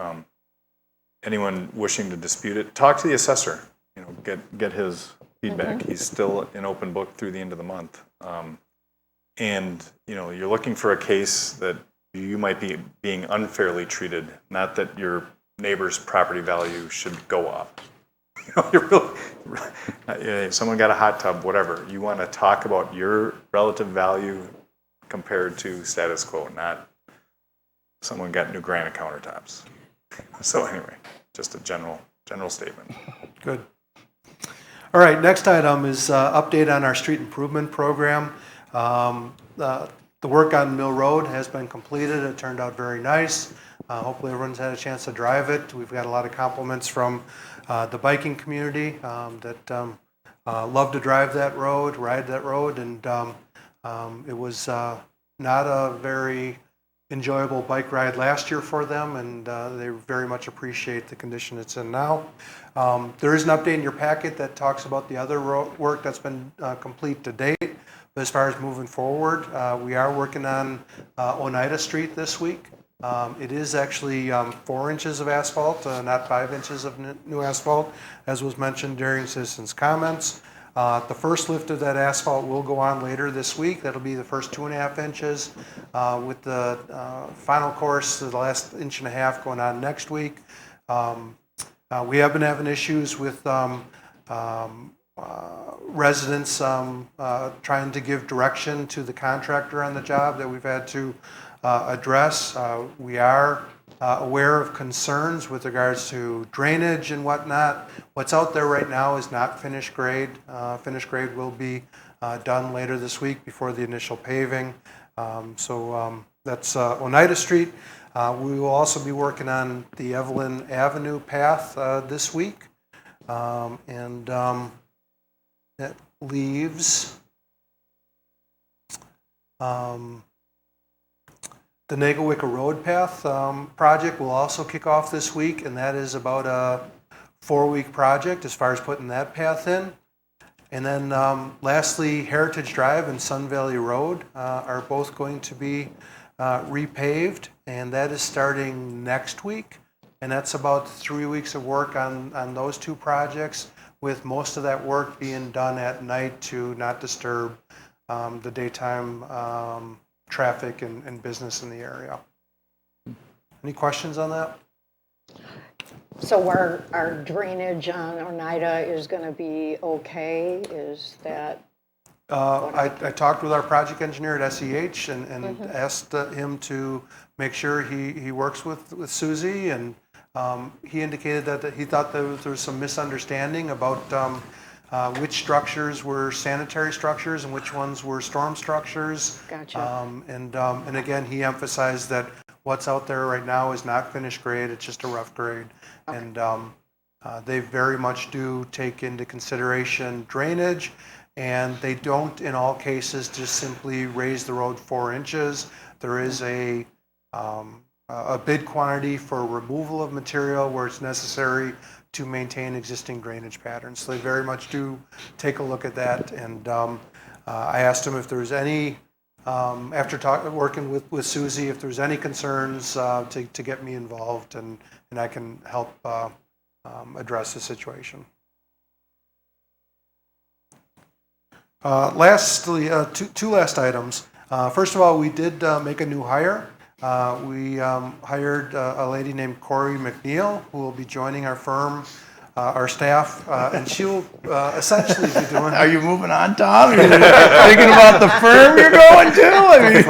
anyone wishing to dispute it, talk to the assessor. You know, get his feedback. He's still in Open Book through the end of the month, and you know, you're looking for a case that you might be being unfairly treated, not that your neighbor's property value should go up. You know, you're really, someone got a hot tub, whatever. You want to talk about your relative value compared to status quo, not someone got new granite countertops. So anyway, just a general statement. Good. All right, next item is update on our street improvement program. The work on Mill Road has been completed. It turned out very nice. Hopefully everyone's had a chance to drive it. We've got a lot of compliments from the biking community that love to drive that road, ride that road, and it was not a very enjoyable bike ride last year for them, and they very much appreciate the condition it's in now. There is an update in your packet that talks about the other work that's been complete to date. But as far as moving forward, we are working on Oneida Street this week. It is actually 4 inches of asphalt, not 5 inches of new asphalt, as was mentioned during citizens' comments. The first lift of that asphalt will go on later this week. That'll be the first 2.5 inches, with the final course, the last 1.5 inches going on next week. We have been having issues with residents trying to give direction to the contractor on the job that we've had to address. We are aware of concerns with regards to drainage and whatnot. What's out there right now is not finished grade. Finished grade will be done later this week before the initial paving. That's Oneida Street. We will also be working on the Evelyn Avenue path this week. That leaves the Nagawicka Road Path project will also kick off this week, and that is about a 4-week project as far as putting that path in. And then lastly, Heritage Drive and Sun Valley Road are both going to be repaved, and that is starting next week. And that's about 3 weeks of work on those 2 projects, with most of that work being done at night to not disturb the daytime traffic and business in the area. Any questions on that? So our drainage on Oneida is going to be okay? Is that? I talked with our project engineer at SEH and asked him to make sure he works with Susie, and he indicated that he thought there was some misunderstanding about which structures were sanitary structures and which ones were storm structures. Gotcha. And again, he emphasized that what's out there right now is not finished grade, it's just a rough grade. Okay. And they very much do take into consideration drainage, and they don't in all cases just simply raise the road 4 inches. There is a bid quantity for removal of material where it's necessary to maintain existing drainage patterns. So they very much do take a look at that. And I asked him if there's any, after working with Susie, if there's any concerns to get me involved, and I can help address the situation. Lastly, two last items. First of all, we did make a new hire. We hired a lady named Corey McNeil, who will be joining our firm, our staff, and she will essentially be doing. Are you moving on, Tom? Are you thinking about the firm you're going to? I mean,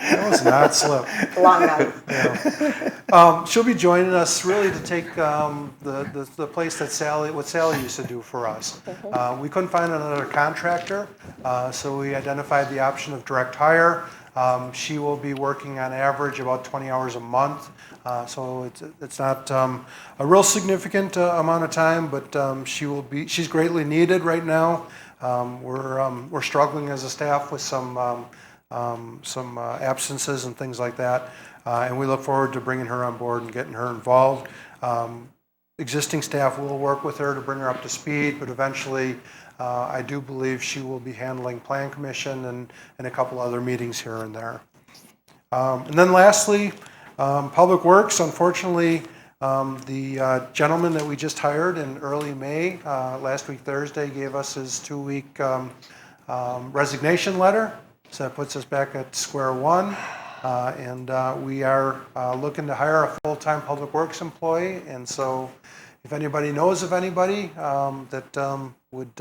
that was not slip. Long night. Yeah. She'll be joining us really to take the place that Sally used to do for us. We couldn't find another contractor, so we identified the option of direct hire. She will be working on average about 20 hours a month, so it's not a real significant amount of time, but she's greatly needed right now. We're struggling as a staff with some absences and things like that, and we look forward to bringing her on board and getting her involved. Existing staff will work with her to bring her up to speed, but eventually I do believe she will be handling Plan Commission and a couple other meetings here and there. And then lastly, Public Works. Unfortunately, the gentleman that we just hired in early May, last week Thursday, gave us his 2-week resignation letter. So that puts us back at square one. And we are looking to hire a full-time Public Works employee. And so if anybody knows of anybody that would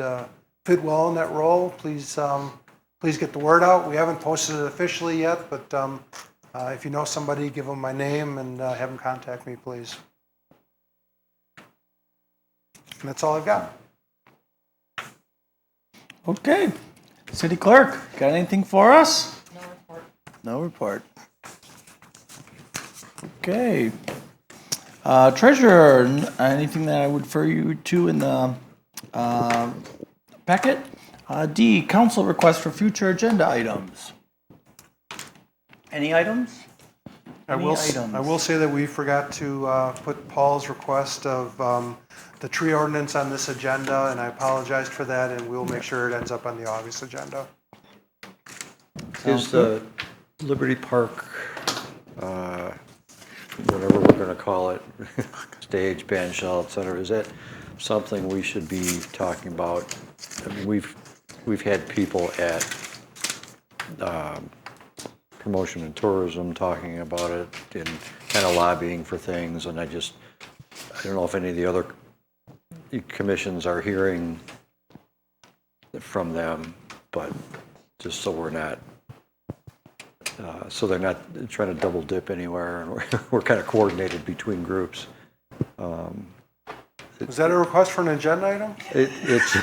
fit well in that role, please get the word out. We haven't posted it officially yet, but if you know somebody, give them my name and have them contact me, please. And that's all I've got. Okay. City Clerk, got anything for us? No report. No report. Okay. Treasurer, anything that I would refer you to in the packet? D, council request for future agenda items. Any items? I will say that we forgot to put Paul's request of the tree ordinance on this agenda, and I apologized for that, and we'll make sure it ends up on the August agenda. Is the Liberty Park, whatever we're going to call it, stage, band shell, et cetera, is that something we should be talking about? I mean, we've had people at Promotion and Tourism talking about it and kind of lobbying for things, and I don't know if any of the other commissions are hearing from them, but just so we're not, so they're not trying to double dip anywhere, and we're kind of coordinated between groups. Is that a request for an agenda item? It's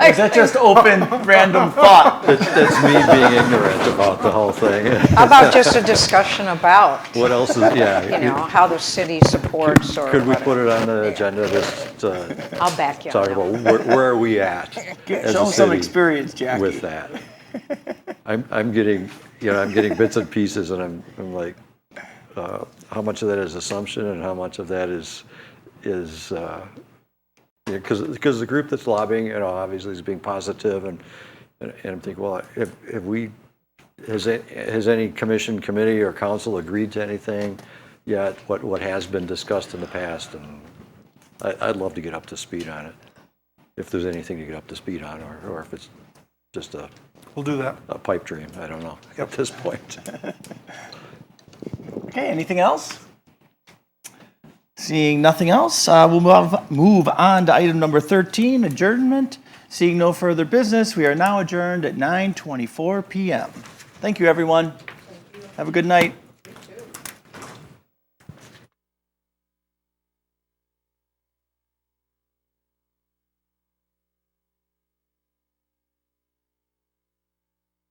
Is that just open random thought? That's me being ignorant about the whole thing. How about just a discussion about? What else is, yeah. You know, how the city supports or Could we whatever. put it on the agenda, just I'll back you talk up. about where are we at as Show a some city experience, Jackie. with that? I'm getting bits and pieces, and I'm like, how much of that is assumption and how much of that is because the group that's lobbying, obviously is being positive, and I'm thinking, well, has any commission, committee, or council agreed to anything yet? What has been discussed in the past, and I'd love to get up to speed on it, if there's anything to get up to speed on, or if it's just we'll do that. A pipe dream. I don't know at this point. Okay. Anything else? Seeing nothing else, we'll move on to item number 13, adjournment. Seeing no further business, we are now adjourned at 9:24 p.m. Thank you, everyone. Have a good night.